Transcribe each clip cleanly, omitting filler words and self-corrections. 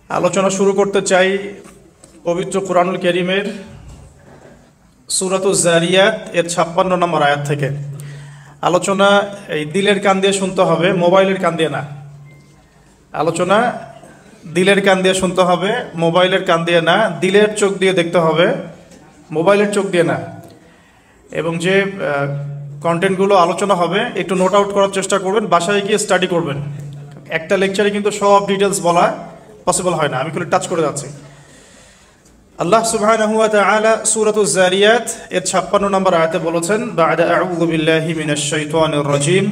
আলোচনা শুরু করতে চাই পবিত্র কুরআনুল কারীমের সূরাতুজ যারিয়াত এর 56 নম্বর আয়াত থেকে। আলোচনা এই দিলের কান দিয়ে শুনতে হবে, মোবাইলের কান দিয়ে না। আলোচনা দিলের কান দিয়ে শুনতে হবে, মোবাইলের কান দিয়ে না। দিলের চোখ দিয়ে দেখতে হবে, মোবাইলের চোখ দিয়ে না। এবং যে কন্টেন্টগুলো আলোচনা হবে একটু নোট আউট করার চেষ্টা করবেন, বাসায় গিয়ে স্টাডি করবেন। একটা লেকচারে কিন্তু সব ডিটেলস বলা পসিবল হয় না, আমি খুলে টাচ করে যাচ্ছি। আল্লাহ সুবহানাহু ওয়া তাআলা সূরাতুজ যারিয়াত এর 56 নম্বর আয়াতে বলেছেন, বা'দা আউযু বিল্লাহি মিনাশ শাইতানির রাজীম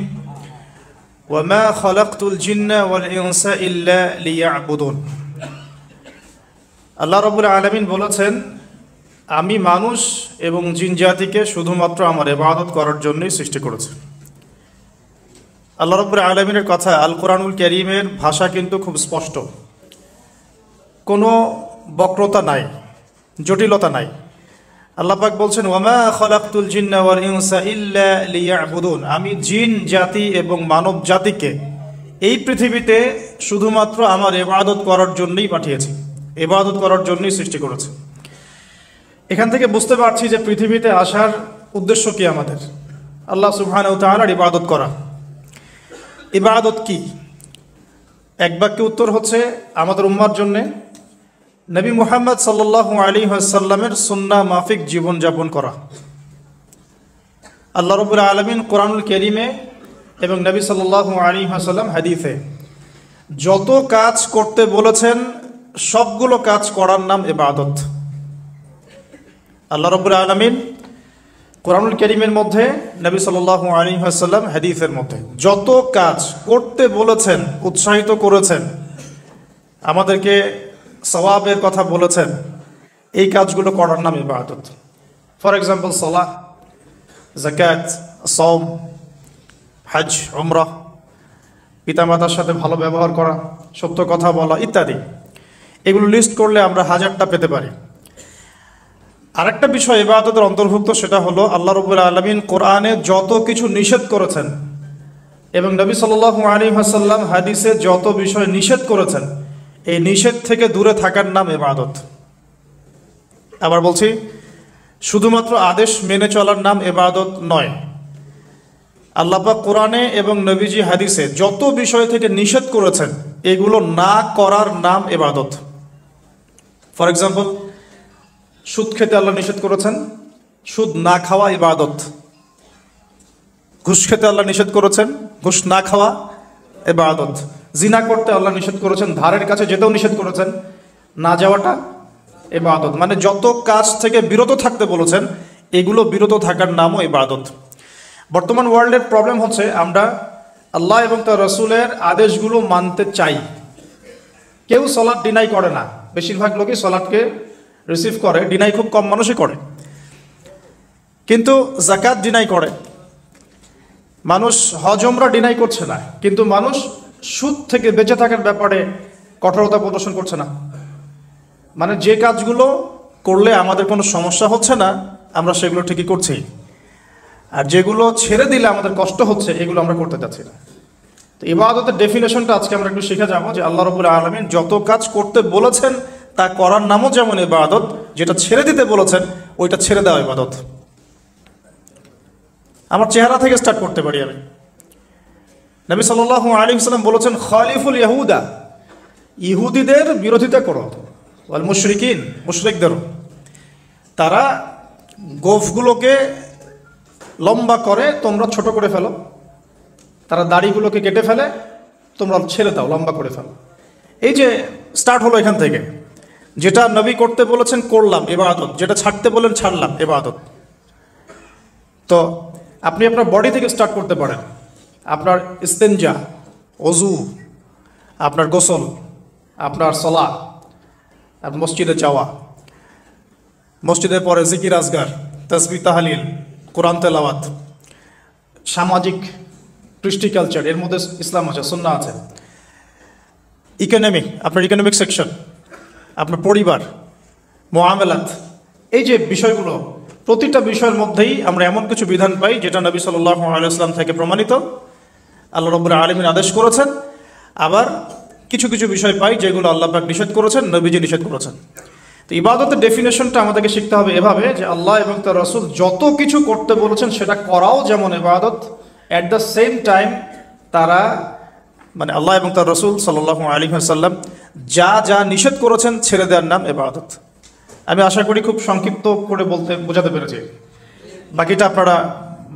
ওয়া মা খালাকতুল জিন্না ওয়াল ইনসা ইল্লা লিয়া'বুদুন। আল্লাহ রাব্বুল আলামিন বলেছেন, আমি মানুষ এবং জিন জাতিকে শুধুমাত্র আমার ইবাদত করার জন্যই সৃষ্টি করেছি। আল্লাহ রাব্বুল আলামিনের কথা। আল কুরআনুল কারীমের ভাষা কিন্তু খুব স্পষ্ট, কোনো বক্রতা নাই, জটিলতা নাই। আল্লাহ পাক বলছেন, ওয়ামা খালাকতুল জিন্না ওয়াল ইনসা ইল্লা লিয়া'বুদুন। আমি জিন জাতি এবং মানব জাতিকে এই পৃথিবীতে শুধুমাত্র আমার ইবাদত করার জন্যই পাঠিয়েছি, ইবাদত করার জন্যই সৃষ্টি করেছি। এখান থেকে বুঝতে পারছি যে পৃথিবীতে আসার উদ্দেশ্য কি আমাদের, আল্লাহ সুবহানাহু ওয়া তাআলার ইবাদত করা। ইবাদত কি? এক বাক্যে উত্তর হচ্ছে আমাদের উম্মার জন্যে নবী মুহাম্মদ সাল্লাল্লাহু আলাইহি ওয়াসাল্লামের সুন্নাহ মাফিক জীবনযাপন করা। আল্লাহ রাব্বুল আলামিন কুরআনুল কারীমে এবং নবী সাল্লাল্লাহু আলাইহি ওয়াসাল্লাম হাদিসে যত কাজ করতে বলেছেন সবগুলো কাজ করার নাম ইবাদত। আল্লাহ রাব্বুল আলামিন কুরআনুল কারীমের মধ্যে, নবী সাল্লাল্লাহু আলাইহি ওয়াসাল্লাম হাদিসের মধ্যে যত কাজ করতে বলেছেন, উৎসাহিত করেছেন, আমাদেরকে সওয়াবের কথা বলেছেন, এই কাজগুলো করার নাম ইবাদত। ফর এক্সাম্পল সালাহ, যাকাত, সাওম, হজ, উমরাহ, পিতামাতার সাথে ভালো ব্যবহার করা, সত্য কথা বলা ইত্যাদি। এগুলো লিস্ট করলে আমরা হাজারটা পেতে পারি। আরেকটা বিষয় ইবাদতের অন্তর্ভুক্ত, সেটা হলো আল্লাহ রাব্বুল আলামিন কোরআনে যত কিছু নিষেধ করেছেন এবং নবী সাল্লাল্লাহু আলাইহি ওয়াসাল্লাম হাদিসে যত বিষয় নিষেধ করেছেন, এই নিষেধ থেকে দূরে থাকার নাম ইবাদত। আবার বলছি, শুধুমাত্র আদেশ মেনে চলার নাম ইবাদত নয়। আল্লাহ পাক কোরআনে এবং নবীজি হাদিসে যত বিষয় থেকে নিষেধ করেছেন, এগুলো না করার নাম ইবাদত। ফর এক্সাম্পল, সুদ খেতে আল্লাহ নিষেধ করেছেন, সুদ না খাওয়া ইবাদত। ঘুষ খেতে আল্লাহ নিষেধ করেছেন, ঘুষ না খাওয়া ইবাদত। জিনা করতে আল্লাহ নিষেধ করেছেন, ধারের কাছে যেতেও নিষেধ করেছেন, না যাওয়াটা ইবাদত। মানে যত কাজ থেকে বিরত থাকতে বলেছেন, এগুলো বিরত থাকার নামও ইবাদত। বর্তমান ওয়ার্ল্ডের প্রবলেম হচ্ছে, আমরা আল্লাহ এবং তার রাসূলের আদেশগুলো মানতে চাই, কেউ সালাত ডিনাই করে না। বেশিরভাগ লোকই সালাতকে রিসিভ করে, ডিনাই খুব কম মানুষই করে। কিন্তু যাকাত ডিনাই করে মানুষ, হজ উমরা ডিনাই করছে না। কিন্তু মানুষ সুদ থেকে বেঁচে থাকার ব্যাপারে কঠোরতা প্রদর্শন করছে না। মানে যে কাজগুলো করলে আমাদের কোনো সমস্যা হচ্ছে না, আমরা সেগুলো ঠিকই করছি, আর যেগুলো ছেড়ে দিলে আমাদের কষ্ট হচ্ছে, এগুলো আমরা করতে চাচ্ছি না। তো ইবাদতের ডেফিনেশনটা আজকে আমরা একটু শিখে যাবো, যে আল্লাহ রাব্বুল আলামিন যত কাজ করতে বলেছেন তা করার নামও যেমন ইবাদত, যেটা ছেড়ে দিতে বলেছেন ওইটা ছেড়ে দেওয়া ইবাদত। আমার চেহারা থেকে স্টার্ট করতে পারি আমি। নবী সাল্লাল্লাহু আলাইহি ওয়াসাল্লাম বলেছেন, খালিফুল ইয়াহুদা, ইহুদিদের বিরোধিতা করো, ওয়াল মুশরিকিন, মুশরিকদেরও। তারা গোফগুলোকে লম্বা করে, তোমরা ছোট করে ফেলো। তারা দাড়িগুলোকে কেটে ফেলে, তোমরা ছেড়ে দাও, লম্বা করে ফেলো। এই যে স্টার্ট হলো এখান থেকে, যেটা নবী করতে বলেছেন করলাম ইবাদত, যেটা ছাড়তে বলেন ছাড়লাম ইবাদত। তো আপনি আপনার বডি থেকে স্টার্ট করতে পারেন। আপনার ইস্তেনজা, ওযু, আপনার গোসল, আপনার সালাত, মসজিদে যাওয়া, মসজিদের পরে জিকির আজগার, তাসবিহ তাহলিল, কোরআন তেলাওয়াত, সামাজিক কৃষ্টি কালচার, এর মধ্যে ইসলাম আছে, সুন্নাহ আছে। ইকোনমিক, আপনার ইকোনমিক সেকশন, আপনার পরিবার, মুআমালাত, এই যে বিষয়গুলো, প্রতিটা বিষয়ের মধ্যেই আমরা এমন কিছু বিধান পাই যেটা নবী সাল্লাল্লাহু আলাইহি ওয়াসাল্লাম থেকে প্রমাণিত, আল্লাহ রাব্বুল আলামিন আদেশ করেছেন। আবার কিছু কিছু বিষয় পাই যেগুলো আল্লাহ পাক নিষেধ করেছেন, নবীজি নিষেধ করেছেন। তো ইবাদতের ডেফিনেশনটা আমাদেরকে শিখতে হবে এভাবে যে আল্লাহ এবং তার রাসূল যত কিছু করতে বলেছেন সেটা করাও যেমন ইবাদত, অ্যাট দ্য সেম টাইম তারা মানে আল্লাহ এবং তার রাসূল সাল্লাল্লাহু আলাইহি ওয়াসাল্লাম যা যা নিষেধ করেছেন ছেড়ে দেওয়ার নাম ইবাদত। আমি আশা করি খুব সংক্ষিপ্ত করে বোঝাতে পেরেছি। বাকিটা আপনারা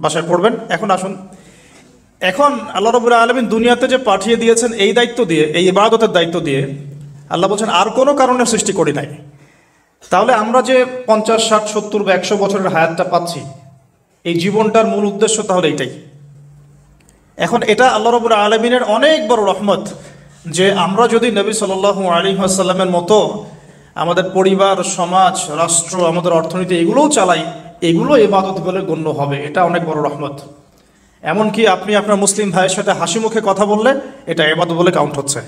বাসায় পড়বেন। এখন আসুন, এখন আল্লাহ রাব্বুল আলামিন দুনিয়াতে যে পাঠিয়ে দিয়েছেন এই দায়িত্ব দিয়ে, এই ইবাদতের দায়িত্ব দিয়ে, আল্লাহ বলছেন আর কোনো কারণে সৃষ্টি করি নাই। তাহলে আমরা যে 50, 60, 70 বা 100 বছরের হায়াতটা পাচ্ছি, এই জীবনটার মূল উদ্দেশ্য তাহলে এইটাই। এখন এটা আল্লাহ রাব্বুল আলামিনের অনেক বড় রহমত যে আমরা যদি নবী সাল্লাল্লাহু আলাইহি ওয়াসাল্লামের মতো আমাদের পরিবার, সমাজ, রাষ্ট্র, আমাদের অর্থনীতি এগুলোও চালাই, এগুলো ইবাদত বলে গণ্য হবে। এটা অনেক বড় রহমত। এমনকি আপনি আপনার মুসলিম ভাইয়ের সাথে হাসি মুখে কথা বললে এটা ইবাদত বলে কাউন্ট হচ্ছে।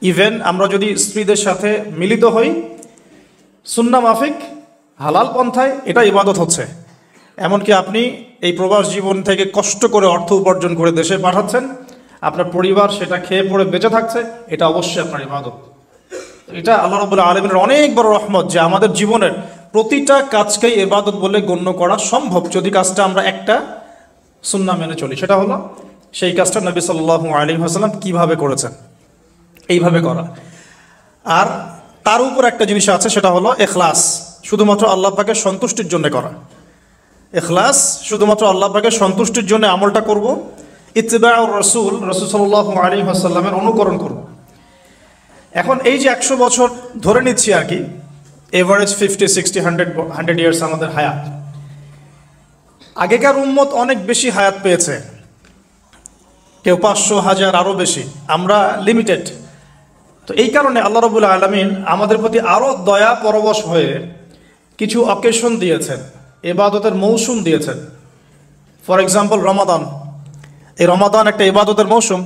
ইভেন আমরা যদি স্ত্রীদের সাথে মিলিত হই সুন্নাহ মাফিক হালাল পন্থায়, এটা ইবাদত হচ্ছে। এমনকি আপনি এই প্রবাস জীবন থেকে কষ্ট করে অর্থ উপার্জন করে দেশে পাঠাচ্ছেন, আপনার পরিবার সেটা খেয়ে পড়ে বেঁচে থাকছে, এটা অবশ্যই আপনার ইবাদত। এটা আল্লাহ রাব্বুল আলামিনের অনেক বড় রহমত যে আমাদের জীবনের প্রতিটা কাজকেই ইবাদত বলে গণ্য করা সম্ভব যদি কাজটা আমরা একটা সুন্নাহ মেনে চলি। সেটা হলো সেই কাজটা নবী সাল্লাল্লাহু আলাইহি ওয়াসাল্লাম কিভাবে করেছেন, এইভাবে করা। আর তার উপর একটা জিনিস আছে, সেটা হলো ইখলাস, শুধুমাত্র আল্লাহ পাকের সন্তুষ্টির জন্য করা। ইখলাস, শুধুমাত্র আল্লাহ পাকের সন্তুষ্টির জন্য আমলটা করব। ইত্তিবাউর রাসূল, রাসূল সাল্লাল্লাহু আলাইহি ওয়াসাল্লামের অনুকরণ করব। এখন এই যে 100 বছর ধরে নিচ্ছি আর কি, এভারেজ 50, 60, 100 ইয়ার্স আমাদের হায়াত। আগেকার উম্মত অনেক বেশি হায়াত পেয়েছে, কেউ 500, 1000 আরও বেশি, আমরা লিমিটেড। তো এই কারণে আল্লাহ রাব্বুল আলামিন আমাদের প্রতি আরও দয়া পরবশ হয়ে কিছু অকেশন দিয়েছেন, ইবাদতের মৌসুম দিয়েছেন। ফর এক্সাম্পল রমাদান, এই রমাদান একটা ইবাদতের মৌসুম।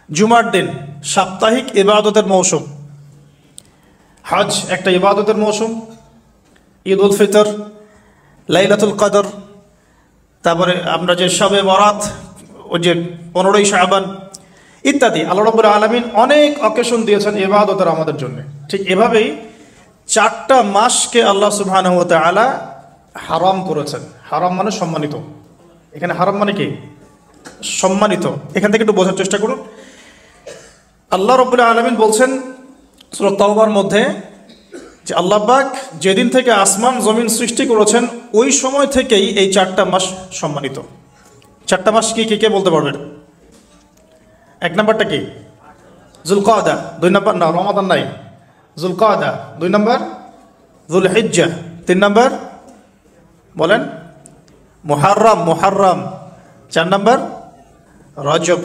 জুমার দিন সাপ্তাহিক ইবাদতের মৌসুম। হজ একটা ইবাদতের মৌসুম। ঈদ উল ফিতর, লাইলাতুল কদর, তারপরে আমরা যে শবে বরাত, ওই যে 15ই শাবান ইত্যাদি, আল্লাহ রাব্বুল আলামিন অনেক অকেশন দিয়েছেন ইবাদতের আমাদের জন্য। ঠিক এভাবেই 4টা মাসকে আল্লাহ সুবহানাহু ওয়া তাআলা হারাম করেছেন। হারাম মানে সম্মানিত। এখানে হারাম মানে কি? সম্মানিত। এখান থেকে একটু বোঝার চেষ্টা করুন। আল্লাহ রাব্বুল আলামিন বলছেন সূরা তাওবার মধ্যে যে আল্লাহ পাক যেদিন থেকে আসমান জমিন সৃষ্টি করেছেন ওই সময় থেকেই এই 4টা মাস সম্মানিত। 4টা মাস কি কে বলতে পারবেন? 1 নাম্বারটা কি? যুলকাদা। 2 নাম্বার না, রমাদান নাই। যুলকাদা 2 নাম্বার, যুলহিজ্জা 3 নাম্বার, বলেন মুহাররম, মুহাররম 4 নাম্বার, রজব।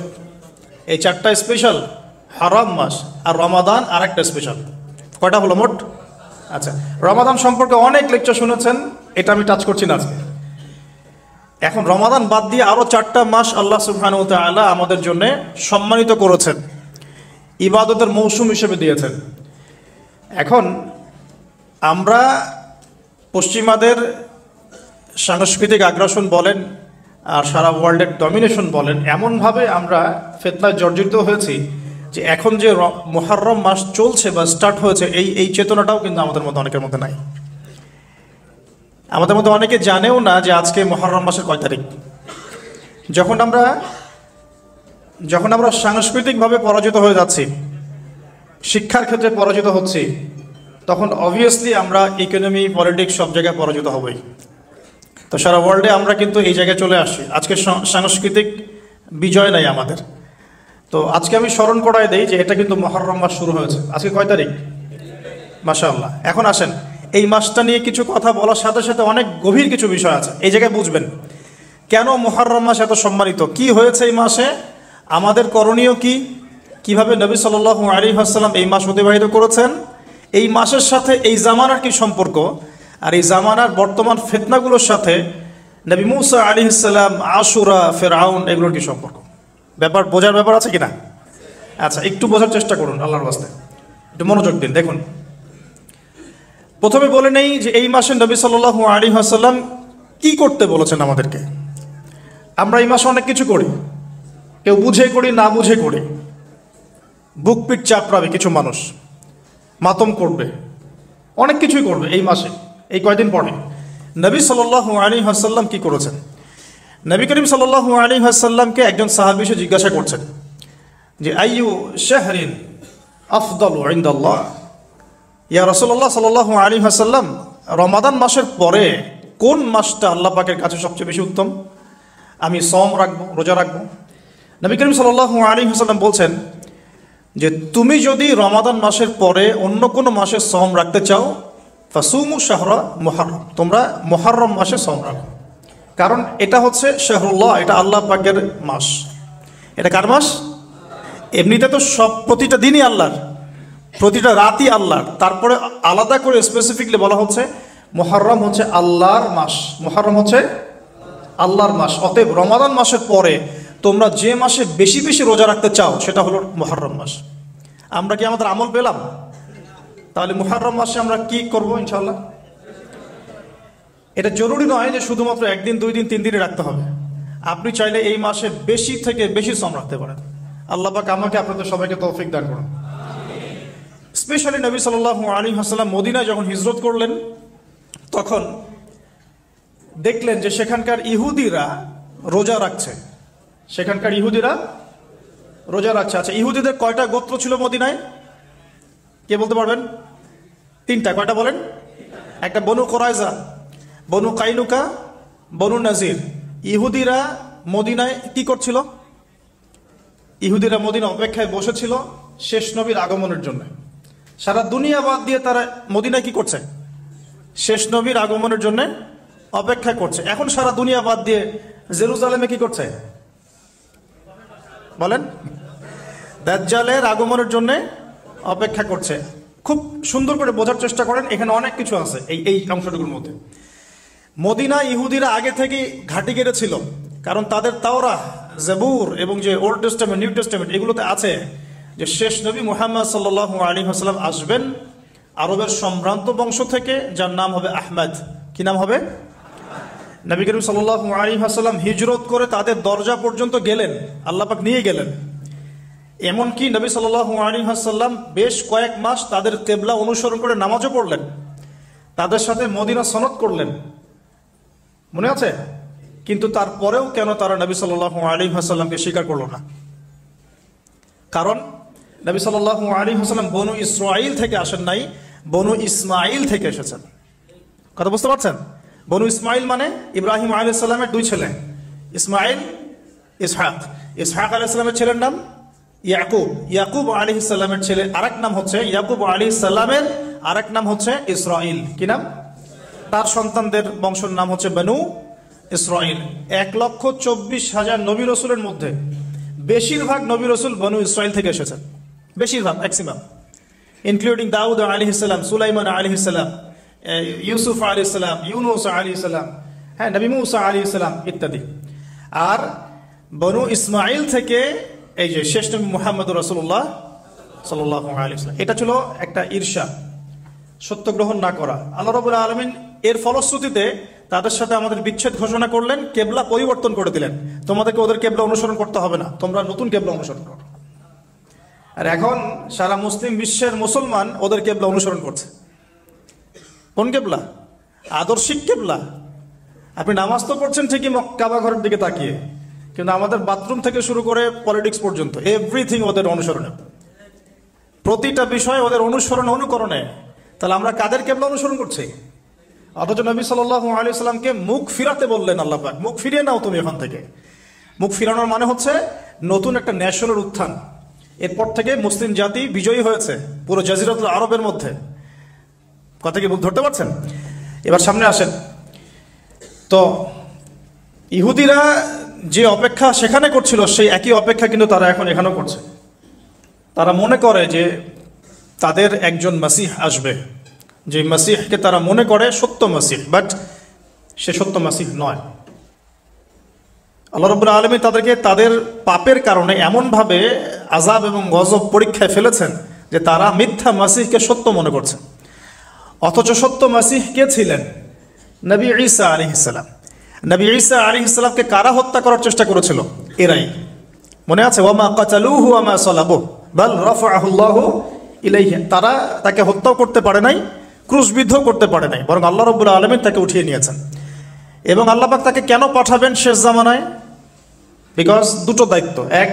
এই 4টা স্পেশাল হারাম মাস, আর রমাদান আরেকটা স্পেশাল। কয়টা হলো মোট? আচ্ছা, রমাদান সম্পর্কে অনেক লেকচার শুনেছেন, এটা আমি টাচ করছি না আজকে। এখন রমাদান বাদ দিয়ে আরও 4টা মাস আল্লাহ সুবহানাহু ওয়া তাআলা আমাদের জন্য সম্মানিত করেছেন, ইবাদতের মৌসুম হিসেবে দিয়েছেন। এখন আমরা পশ্চিমাদের সাংস্কৃতিক আগ্রাসন বলেন আর সারা ওয়ার্ল্ডের ডমিনেশন বলেন, এমনভাবে আমরা ফিতনায় জর্জরিত হয়েছি যে এখন যে মুহররম মাস চলছে বা স্টার্ট হয়েছে, এই চেতনাটাও কিন্তু আমাদের মধ্যে অনেকের মধ্যে নাই। আমাদের মধ্যে অনেকে জানেও না যে আজকে মুহররম মাসের কয় তারিখ। যখন আমরা সাংস্কৃতিকভাবে পরাজিত হয়ে যাচ্ছি, শিক্ষার ক্ষেত্রে পরাজিত হচ্ছি, তখন অবভিয়াসলি আমরা ইকোনমি, পলিটিক্স সব জায়গায় পরাজিত হবই। তো সারা ওয়ার্ল্ডে আমরা কিন্তু এই জায়গায় চলে আসছি। আজকে সাংস্কৃতিক বিজয় নাই আমাদের। তো আজকে আমি স্মরণ করায় দেই যে এটা কিন্তু মুহররম মাস শুরু হয়েছে। আজকে কয় তারিখ? মাশাআল্লাহ। এখন আসেন, এই মাসটা নিয়ে কিছু কথা বলার সাথে সাথে অনেক গভীর কিছু বিষয় আছে, এই জায়গায় বুঝবেন কেন মুহররম মাস এত সম্মানিত, কি হয়েছে এই মাসে, আমাদের করণীয় কি, কিভাবে নবী সাল্লাল্লাহু আলাইহি ওয়াসাল্লাম এই মাস অতিবাহিত করেছেন, এই মাসের সাথে এই জামানার কি সম্পর্ক, আর এই জামানার বর্তমান ফিতনাগুলোর সাথে নবী মুসা আলাইহিস সালাম, আশুরা, ফিরআউন এগুলোর কি সম্পর্ক, বোঝার ব্যাপার আছে কিনা? আচ্ছা, একটু বোঝার চেষ্টা করুন আল্লাহর ওয়াস্তে, একটু মনোযোগ দিন। দেখুন, প্রথমে বলে নেই যে এই মাসে নবী সাল্লাল্লাহু আলাইহি ওয়াসাল্লাম কি করতে বলেছেন আমাদেরকে। আমরা এই মাসে অনেক কিছু করি, কেউ বুঝে করি, না বুঝে করি। বুক পিট চাপড়াবে কিছু মানুষ, মাতম করবে, অনেক কিছুই করবে এই মাসে, এই কয়দিন পরে। নবী সাল্লাল্লাহু আলাইহি ওয়াসাল্লাম কি করেছেন? নবী করিম সাল্লাল্লাহু আলাইহি ওয়াসাল্লামকে একজন সাহাবী এসে জিজ্ঞাসা করছেন যে আইয়ু শাহরিন আফদালু ইনদাল্লাহ, ইয়া রাসূলুল্লাহ সাল্লাল্লাহু আলাইহি ওয়াসাল্লাম, রমাদান মাসের পরে কোন মাসটা আল্লাহ পাকের কাছে সবচেয়ে বেশি উত্তম? আমি সওম রাখবো, রোজা রাখবো। নবী করিম সাল্লাল্লাহু আলাইহি ওয়াসাল্লাম বলছেন যে তুমি যদি রমাদান মাসের পরে অন্য কোনো মাসে সওম রাখতে চাও, ফাসুমু শাহরা মুহররম, তোমরা মুহররম মাসে সওম রাখো। কারণ এটা হচ্ছে শাহরুল্লাহ, এটা আল্লাহ পাকের মাস। এটা কার মাস? এমনিতে তো সব প্রতিটা দিনই আল্লাহর, প্রতিটা রাতই আল্লাহর, তারপরে আলাদা করে স্পেসিফিকলি বলা হচ্ছে মুহররম হচ্ছে আল্লাহর মাস, মুহররম হচ্ছে আল্লাহর মাস। অতএব রমাদান মাসের পরে তোমরা যে মাসে বেশি বেশি রোজা রাখতে চাও সেটা হলো মুহররম মাস। আমরা কি আমাদের আমল পেলাম? তাহলে মুহররম মাসে আমরা কি করব ইনশাআল্লাহ? এটা জরুরি নয় যে শুধুমাত্র একদিন, 2 দিন, 3 দিনে রাখতে হবে। আপনি চাইলে এই মাসে বেশি থেকে বেশি সওম রাখতে পারেন। আল্লাহ পাক আমাকে আপনাদের সবাইকে তৌফিক দান করুন। স্পেশালি নবী সাল্লাল্লাহু আলাইহি ওয়াসাল্লাম মদিনায় যখন হিজরত করলেন, তখন দেখলেন যে সেখানকার ইহুদিরা রোজা রাখছে, সেখানকার ইহুদিরা রোজা রাখছে। আচ্ছা, ইহুদিদের কয়টা গোত্র ছিল মদিনায়? কে বলতে পারবেন? 3টা। কয়টা বলেন? একটা বনু কুরাইজা, বনু কাইনুকা, বনু নাজির। ইহুদিরা মদিনায় কি করছিল? ইহুদিরা মদিনা অপেক্ষায় বসেছিল শেষ নবীর আগমনের জন্য। সারা দুনিয়া বাদ দিয়ে তারা মদিনায় কি করছে? শেষ নবীর আগমনের জন্য অপেক্ষা করছে। এখন সারা দুনিয়া বাদ দিয়ে জেরুজালেমে কি করছে বলেন? দাজ্জালের আগমনের জন্য অপেক্ষা করছে। খুব সুন্দর করে বোঝার চেষ্টা করেন, এখানে অনেক কিছু আছে এই অংশটুকুর মধ্যে। মদিনা ইহুদিরা আগে থেকে ঘাঁটি গেড়েছিল, কারণ তাদের তাওরাহ, জাবুর এবং যে ওল্ড টেস্টামেন্ট, নিউ টেস্টামেন্ট, এগুলোতে আছে যে শেষ নবী মুহাম্মদ সাল্লাল্লাহু আলাইহি ওয়াসাল্লাম আসবেন আরবের সম্ভ্রান্ত বংশ থেকে, যার নাম হবে আহমদ। কি নাম হবে? নবী করিম সাল্লাল্লাহু আলাইহি ওয়াসাল্লাম হিজরত করে তাদের দরজা পর্যন্ত গেলেন, আল্লাহ পাক নিয়ে গেলেন। এমনকি নবী সাল্লাল্লাহু আলাইহি ওয়াসাল্লাম বেশ কয়েক মাস তাদের কিবলা অনুসরণ করে নামাজও পড়লেন, তাদের সাথে মদিনা সনদ করলেন, মনে আছে? কিন্তু তারপরেও কেন তারা নবী সাল্লাল্লাহু আলাইহি ওয়াসাল্লামকে স্বীকার করলো না? কারণ নবী সাল্লাল্লাহু আলাইহি ওয়াসাল্লাম বনু ইসরাঈল থেকে আসেন নাই, বনু ইসমাঈল থেকে এসেছেন। কথা বুঝতে পারছেন? বনু ইসমাঈল মানে ইব্রাহিম আলাইহিস সালামের 2 ছেলে, ইসমাঈল, ইসহাক। ইসহাক আলাইহিস সালামের ছেলের নাম ইয়াকুব। ইয়াকুব আলাইহিস সালামের ছেলে আরেক নাম হচ্ছে, ইয়াকুব আলাইহিস সালামের আরেক নাম হচ্ছে ইসরাঈল। কি নাম? তার সন্তানদের বংশের নাম হচ্ছে বনু ইসরাঈল। 1,24,000 নবী রাসূলের মধ্যে বেশিরভাগ নবী রাসূল বনু ইসরাঈল থেকে এসেছেন, বেশিরভাগ, ম্যাক্সিমাম, ইনক্লুডিং দাউদ আলাইহিস সালাম, সুলাইমান আলাইহিস সালাম, ইউসুফ আলাইহিস সালাম, ইউনুস আলাইহিস সালাম, হ্যাঁ, নবী মুসা আলাইহিস সালাম ইত্যাদি। আর বনু ইসমাঈল থেকে এই যে শেষ নবী মুহাম্মদুর রাসূলুল্লাহ সাল্লাল্লাহু আলাইহি ওয়াসাল্লাম। এটা ছিল একটা ঈর্ষা, সত্য গ্রহণ না করা। আল্লাহ রাব্বুল আলামিন এর ফলশ্রুতিতে তাদের সাথে আমাদের বিচ্ছেদ ঘোষণা করলেন, কেবলা পরিবর্তন করে দিলেন। তোমাদেরকে ওদের কেবলা অনুসরণ করতে হবে না, তোমরা নতুন কেবলা অনুসরণ করো। আর এখন সারা মুসলিম বিশ্বের মুসলমান ওদের কেবলা অনুসরণ করছে। কোন কেবলা? আদর্শিক কেবলা। আপনি নামাজ তো পড়ছেন ঠিকই কাবা ঘরের দিকে তাকিয়ে, কিন্তু আমাদের বাথরুম থেকে শুরু করে পলিটিক্স পর্যন্ত এভরিথিং ওদের অনুসরণে, প্রতিটা বিষয় ওদের অনুসরণ, অনুকরণে। তাহলে আমরা কাদের কেবলা অনুসরণ করছি? অথচ নবী সাল্লাল্লাহু আলাইহি সাল্লামকে মুখ ফিরাতে বললেন আল্লাহ পাক, মুখ ফিরিয়ে নাও তুমি এখান থেকে। মুখ ফিরানোর মানে হচ্ছে নতুন একটা ন্যাশনাল উত্থান। এরপর থেকে মুসলিম জাতি বিজয়ী হয়েছে পুরো জাজিরাতুল আরবের মধ্যে। কথা কি ধরতে পারছেন? এবার সামনে আসেন। তো ইহুদিরা যে অপেক্ষা সেখানে করছিল, সেই একই অপেক্ষা কিন্তু তারা এখন এখানেও করছে। তারা মনে করে যে তাদের একজন মাসিহ আসবে, যে মাসিহকে তারা মনে করে সত্য মাসিহ, বাট সে সত্য মাসিহ নয়। আল্লাহ রাব্বুল আলামিন তাদেরকে তাদের পাপের কারণে এমনভাবে আযাব এবং গজব পরীক্ষায় ফেলেছেন যে তারা মিথ্যা মাসিহকে সত্য মনে করছে। অথচ সত্য মাসিহ কে ছিলেন? নবী ঈসা আলাইহিস সালাম। নবী ঈসা আলাইহিস সালামকে কারা হত্যা করার চেষ্টা করেছিল? এরাই। মনে আছে? ওয়ামা কাতালুহু ওয়ামা সালাবুহু, বাল রাফাআহুল্লাহু ইলাইহি, তারা তাকে হত্যাও করতে পারে নাই, ক্রুশবিদ্ধ করতে পারে নাই, বরং আল্লাহ রাব্বুল আলামিন তাকে উঠিয়ে নিয়েছেন। এবং আল্লাহ পাক তাকে কেন পাঠাবেন শেষ জামানায়? বিকজ দুটো দায়িত্ব। এক,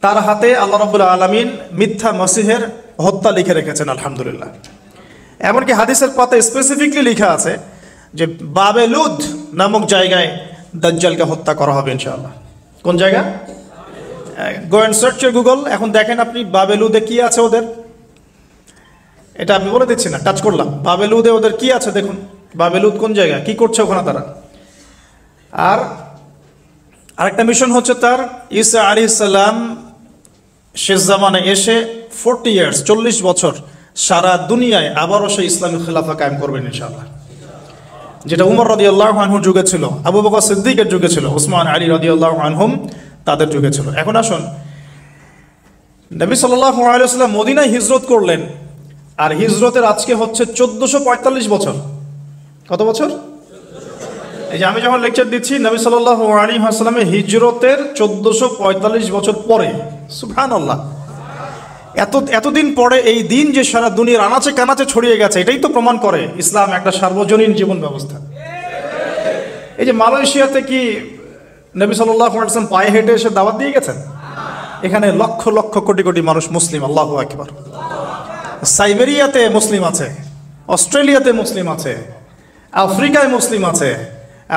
তার হাতে আল্লাহ রাব্বুল আলামিন মিথ্যা মসিহের হত্যা লিখে রেখেছেন, আলহামদুলিল্লাহ। এমনকি হাদিসের পাতায় স্পেসিফিকলি লেখা আছে যে বাবেলুদ নামক জায়গায় দাজ্জালকে হত্যা করা হবে ইনশাআল্লাহ। কোন জায়গা? Go and search your Google, এখন দেখেন আপনি বাবেলুদে কি আছে ওদের। এটা আমি বলে দিচ্ছি না, টাচ করলাম। বাবেলুদে ওদের কি আছে দেখুন। বাবেলুদ কোন জায়গা, কি করছে ওখানে তারা। আর আরেকটা মিশন হচ্ছে তার, ঈসা আলাইহিস সালাম শেষ জামানায় এসে 40 ইয়ার্স 40 বছর সারা দুনিয়ায় আবারও সেই ইসলামী খেলাফা কায়েম করবেন ইনশাআল্লাহ। যেটা উমর রাদিয়াল্লাহু আনহুর যুগে ছিল, আবু বকর সিদ্দিকের যুগে ছিল, উসমান আলী রাদিয়াল্লাহু আনহুম তাদের যুগে ছিল। এখন আসুন, নবী সাল্লাল্লাহু আলাইহি ওয়াসাল্লাম মদিনায় হিজরত করলেন, আর হিজরতের আজকে হচ্ছে 1445 বছর। কত বছর? এই যে আমি যখন লেকচার দিচ্ছি, নবী সাল্লাল্লাহু আলাইহি ওয়াসাল্লামের হিজরতের 1445 বছর পরে। সুবহানাল্লাহ। এতদিন পরে এই দিন যে সারা দুনিয়ার আনাচে কানাচে ছড়িয়ে গেছে, এটাই তো প্রমাণ করে ইসলাম একটা সার্বজনীন জীবন ব্যবস্থা। এই যে মালয়েশিয়াতে কি নবী সাল্লাল্লাহু আলাইহি ওয়াসাল্লাম পায়ে হেঁটে এসে দাওয়াত দিয়ে গেছেন? এখানে লক্ষ লক্ষ কোটি কোটি মানুষ মুসলিম, আল্লাহু আকবার। সাইবেরিয়াতে মুসলিম আছে, অস্ট্রেলিয়াতে মুসলিম আছে, আফ্রিকায় মুসলিম আছে,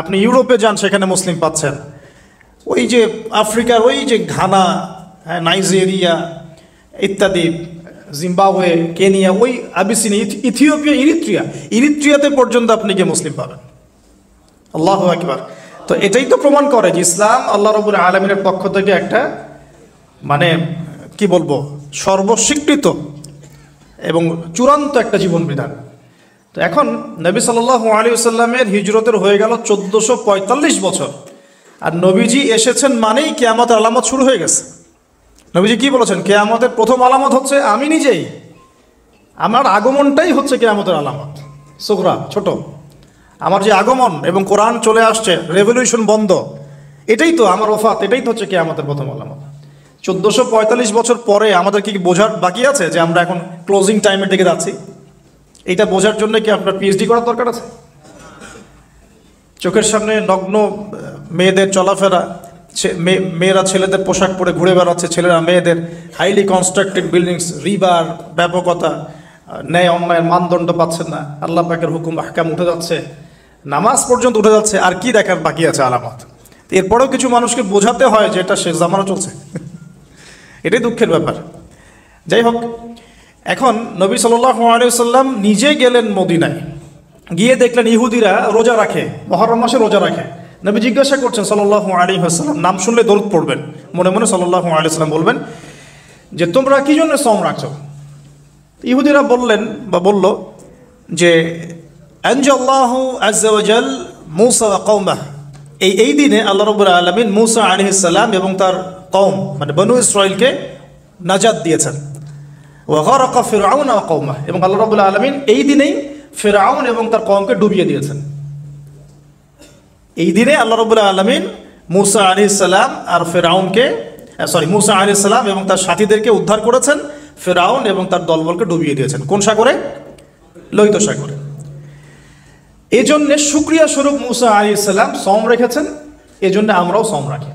আপনি ইউরোপে যান সেখানে মুসলিম পাচ্ছেন। ওই যে আফ্রিকার ওই যে ঘানা, নাইজেরিয়া ইত্যাদি, জিম্বাবুয়ে, কেনিয়া, ওই আবিসিনিয়া, ইথিওপিয়া, ইরিত্রিয়াতে পর্যন্ত আপনি গিয়ে মুসলিম পাবেন। আল্লাহু আকবার। তো এটাই তো প্রমাণ করে যে ইসলাম আল্লাহ রাব্বুল আলামিনের পক্ষ থেকে একটা মানে কি বলবো সর্বস্বীকৃত এবং চূড়ান্ত একটা জীবন বিধান। তো এখন নবী সাল্লাল্লাহু আলাইহি ওয়াসাল্লামের হিজরতের হয়ে গেল 1445 বছর, আর নবীজি এসেছেন মানেই কিয়ামতের আলামত শুরু হয়ে গেছে। নবীজি কি বলেছেন? কিয়ামতের প্রথম আলামত হচ্ছে আমি নিজেই, আমার আগমনটাই হচ্ছে কিয়ামতের আলামত। সুগরা, ছোট, আমার যে আগমন এবং কোরআন চলে আসছে, রেভলিউশন বন্ধ, এটাই তো আমার ওফাত, এটাই তো হচ্ছে কিয়ামতের প্রথম আলামত। 1445 বছর পরে আমাদের কি বোঝার বাকি আছে যে আমরা এখন ক্লোজিং টাইমের দিকে যাচ্ছি? এইটা বোঝার জন্য কি আপনার পিএইচডি করার দরকার আছে? চোখের সামনে নগ্ন মেয়েদের চলাফেরা, মেয়েরা ছেলেদের পোশাক পরে ঘুরে বেড়াচ্ছে, ছেলেরা মেয়েদের, হাইলি কনস্ট্রাক্টেড বিল্ডিংস, রিবার, ব্যাপকতা, ন্যায় অন্যায়ের মানদণ্ড পাচ্ছেন না, আল্লাহ পাকের হুকুম আহকাম উঠে যাচ্ছে, নামাজ পর্যন্ত উঠে যাচ্ছে, আর কি দেখার বাকি আছে আলামত? এরপরেও কিছু মানুষকে বোঝাতে হয় যে এটা শেষ জামানা চলছে। এটাই দুঃখের ব্যাপার। যাই হোক, এখন নবী সাল্লাল্লাহু আলাইহি ওয়াসাল্লাম নিজে গেলেন মদিনায়, গিয়ে দেখলেন ইহুদিরা রোজা রাখে, মুহররম মাসে রোজা রাখে। নবী জিজ্ঞাসা করছেন সাল্লাল্লাহু আলাইহি ওয়াসাল্লাম, নাম শুনলে দরুদ পড়বেন, মনে মনে সাল্লাল্লাহু আলাইহি ওয়াসাল্লাম বলবেন যে তোমরা কি জন্য সওম রাখছো? ইহুদিরা বললেন বা বলল যে আনজাল্লাহু আযজা ওয়া জাল মূসা ওয়া কওমাহ, এই দিনে আল্লাহ রাব্বুল আলামিন মূসা আলাইহিস সালাম এবং তার কওম মানে বনু ইসরাইলকে নাজাত দিয়েছেন। ওয়া গারাকা ফিরআউন ওয়া কওমাহ, এবং আল্লাহ রাব্বুল আলামিন এই দিনেই ফিরআউন এবং তার কওমকে ডুবিয়ে দিয়েছেন। এই দিনে আল্লাহ রাব্বুল আলামিন মূসা আলাইহিস সালাম আর ফিরআউনকে মূসা আলাইহিস সালাম এবং তার সাথীদেরকে উদ্ধার করেছেন, ফিরআউন এবং তার দলবলকে ডুবিয়ে দিয়েছেন। কোন সাগরে? লোহিত সাগরে। এই জন্য শুকরিয়া স্বরূপ মূসা আলাইহিস সালাম সওম রেখেছেন, এই জন্য আমরাও সওম রাখি।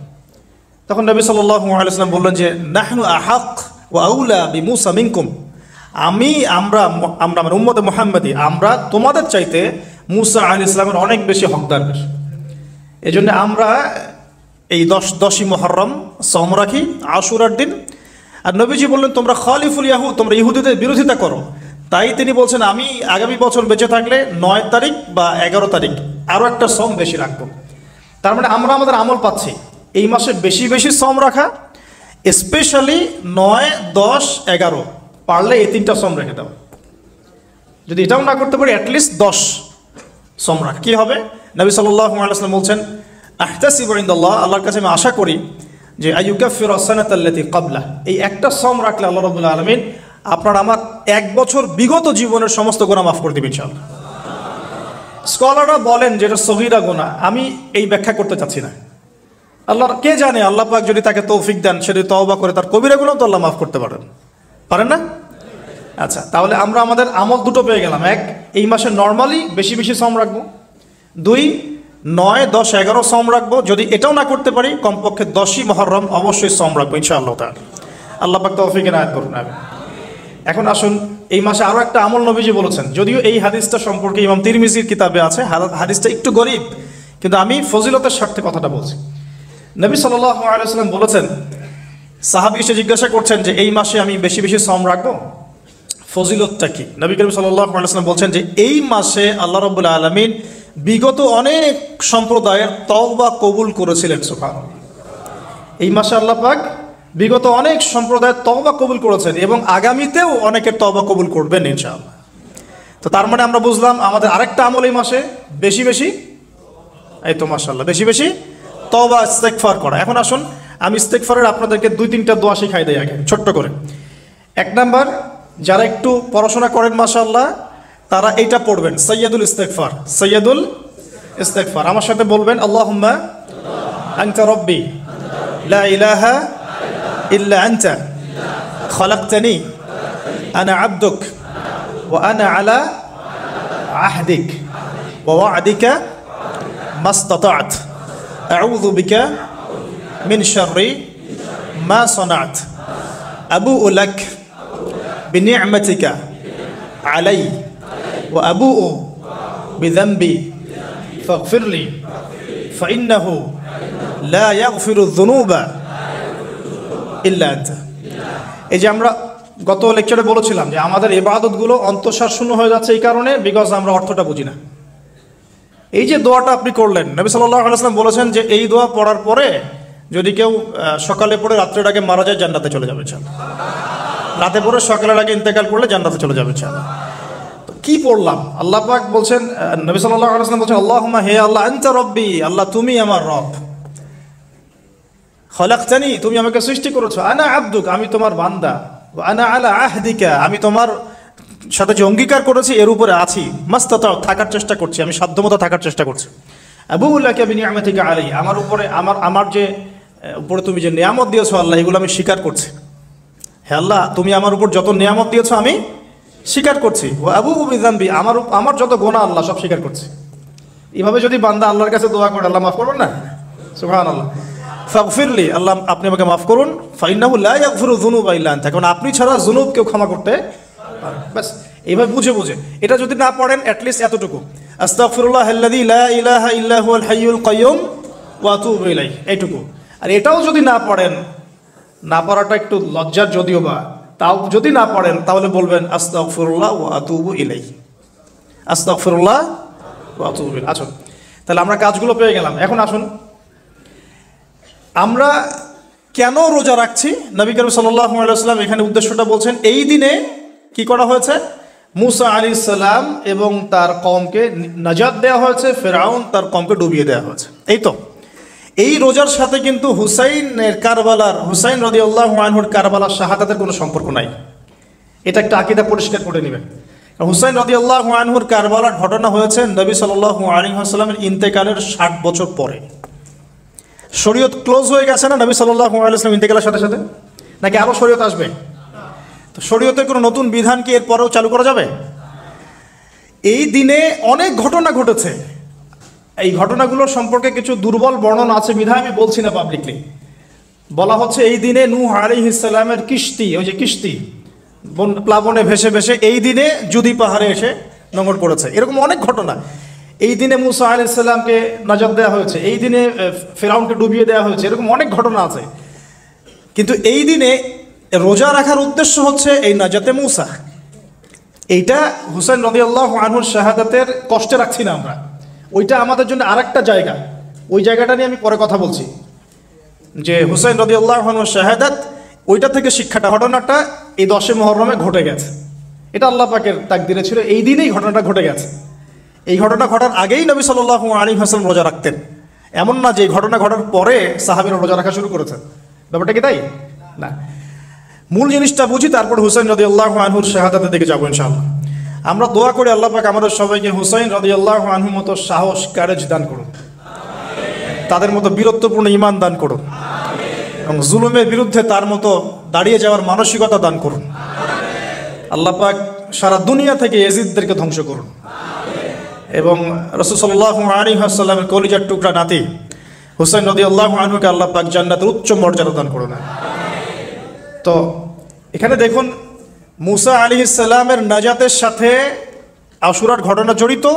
তখন নবী সাল্লাল্লাহু আলাইহি ওয়াসাল্লাম বললেন যে নাহনু আহাক ওয়া আউলা বিমূসা মিনকুম, আমরা মানে উম্মতে মুহাম্মাদি, আমরা তোমাদের চাইতে মূসা আলাইহিস সালামের অনেক বেশি হকদার বেশি। এই জন্য আমরা এই 10ই মুহররম সওম রাখি, আশুরার দিন। আর নবীজি বললেন তোমরা খালিফুল ইয়াহুদ, তোমরা ইহুদিদের বিরোধিতা করো। তাই তিনি বলছেন আমি আগামী বছর বেঁচে থাকলে 9 তারিখ বা 11 তারিখ আরও একটা সওম বেশি রাখবো। তার মানে আমরা আমাদের আমল পাচ্ছি এই মাসে বেশি বেশি সওম রাখা, স্পেশালি 9, 10, 11, পারলে এই 3টা সওম রেখে দাও। যদি এটাও না করতে পারি অ্যাটলিস্ট 10 সওম রাখা। কী হবে? নবী সাল্লাল্লাহু আলাইহি ওয়াসাল্লাম বলছেন আহতাসিবু ইনদাল্লাহ, আল্লাহর কাছে আমি আশা করি যে আইয়ুকাফিরু আস-সানাতাল্লাতী ক্বাবলা, এই একটা সওম রাখলে আল্লাহ রাব্বুল আলামিন আপনার আমার 1 বছর বিগত জীবনের সমস্ত গুনাহ মাফ করে দিবেন ইনশাআল্লাহ। স্কলাররা বলেন যে এটা সগীরা গুনাহ, আমি এই ব্যাখ্যা করতে চাচ্ছি না। আল্লাহর কে জানে, আল্লাহ পাক যদি তাকে তৌফিক দেন, সেটা তওবা করে তার কবিরা গুনাহ তো আল্লাহ মাফ করতে পারেন। পারেন না? আচ্ছা, তাহলে আমরা আমাদের আমল দুটো পেয়ে গেলাম। এক, এই মাসে নর্মালি বেশি বেশি সম রাখবো। 2, 9, 10, 11 সম রাখবো। যদি এটাও না করতে পারি কমপক্ষে 10ই মুহররম অবশ্যই সম রাখবো ইনশাআল্লাহ তাআলা। আল্লাহ পাক তৌফিক এনায়েত করুন। এখন আসুন, এই মাসে আরো একটা আমল নবীজি বলেছেন, যদিও এই হাদিসটা সম্পর্কে ইমাম তিরমিজির কিতাবে আছে, হাদিসটা একটু গরীব, কিন্তু আমি ফজিলতের স্বার্থে কথাটা বলছি। নবী সাল্লাল্লাহু আলাইহি ওয়াসাল্লাম বলেছেন, সাহাবী এসে জিজ্ঞাসা করছেন যে এই মাসে আমি বেশি বেশি সম রাখবো, ফজিলতটা কি? নবী করিম সাল্লাল্লাহু আলাইহি ওয়াসাল্লাম বলছেন যে এই মাসে আল্লাহ রাব্বুল আলামিন বিগত অনেক সম্প্রদায়ের তওবা কবুল করেছিলেন। সুবহানাল্লাহ। এই মাসে আল্লাহ পাক বিগত অনেক সম্প্রদায়ের তওবা কবুল করেছেন এবং আগামীতেও অনেকের তওবা কবুল করবেন ইনশাআল্লাহ। তো তার মানে আমরা বুঝলাম আমাদের আরেকটা আমল এই মাসে বেশি বেশি, এই তো মাশাআল্লাহ, বেশি বেশি তওবা ইস্তেগফার করা। এখন আসুন, আমি ইস্তেগফারের আপনাদেরকে 2-3টা দোয়া শিখাই দেই আগে ছোট্ট করে। 1 নাম্বার, যারা একটু পড়াশোনা করেন মাশাআল্লাহ, তারা এইটা পড়বেন, সাইয়্যিদুল ইস্তেগফার। সাইয়্যিদুল ইস্তেগফার আমার সাথে বলবেন, আল্লাহুম্মা আনতা রাব্বি লা ইলাহা ইল্লা আনতা খালাকতানি আনা আবদুক ওয়া আনা আলা আহদিক ওয়া ওয়া'দিকা মাস্তাতা'ত আউযু বিকা মিন শাররি মা সানা'ত আবুউ লাক বিনি'মাতিকা আলাই ওয়া আবুউ বিযানবি ফাগফিরলি ফাইন্নাহু লা ইয়াগফিরুয যুনুবা ইল্লা আনতা। এই যে আমরা গত লেকচারে বলেছিলাম যে আমাদের ইবাদতগুলো অন্তঃসার শূন্য হয়ে যাচ্ছে এই কারণে, বিকজ আমরা অর্থটা বুঝি না। এই যে দোয়াটা আপনি করলেন, নবী সাল্লাল্লাহু আলাইহি ওয়াসাল্লাম বলেছেন যে এই দোয়া পড়ার পরে যদি কেউ সকালে পড়ে রাত্রের আগে মারা যায় জান্নাতে চলে যাবে ইনশাআল্লাহ। রাতে পড়ে সকালের আগে ইন্তেকাল করলে জান্নাতে চলে যাবে ইনশাআল্লাহ। তো কি পড়লাম? আল্লাহ পাক বলছেন, নবী সাল্লাল্লাহু আলাইহি ওয়াসাল্লাম বলছেন, আল্লাহুম্মা, হে আল্লাহ, আনতা রাব্বি, আল্লাহ তুমি আমার রব, খালাকতানি, তুমি আমাকে সৃষ্টি করেছো, আনা আবদুক, আমি তোমার বান্দা, আনা আলা আহদিকা, আমি তোমার সাথে যে অঙ্গীকার করেছি এর উপরে আছি, মাস্তাতা'তু, থাকার চেষ্টা করছি, আমি সাধ্যমতো থাকার চেষ্টা করছি, আবুউ লাকা বিনি'মাতিকা আলাই, আমার উপরে আমার যে উপরে তুমি যে নিয়ামত দিয়েছো আল্লাহ, এগুলো আমি স্বীকার করছি। হে আল্লাহ, তুমি আমার উপর যত নিয়ামত দিয়েছো আমি স্বীকার করছি, ওয়া আবুউ বিযানবি, আমার যত গুনাহ আল্লাহ সব স্বীকার করছি। এইভাবে যদি বান্দা আল্লাহর কাছে দোয়া করে, আল্লাহ মাফ করবেন না? সুবহানাল্লাহ। ফাগফিরলি, আল্লাহ আপনি আমাকে মাফ করুন, ফাইন্নাহু লা ইয়াগফিরু যুনুবা ইল্লা আনতা, কারণ আপনি ছাড়া যুনুব কেউ ক্ষমা করতে পারে। বাস এইভাবে বুঝে বুঝে, এটা যদি না পড়েন অ্যাটলিস্ট এতটুকু, আস্তাগফিরুল্লাহাল্লাযী লা ইলাহা ইল্লা হুয়াল হাইয়ুল কাইয়্যুম ওয়া আতুবু ইলাইহি, এইটুকু। আর এটাও যদি না পড়েন, না পড়াটা একটু লজ্জার যদিও বা, তাও যদি না পড়েন তাহলে বলবেন আস্তাগফিরুল্লাহ ওয়া আতুবু ইলাইহি, আস্তাগফিরুল্লাহ ওয়া আতুবু ইলাইহি। আসুন, তাহলে আমরা কাজগুলো পেয়ে গেলাম। এখন আসুন, আমরা কেন রোজা রাখছি? নবী করিম সাল্লাল্লাহু আলাইহি ওয়াসাল্লাম এখানে উদ্দেশ্যটা বলছেন। এই দিনে কি করা হয়েছে? মুসা আলাইহিস সালাম এবং তার কওমকে নাজাত দেওয়া হয়েছে, ফিরআউন তার কওমকে ডুবিয়ে দেওয়া হয়েছে। এই তো, এই রোজার সাথে কিন্তু হুসাইন রাদিয়াল্লাহু আনহুর কারবালার শাহাদাতের কোনো সম্পর্ক নাই। এটা একটা আকীদা পরিষ্কার করে নেবেন। হুসাইন রাদিয়াল্লাহু আনহুর কারবালার ঘটনা হয়েছে নবী সাল্লাল্লাহু আলাইহি ওয়াসাল্লামের ইন্তেকালের 60 বছর পরে। শরীয়ত ক্লোজ হয়ে গেছে না নবী সাল্লাল্লাহু আলাইহি ওয়াসাল্লাম ইন্তেকালের সাথে সাথে, নাকি আরো শরীয়ত আসবে? তো শরীয়তের কোনো নতুন বিধান কি এরপরেও চালু করা যাবে? এই দিনে অনেক ঘটনা ঘটেছে, এই ঘটনাগুলোর সম্পর্কে কিছু দুর্বল বর্ণনা আছে বিধায় আমি বলছি না পাবলিকলি। বলা হচ্ছে এই দিনে নূহ আলাইহিস সালামের কিস্তি, ওই যে কিস্তি প্লাবনে ভেসে ভেসে এই দিনে জুদি পাহাড়ে এসে নোঙর পড়েছে, এরকম অনেক ঘটনা। এই দিনে মুসা আলাইহিস সালামকে নাজাত দেওয়া হয়েছে, এই দিনে ফিরআউনকে ডুবিয়ে দেওয়া হয়েছে, এরকম অনেক ঘটনা আছে। কিন্তু এই দিনে রোজা রাখার উদ্দেশ্য হচ্ছে এই নাজাতে মুসা। এইটা হুসাইন রাদিয়াল্লাহু আনহুর শাহাদাতের কষ্টে রাখছি না আমরা, ওইটা আমাদের জন্য আরেকটা জায়গা, ওই জায়গাটা নিয়ে আমি পরে কথা বলছি। যে হুসাইন রাদিয়াল্লাহু আনহুর শাহাদাত, ওইটা থেকে শিক্ষাটা, ঘটনাটা এই 10 মুহররমে ঘটে গেছে। এটা আল্লাহ পাকের তাকদিরে ছিল, এই দিনেই ঘটনাটা ঘটে গেছে। এই ঘটনা ঘটার আগেই নবী সাল্লাল্লাহু আলাইহি ওয়াসাল্লাম রোজা রাখতেন, এমন না যে ঘটনা ঘটার পরে সাহাবীরা রোজা রাখা শুরু করেছেন। ব্যাপারটা কি তাই না? মূল জিনিসটা বুঝি, তারপর হুসাইন রাদিয়াল্লাহু আনহুর শাহাদাতের দিকে যাবো ইনশাআল্লাহ। আমরা দোয়া করি আল্লাহ পাক আমাদের সবাইকে হুসাইন রাদিয়াল্লাহু আনহুর মতো সাহস, কারেজ দান করুন, তাদের মতো বীরত্বপূর্ণ ঈমান দান করুন, এবং জুলুমের বিরুদ্ধে তার মতো দাঁড়িয়ে যাওয়ার মানসিকতা দান করুন। আল্লাহ পাক সারা দুনিয়া থেকে ইয়াজিদদেরকে ধ্বংস করুন এবং রাসূল সাল্লাল্লাহু আলাইহি ওয়াসাল্লামের কলিজার টুকরা নাতি হুসাইন রাদিয়াল্লাহু আনহুকে আল্লাহ পাক জান্নাতের উচ্চ মর্যাদা দান করুন। তো এখানে দেখুন মুসা আলাইহিস সালামের নাজাতের সাথে আশুরার ঘটনা জড়িত।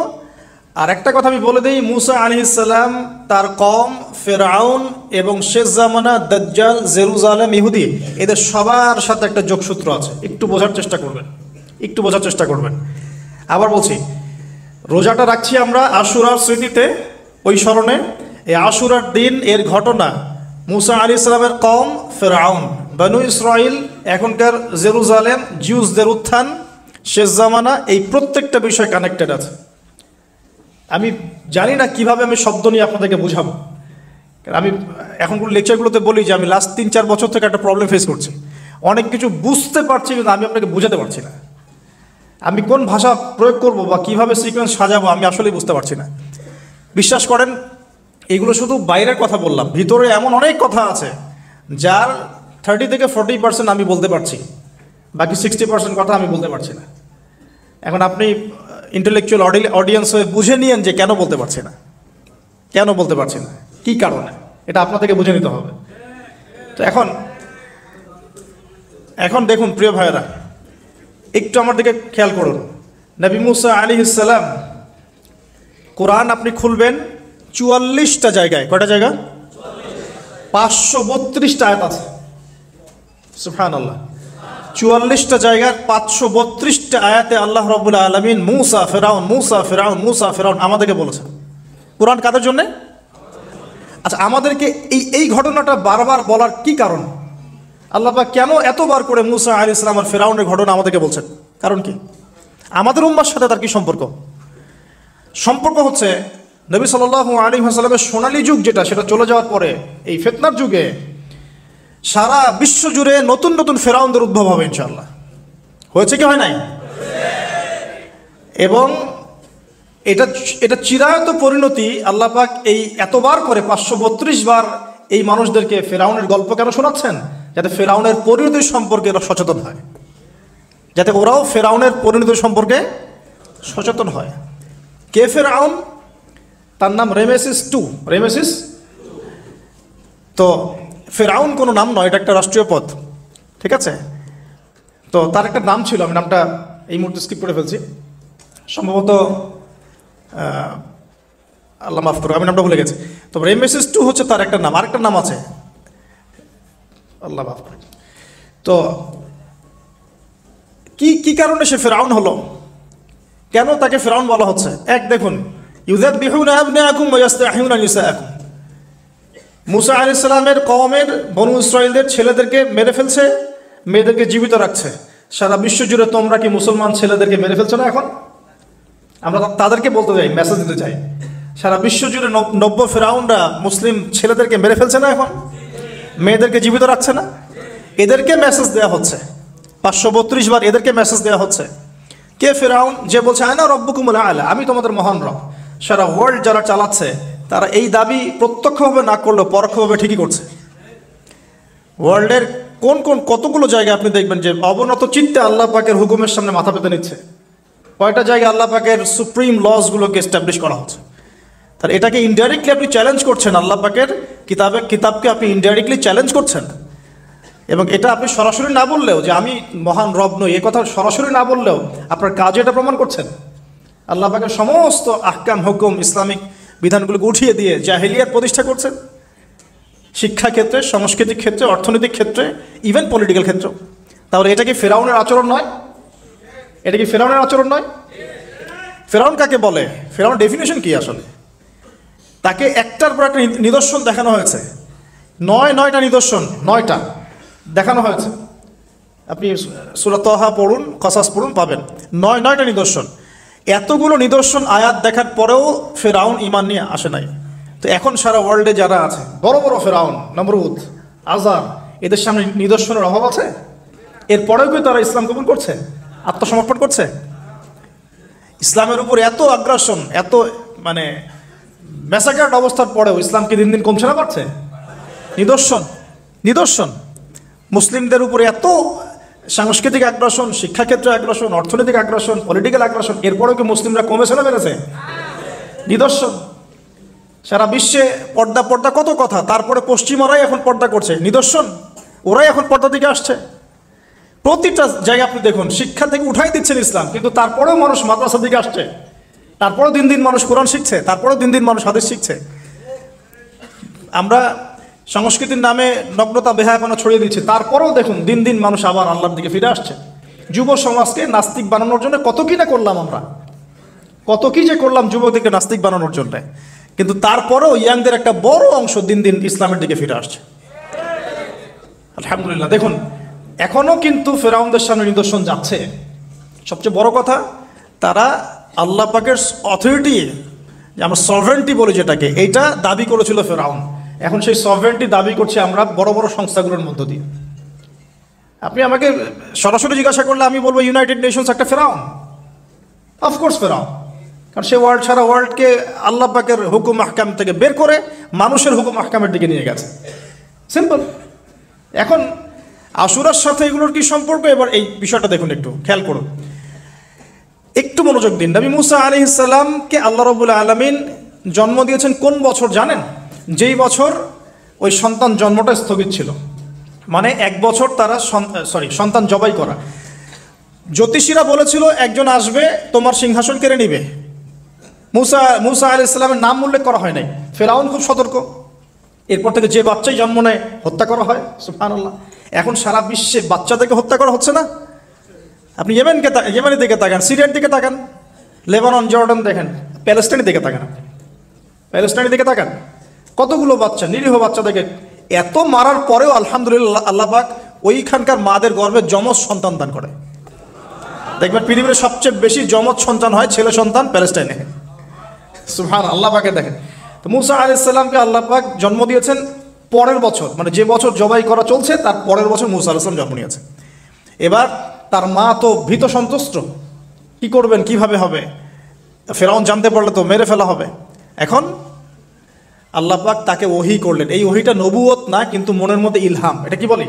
আর একটা কথা আমি বলে দিই, মুসা আলাইহিস সালাম, তার কওম, ফিরআউন এবং শেষ জামানা দাজ্জাল, জেরুজালেম, ইহুদি, এদের সবার সাথে একটা যোগসূত্র আছে। একটু বোঝার চেষ্টা করবেন। আবার বলছি, রোজাটা রাখছি আমরা আশুরার স্মৃতিতে, ওই স্মরণে। এই আশুরার দিন এর ঘটনা, মুসা আলাইহিস সালামের কওম, ফিরআউন, বনু ইসরাইল, এখনকার জেরুজালেম, জিউসদের উত্থান, শেষ জামানা, এই প্রত্যেকটা বিষয় কানেক্টেড আছে। আমি জানি না কিভাবে আমি শব্দ নিয়ে আপনাদেরকে বুঝাবো। আমি এখনকার লেকচারগুলোতে বলি যে আমি লাস্ট 3-4 বছর থেকে একটা প্রবলেম ফেস করছি। অনেক কিছু বুঝতে পারছি কিন্তু আমি আপনাকে বোঝাতে পারছি না। আমি কোন ভাষা প্রয়োগ করব বা কিভাবে সিকোয়েন্স সাজাবো আমি আসলেই বুঝতে পারছি না। বিশ্বাস করেন, এগুলো শুধু বাইরের কথা বললাম, ভিতরে এমন অনেক কথা আছে যার 30 থেকে 40% আমি বলতে পারছি, বাকি 60% কথা আমি বলতে পারছি না। এখন আপনি ইন্টেলেকচুয়াল অডিয়েন্স হয়ে বুঝে নিয়েন যে কেন বলতে পারছি না, কি কারণে, এটা আপনাদেরকে বুঝে নিতে হবে। তো এখন দেখুন প্রিয় ভাইয়েরা, একটু আমার দিকে খেয়াল করুন। নবী মুসা আলাইহিস সালাম, কোরআন আপনি খুলবেন 44টা জায়গায়, কয়টা জায়গা? 532টা আয়াত আছে। সুবহানাল্লাহ, 44টা জায়গার 532টা আয়াতে আল্লাহ রাব্বুল আলামিন মুসা ফিরআউন আমাদেরকে বলেছেন। কোরআন কাদের জন্য? আচ্ছা, আমাদেরকে এই ঘটনাটা বারবার বলার কি কারণ? আল্লাহ পাক কেন এতবার করে মুসা আলাইহিস সালাম আর ফিরআউনের ঘটনা আমাদেরকে বলছেন? কারণ কি? আমাদের উম্মার সাথে তার কি সম্পর্ক হচ্ছে নবী সাল্লাল্লাহু আলাইহি ওয়াসাল্লামের সোনালী যুগ যেটা, সেটা চলে যাওয়ার পরে এই ফিতনার যুগে সারা বিশ্ব জুড়ে নতুন নতুন ফেরাউনদের উদ্ভব হবে ইনশাআল্লাহ। হয়েছে কি হয় নাই? এবং এটা চিরায়ত পরিণতি। আল্লাহ পাক এই এতবার করে 532 বার এই মানুষদেরকে ফেরাউনের গল্প কেন শোনাচ্ছেন? যাতে ফেরাউনের পরিণতি সম্পর্কে এরা সচেতন হয়, যাতে ওরাও ফেরাউনের পরিণতি সম্পর্কে সচেতন হয়। কে ফেরাউন? তার নাম রেমেসিস II। তো ফেরাউন কোনো নাম নয়, এটা একটা রাষ্ট্রীয় পদ, ঠিক আছে? তো তার একটা নাম ছিল, আমি নামটা এই মুহূর্তে স্কিপ করে ফেলছি, সম্ভবত আল্লাহ মাফ করো, আমি নামটা ভুলে গেছি। তো রেমেসিস II হচ্ছে তার একটা নাম, আরেকটা নাম আছে, আল্লাহ মাফ করে। তো কি কারণে সে ফেরাউন হলো? কেন তাকে ফেরাউন বলা হচ্ছে? এক দেখুন, ইউযাববিহুনা আবনাআকুম ওয়া ইস্তাহয়ুনা নিসাআকুম। মুসা আলাইহিস সালামের কওমের বনু ইসরাইলদের ছেলেদেরকে মেরে ফেলছে, মেয়েদেরকে জীবিত রাখছে। সারা বিশ্ব জুড়ে তোমরা কি মুসলমান ছেলেদেরকে মেরে ফেলছো না? এখন আমরা তাদেরকে বলতে যাই, মেসেজ দিতে চাই, সারা বিশ্ব জুড়ে নব্য ফেরাউনরা মুসলিম ছেলেদেরকে মেরে ফেলছে না? এখন মেয়েদেরকে জীবিত রাখছে না? এদেরকে মেসেজ দেওয়া হচ্ছে 532 বার, এদেরকে মেসেজ দেওয়া হচ্ছে। কে ফেরাউন? যে বলছে আনা রব্বুকুমুল আ'লা, আমি তোমাদের মহান রব। সারা ওয়ার্ল্ড যারা চালাচ্ছে তারা এই দাবি প্রত্যক্ষভাবে না করলেও পরোক্ষভাবে ঠিকই করছে। ওয়ার্ল্ডের কতগুলো জায়গায় আপনি দেখবেন যে অবনত চিত্তে আল্লাহ পাকের হুকুমের সামনে মাথা পেতে নিচ্ছে। কয়টা জায়গায় আল্লাহ পাকের সুপ্রিম লসগুলোকে এস্টাবলিশ করা হচ্ছে। তাহলে এটাকে ইনডাইরেক্টলি আপনি চ্যালেঞ্জ করছেন, আল্লাহ পাকের কিতাবকে আপনি ইনডাইরেক্টলি চ্যালেঞ্জ করছেন। এবং এটা আপনি সরাসরি না বললেও, যে আমি মহান রব নই, এ কথা সরাসরি না বললেও আপনার কাজে এটা প্রমাণ করছেন। আল্লাহ পাকের সমস্ত আহকাম, হুকুম, ইসলামিক বিধানগুলোকে উঠিয়ে দিয়ে জাহেলিয়াত প্রতিষ্ঠা করছেন, শিক্ষা ক্ষেত্রে, সাংস্কৃতিক ক্ষেত্রে, অর্থনৈতিক ক্ষেত্রে, ইভেন পলিটিক্যাল ক্ষেত্রেও। তাহলে এটা কি ফেরাউনের আচরণ নয়? ফেরাউন কাকে বলে? ফেরাউন ডেফিনেশন কি আসলে? তাকে একটার পর একটা নিদর্শন দেখানো হয়েছে, 9টা নিদর্শন, 9টা দেখানো হয়েছে। আপনি সূরা তাহা পড়ুন, কসাস পড়ুন, পাবেন 9টা নিদর্শন। এতগুলো নিদর্শন আয়াত দেখার পরেও ফেরাউন ঈমান নিয়ে আসে নাই। তো এখন সারা ওয়ার্ল্ডে যারা আছে, বড় বড় ফেরাউন, নমরুদ, আজার, এদের সামনে নিদর্শনের অভাব আছে? এরপরেও কি তারা ইসলাম কবুল করছে, আত্মসমর্পণ করছে? ইসলামের উপর এত আগ্রাসন, এত ম্যাসাকার্ড অবস্থার পরেও ইসলাম কি দিন দিন কমছে না বাড়ছে? নিদর্শন মুসলিমদের উপরে এত সাংস্কৃতিক আগ্রাসন, শিক্ষাক্ষেত্রে আগ্রাসন, অর্থনৈতিক আগ্রাসন, পলিটিক্যাল আগ্রাসন, এরপরেও কি মুসলিমরা কমেছে না বেড়েছে? নিদর্শন। সারা বিশ্বে পর্দা পর্দা কত কথা, তারপরে পশ্চিমরাই এখন পর্দা করছে, নিদর্শন। ওরাই এখন পর্দা দিকে আসছে। প্রতিটা জায়গায় আপনি দেখুন, শিক্ষা থেকে উঠাই দিচ্ছেন ইসলাম, কিন্তু তারপরেও মানুষ মাদ্রাসার দিকে আসছে, তারপরেও দিন দিন মানুষ কোরআন শিখছে, তারপরেও দিন দিন মানুষ হাদিস শিখছে। আমরা সংস্কৃতির নামে নগ্নতা বেহায়াপনা ছড়িয়ে দিচ্ছি, তারপরেও দেখুন দিন দিন মানুষ আবার আল্লাহর দিকে ফিরে আসছে। যুব সমাজকে নাস্তিক বানানোর জন্য কত কি না করলাম আমরা, কত কি যে করলাম যুবকদেরকে নাস্তিক বানানোর জন্য, কিন্তু তারপরেও ইয়াংদের একটা বড় অংশ দিন দিন ইসলামের দিকে ফিরে আসছে। আলহামদুলিল্লাহ। দেখুন এখনও কিন্তু ফেরাউনদের সামনে নিদর্শন যাচ্ছে। সবচেয়ে বড় কথা, তারা আল্লাহ পাকের অথরিটি, আমরা সভরেন্টি বলি যেটাকে, এইটা দাবি করেছিল ফেরাউন। এখন সেই সভরেন্টি দাবি করছে আমরা বড় বড় সংস্থাগুলোর মধ্য দিয়ে। আপনি আমাকে সরাসরি জিজ্ঞাসা করলে আমি বলবো ইউনাইটেড নেশনস একটা ফেরাউন, অফকোর্স ফেরাউন। কারণ সে ওয়ার্ল্ড সারা ওয়ার্ল্ডকে আল্লাহ পাকের হুকুম আহকাম থেকে বের করে মানুষের হুকুম আহকামের দিকে নিয়ে গেছে। সিম্পল। এখন আশুরার সাথে এগুলোর কি সম্পর্ক? এবার এই বিষয়টা দেখুন, একটু খেয়াল করুন, একটু মনোযোগ দিন। নবী মুসা আলাইহিস সালামকে আল্লাহ রাব্বুল আলামিন জন্ম দিয়েছেন কোন বছর জানেন? যেই বছর ওই সন্তান জন্মটা স্থগিত ছিল, মানে 1 বছর তারা সন্তান জবাই করা। জ্যোতিষীরা বলেছিল একজন আসবে তোমার সিংহাসন কেড়ে নিবে। মুসা আলাইহিস সালামের নাম উল্লেখ করা হয় নাই। ফেরাউন খুব সতর্ক, এরপর থেকে যে বাচ্চাই জন্ম নেয় হত্যা করা হয়। সুবহানাল্লাহ। এখন সারা বিশ্বে বাচ্চাদেরকে হত্যা করা হচ্ছে না? আপনি ইয়েমেনের দিকে তাকান, সিরিয়ার দিকে তাকান, লেবানন, জর্ডান দেখেন, প্যালেস্টাইনের দিকে তাকান, প্যালেস্টাইনের দিকে তাকান, কতগুলো বাচ্চা, নিরীহ বাচ্চাদেরকে এত মারার পরেও আলহামদুলিল্লাহ আল্লাহ পাক ওইখানকার মাদের গর্ভে যমজ সন্তান দান করে। দেখবেন পৃথিবীর সবচেয়ে বেশি যমজ সন্তান হয় ছেলে সন্তান প্যালেস্টাইনে। সুবহান আল্লাহ পাকে দেখেন। তো মুসা আলাইহিস সালামকে আল্লাহ পাক জন্ম দিয়েছেন পরের বছর, মানে যে বছর জবাই করা চলছে তার পরের বছর মুসা আলাইহিস সালাম জন্ম নিয়েছে। এবার তার মা তো ভীত সন্ত্রস্ত, কি করবেন, কিভাবে হবে, ফেরাউন জানতে পারলে তো মেরে ফেলা হবে। এখন আল্লাহ পাক তাকে ওহী করলেন। এই ওহীটা নবুয়ত না, কিন্তু মনের মধ্যে ইলহাম। এটা কি বলি?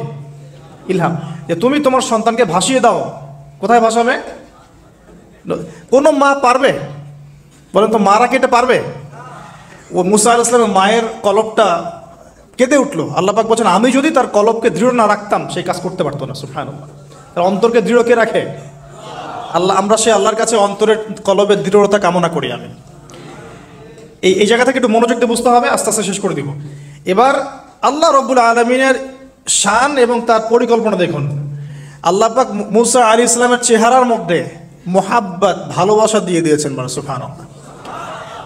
ইলহাম। যে তুমি তোমার সন্তানকে ভাসিয়ে দাও। কোথায় ভাসাবে? কোন মা পারবে বলেন তো? মারা কেটে পারবে? ও মুসা আলাইহিস সালামের মায়ের কলবটা কেঁদে উঠলো। আল্লাহ পাক বলছেন আমি যদি তার কলবকে দৃঢ় না রাখতাম সেই কাজ করতে পারতো না। সুবহানাল্লাহ। তার অন্তরকে দৃঢ় কে রাখে? আল্লাহ। আমরা সে আল্লাহর কাছে অন্তরের কলবের দৃঢ়তা কামনা করি। আমি এই জায়গা থেকে একটু মনোযোগ দিয়ে বুঝতে হবে, আস্তে আস্তে শেষ করে দিব। এবার আল্লাহ রাব্বুল আলামিনের শান এবং তার পরিকল্পনা দেখুন। আল্লাহ পাক মুসা আলাইহিস সালামের চেহারার মধ্যে মোহাব্বত, ভালোবাসা দিয়ে দিয়েছেন। মানে সুবহানাল্লাহ।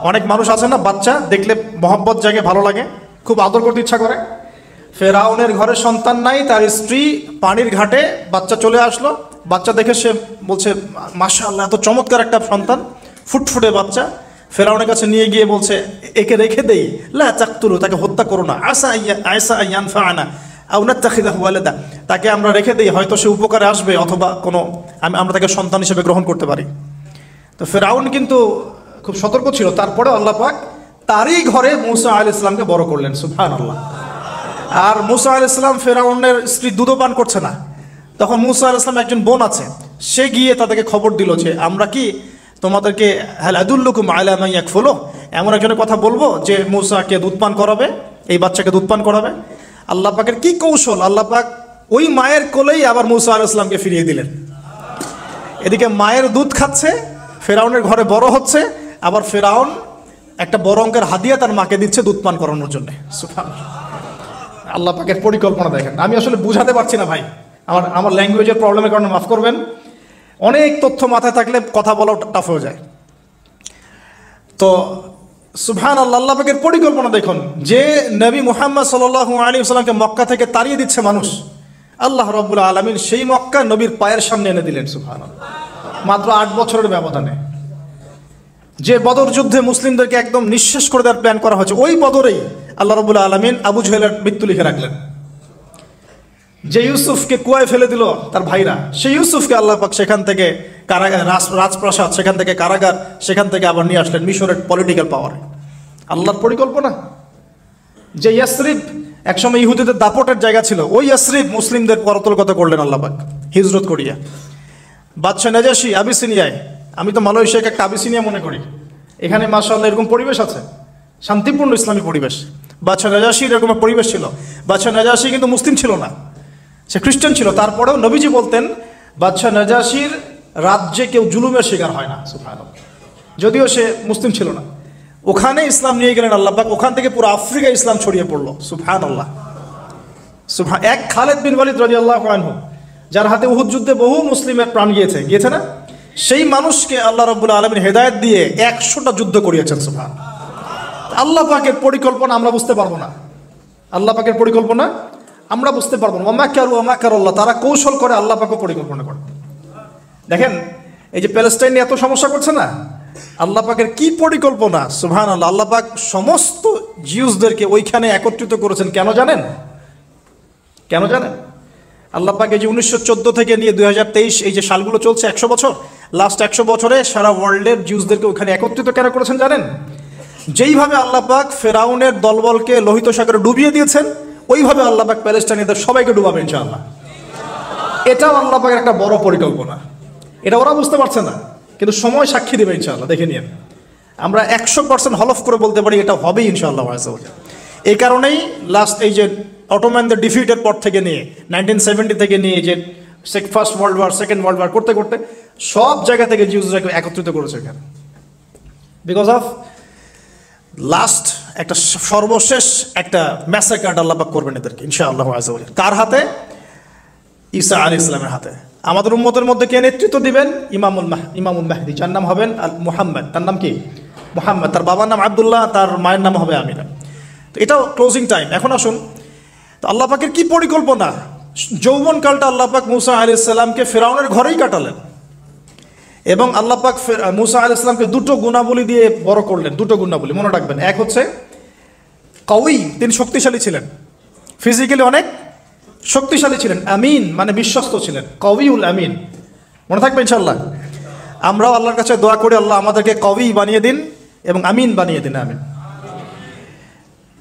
অনেক মানুষ আছেন না, বাচ্চা দেখলে মহব্বত জাগে, ভালো লাগে, খুব আদর করতে ইচ্ছা করে। ফেরাউনের ঘরে সন্তান নাই, তার স্ত্রী পানির ঘাটে, বাচ্চা চলে আসলো, বাচ্চা দেখে সে বলছে মাশাআল্লাহ এত চমৎকার একটা সন্তান, ফুটফুটে বাচ্চা। ফেরাউনের কাছে নিয়ে গিয়ে বলছে একে রেখে দেই, লা তাকতুলু, তাকে হত্যা করো না, আসা ইয়ানফাআনা আও নাত্তাখিযাহু ওয়ালাদা, তাকে আমরা রেখে দেই, হয়তো সে উপকারে আসবে, অথবা কোনো আমরা তাকে সন্তান হিসেবে গ্রহণ করতে পারি। তো ফেরাউন কিন্তু খুব সতর্ক ছিল। তারপরে আল্লাহ পাক তারই ঘরে মুসা আলাইহিস সালামকে বড় করলেন। সুবহানাল্লাহ। আর মুসা আলাইহিস সালাম ফেরাউনের স্ত্রী দুধ পান করছে না। তখন মুসা আলাইহিস সালাম একজন বোন আছে, সে গিয়ে তাদেরকে খবর দিল যে আমরা কি তোমাদেরকে হাল আদুল্লুকুম আলা মান ইয়াকফুলু, এমন একজনের কথা বলবো যে মুসাকে দুধ পান করাবে, এই বাচ্চাকে দুধ পান করাবে। আল্লাহ পাকের কি কৌশল! আল্লাহ পাক ওই মায়ের কোলেই আবার মুসা আলাইহিস সালামকে ফিরিয়ে দিলেন। এদিকে মায়ের দুধ খাচ্ছে, ফেরাউনের ঘরে বড় হচ্ছে, আবার ফেরাউন একটা বড় অঙ্কের হাদিয়া তার মাকে দিচ্ছে দুধ পান করানোর জন্য। সুবহানাল্লাহ। আল্লাহ পাকের পরিকল্পনা দেখেন। আমি আসলে বুঝাতে পারছি না ভাই, আমার ল্যাঙ্গুয়েজের প্রবলেমের কারণে মাফ করবেন। অনেক তথ্য মাথায় থাকলে কথা বলা টাফ হয়ে যায়। তো সুবহানাল্লাহ, আল্লাহ পাকের পরিকল্পনা দেখুন। যে নবী মুহাম্মদ সাল্লাল্লাহু আলাইহি ওয়াসাল্লামকে মক্কা থেকে তাড়িয়ে দিচ্ছে মানুষ, আল্লাহ রাব্বুল আলামিন সেই মক্কা নবীর পায়ের সামনে এনে দিলেন। সুবহানাল্লাহ। মাত্র 8 বছরের ব্যবধানে। যে বদর যুদ্ধে মুসলিমদেরকে একদম নিঃশেষ করে দেওয়ার প্ল্যান করা হয়েছে, ওই বদরেই আল্লাহ রাব্বুল আলামিন আবু জেহেলের মৃত্যু লিখে রাখলেন। যে ইউসুফকে কুয়ায় ফেলে দিল তার ভাইরা, সেই ইউসুফকে আল্লাহ পাক সেখান থেকে কারাগার, রাজপ্রাসাদ, সেখান থেকে কারাগার, সেখান থেকে আবার নিয়ে আসলেন মিশরের পলিটিক্যাল পাওয়ারে। আল্লাহর পরিকল্পনা। যে ইয়াসরিব একসময় ইহুদিদের দাপটের জায়গা ছিল, ওই ইয়াসরিব মুসলিমদের পরতলগত করলেন আল্লাহ পাক। হিজরত করিয়া। বাদশাহ নাজাশী আবিসিনিয়ায়, আমি তো মালয়েশিয়াকে একটা আবিসিনিয়া মনে করি, এখানে মাশাআল্লাহ এরকম পরিবেশ আছে, শান্তিপূর্ণ ইসলামী পরিবেশ। বাদশাহ নাজাশীর এরকম পরিবেশ ছিল। বাদশাহ নাজাশী কিন্তু মুসলিম ছিল না, সে খ্রিস্টান ছিল। তারপরেও নবীজি বলতেন বাদশাহ নাজাশীর রাজ্যে কেউ জুলুমের শিকার হয় না, সুবহানাল্লাহ, যদিও সে মুসলিম ছিল না। ওখানে ইসলাম নিয়ে গেলেন আল্লাহ পাক, ওখান থেকে পুরো আফ্রিকায় ইসলাম ছড়িয়ে পড়লো, সুবহানাল্লাহ। এক খালেদ বিন ওয়ালিদ রাদিয়াল্লাহু আনহু, যার হাতে উহুদ যুদ্ধে বহু মুসলিমের প্রাণ গিয়েছে না, সেই মানুষকে আল্লাহ রাব্বুল আলামিন হেদায়েত দিয়ে 100টা যুদ্ধ করিয়েছেন, সুবহানাল্লাহ। আল্লাহ পাকের পরিকল্পনা আমরা বুঝতে পারবো না, আল্লাহ পাকের পরিকল্পনা আমরা বুঝতে পারবো না। ওয়া মাকারুল্লাহ, তারা কৌশল করে, আল্লাহ পাকও পরিকল্পনা করে। দেখেন এই যে প্যালেস্টাইন নিয়ে এত সমস্যা করছে না, আল্লাহ পাকের কি পরিকল্পনা, সুবহানাল্লাহ। আল্লাহ পাক সমস্ত জিউসদেরকে ওইখানে একত্রিত করেছেন, কেন জানেন? কেন জানেন? আল্লাহ পাক এই যে 1914 থেকে নিয়ে 2023 এই যে সালগুলো চলছে, 100 বছর, লাস্ট 100 বছরে সারা ওয়ার্ল্ডের জিউসদেরকে ওইখানে একত্রিত কেন করেছেন জানেন? যেইভাবে আল্লাহ পাক ফেরাউনের দলবলকে লোহিত সাগরে ডুবিয়ে দিয়েছেন, ওইভাবে আল্লাহ পাক প্যালেস্টাইনিদের সবাইকে ডুবাবে ইনশাআল্লাহ। এটাও আল্লাহ পাকের একটা বড় পরিকল্পনা। এটা ওরা বুঝতে পারছে না, কিন্তু সময় সাক্ষী দেবে ইনশাআল্লাহ। দেখে নিন, আমরা 100% হলফ করে বলতে পারি এটা হবে ইনশাআল্লাহ। এই কারণেই লাস্ট এই যে অটোম্যানদের ডিফিটের পর থেকে নিয়ে 1970 থেকে নিয়ে যে first world war, second world war করতে করতে সব জায়গা থেকে জিউসরাকে একত্রিত করেছে এখানে, বিকজ অফ লাস্ট একটা সর্বশেষ একটা ম্যাসাকার আল্লাহ পাক করবেন এদেরকে ইনশাআল্লাহ আযza ওয়া জাল। কার হাতে? ঈসা আলাইহিস সালামের হাতে। আমাদের উম্মতের মধ্যে কে নেতৃত্ব দিবেন? ইমামুল মাহদি, যার নাম হবেন মুহাম্মদ। তার নাম কি? মুহাম্মদ। তার বাবার নাম আব্দুল্লাহ, তার মায়ের নাম হবে আমিনা। তো এটাও ক্লোজিং টাইম। এখন আসুন, তো আল্লাহ পাকের কি পরিকল্পনা। যৌবনকালটা আল্লাহ পাক মুসা আলাইহিস সালামকে ফিরআউনের ঘরেই কাটালেন, এবং আল্লাহ পাক মুসা আলাইহিস সালামকে দুটো গুণাবলী দিয়ে বড় করলেন। দুটো গুণাবলী মনে রাখবেন। এক হচ্ছে কওয়ি, তিনি শক্তিশালী ছিলেন, ফিজিক্যালি অনেক শক্তিশালী ছিলেন। আমিন মানে বিশ্বস্ত ছিলেন, কওয়িউল আমিন, মনে থাকবে ইনশাআল্লাহ। আমরাও আল্লাহর কাছে দোয়া করি, আল্লাহ আমাদেরকে কওয়ি বানিয়ে দিন এবং আমিন বানিয়ে দিন, আমিন।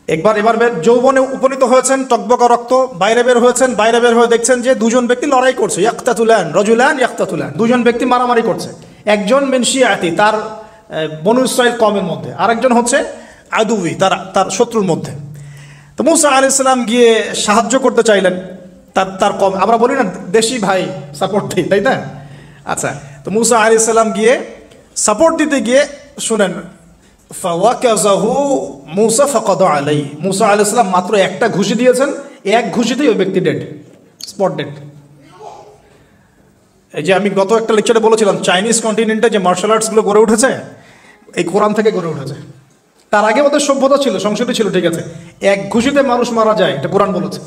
এবার যৌবনে উপনীত হয়েছেন, টকবকা রক্ত, বাইরে বের হয়েছেন। বাইরে বের হয়ে দেখছেন যে দুজন ব্যক্তি লড়াই করছে, রজুলান ইয়াকতাতুলান, দুজন ব্যক্তি মারামারি করছে। একজন মিন শিয়াতি, তার বনু ইসরাইল কওমের মধ্যে, আরেকজন হচ্ছে আদুই, তার শত্রুর মধ্যে। তো মুসা আলাইহিস সালাম গিয়ে সাহায্য করতে চাইলেন তার কম, আমরা বলি না দেশি ভাই সাপোর্ট দিই, তাই না? আচ্ছা, তো মুসা আলাইহিস সালাম গিয়ে সাপোর্ট দিতে গিয়ে শুনেন, ফাওয়াকাযাহু মুসা ফাকাদা আলাইহি, মুসা আলাইহিস সালাম মাত্র একটা ঘুষি দিয়েছেন, এক ঘুষিতেই ওই ব্যক্তি ডেড, স্পট ডেড। এই যে আমি গত একটা লেকচারে বলেছিলাম, চাইনিজ কন্টিনেন্টে যে মার্শাল আর্টসগুলো গড়ে উঠেছে, এই কোরআন থেকে গড়ে উঠেছে। তার আগে ওদের সভ্যতা ছিল, সংস্কৃতি ছিল, ঠিক আছে। এক ঘুষিতে মানুষ মারা যায়, এটা কোরআন বলেছে।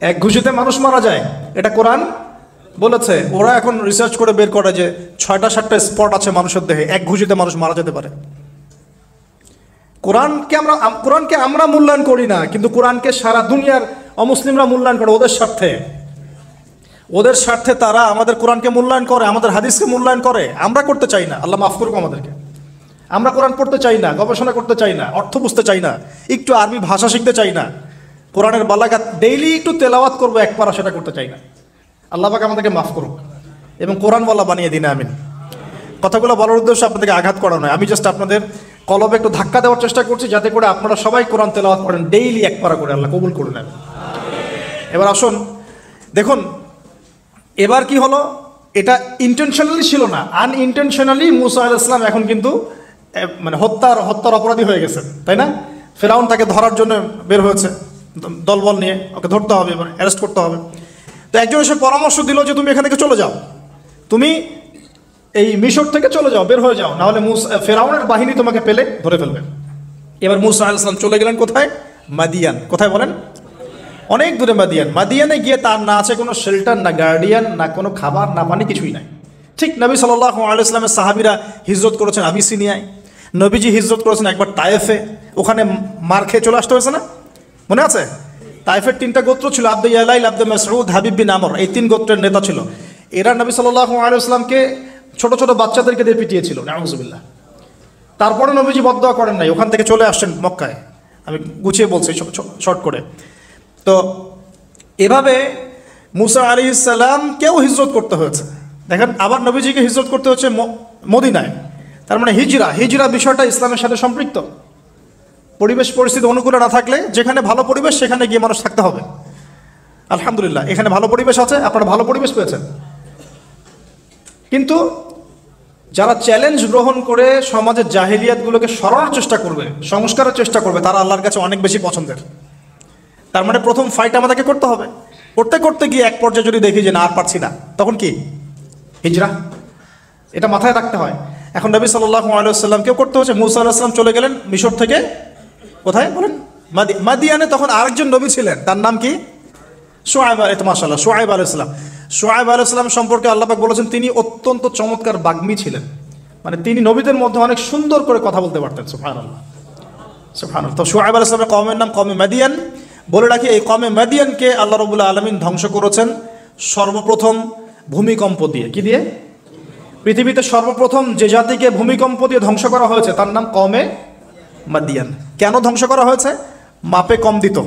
এক ঘুষিতে মানুষ মারা যায়, এটা কোরআন বলেছে। ওরা এখন রিসার্চ করে বের করে যে 6টা-7টা স্পট আছে মানুষের দেহে, এক ঘুষিতে মানুষ মারা যেতে পারে। কোরআনকে আমরা মূল্যায়ন করি না, কিন্তু কোরআনকে সারা দুনিয়ার অমুসলিমরা মূল্যায়ন করে ওদের স্বার্থে তারা আমাদের কোরআনকে মূল্যায়ন করে, আমাদের হাদিসকে মূল্যায়ন করে। আমরা করতে চাই না, আল্লাহ মাফ করুক আমাদেরকে। আমরা কোরআন পড়তে চাই না, গবেষণা করতে চাই না, অর্থ বুঝতে চাই না, একটু আরবি ভাষা শিখতে চাই না, কোরআনের বালাগাত ডেইলি একটু তেলাওয়াত করবো এক পারা, সেটা করতে চাই না। আল্লাহ পাক আমাদেরকে মাফ করুক এবং কোরআনওয়ালা বানিয়ে দিন, আমিন। কথাগুলো বলার উদ্দেশ্য আপনাদেরকে আঘাত করা নয়, আমি জাস্ট আপনাদের কলবে একটু ধাক্কা দেওয়ার চেষ্টা করছি, যাতে করে আপনারা সবাই কোরআন তেলাওয়াত করেন ডেইলি এক পারা করে। আল্লাহ কবুল করে নেন। এবার আসুন, দেখুন এবার কি হলো। এটা ইন্টেনশনালি ছিল না, আনইনটেনশনালি মুসা আলাইহিস সালাম এখন কিন্তু মানে হত্যার অপরাধী হয়ে গেছেন, তাই না? ফেরাউন তাকে ধরার জন্য বের হয়েছে দলবল নিয়ে, ওকে ধরতে হবে, এবার অ্যারেস্ট করতে হবে। তো একজন এসে পরামর্শ দিল যে তুমি এখান থেকে চলে যাও, তুমি এই মিশর থেকে চলে যাও, বের হয়ে যাও, নাহলে ফেরাউনের বাহিনী তোমাকে পেলে ধরে ফেলবে। এবার মুসা আলাইহিস সালাম চলে গেলেন কোথায়? মাদিয়ান। কোথায় বলেন? অনেক দূরে মাদিয়ান। মাদিয়ানে গিয়ে তার না আছে কোনো শেল্টার, না গার্ডিয়ান, না কোনো খাবার, না পানি, কিছুই নাই। ঠিক নবী সাল্লাল্লাহু আলাইহি ওয়াসাল্লামের সাহাবীরা হিজরত করেছেন আবিসিনিয়ায়, নবীজি হিজরত করেছেন একবার তায়েফে, ওখানে মার খেয়ে চলে আসতে হয়েছে না, মনে আছে? তায়েফের 3টা গোত্র ছিল, আব্দু ইয়ালাইল, আব্দু মাসউদ, হাবিব বিন আমর, এই 3 গোত্রের নেতা ছিল। এরা নবী সাল্লাল্লাহু আলাইহি ওয়াসাল্লামকে ছোট ছোট বাচ্চাদেরকে দিয়ে পিটিয়েছিল, নাউযুবিল্লাহ। তারপরে নবীজি বদদোয়া করেন নাই, ওখান থেকে চলে আসছেন মক্কায়। আমি গুছিয়ে বলছি শর্ট করে। তো এভাবে মুসা আলাইহিস সালাম কেউ হিজরত করতে হয়েছে, দেখেন আবার নবীজিকে হিজরত করতে হচ্ছে মদিনায়। তার মানে হিজরা বিষয়টা ইসলামের সাথে সম্পৃক্ত। পরিবেশ পরিস্থিতি অনুকূলে না থাকলে যেখানে ভালো পরিবেশ সেখানে গিয়ে মানুষ থাকতে হবে। আলহামদুলিল্লাহ এখানে ভালো পরিবেশ আছে, আপনারা ভালো পরিবেশ পেয়েছেন। কিন্তু যারা চ্যালেঞ্জ গ্রহণ করে সমাজের জাহিলিয়াতগুলোকে সরানোর চেষ্টা করবে, সংস্কারের চেষ্টা করবে, তারা আল্লাহর কাছে অনেক বেশি পছন্দের। তার মানে প্রথম ফাইট আমাদেরকে করতে হবে। করতে করতে গিয়ে এক পর্যায়ে যদি দেখি যে না আর পারছি না, তখন কি হিজরা, এটা মাথায় রাখতে হয়। এখন নবী সাল্লাল্লাহু আলাইহি ওয়াসাল্লামকেও করতে হচ্ছে। মুসা আলাইহিস সালাম চলে গেলেন মিশর থেকে কোথায় বলেন, মাদিয়ানে। তখন আরেকজন নবী ছিলেন, তার নাম কি? শুআয়ব। মাশাআল্লাহ, শুআয়ব আলাইহিস সালাম। শুআয়ব আলাইহিস সালাম সম্পর্কে আল্লাহ পাক বলেছেন তিনি অত্যন্ত চমৎকার বাগ্মী ছিলেন। মানে তিনি নবীদের মধ্যে অনেক সুন্দর করে কথা বলতে পারতেন। সুবহানাল্লাহ, সুবহানাল্লাহ। তো শুআয়ব আলাইহিস সালামের কওমের নাম কওমে মাদিয়ান। বলে রাখি এই কওমে মাদিয়ানকে আল্লাহ রাব্বুল আলামিন ধ্বংস করেছেন সর্বপ্রথম ভূমিকম্প দিয়ে। কি দিয়ে? পৃথিবীতে সর্বপ্রথম যে জাতিকে ভূমিকম্প দিয়ে ধ্বংস করা হয়েছে তার নাম কওমে মাদিয়ান। কেন ধ্বংস করা হয়েছে? মাপে কম দিত।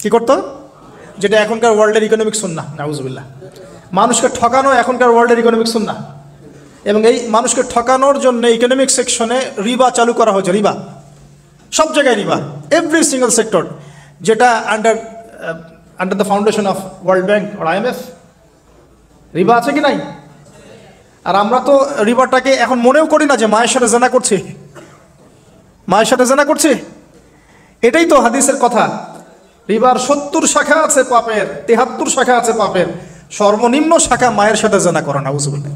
কি করতো? যেটা এখনকার ওয়ার্ল্ডের ইকোনমিক সুন্নাহ, নাউজুবিল্লাহ। মানুষকে ঠকানো এখনকার ওয়ার্ল্ডের ইকোনমিক সুন্নাহ। এবং এই মানুষকে ঠকানোর জন্য ইকোনমিক সেকশনে রিবা চালু করা হয়েছে। রিবা, সব জায়গায় রিবা, এভরি সিঙ্গেল সেক্টর, যেটা under the foundation of world bank আর IMF। রিবা আছে কি নাই? আর আমরা তো রিবাটাকে এখন মনেও করি না যে মায়ের সাথে জেনা করছি, মায়ের সাথে জেনা করছি। এটাই তো হাদিসের কথা। রিবার 70 শাখা আছে পাপের, 73 শাখা আছে পাপের, সর্বনিম্ন শাখা মায়ের সাথে জেনা করা। নাউজুবিল্লাহ।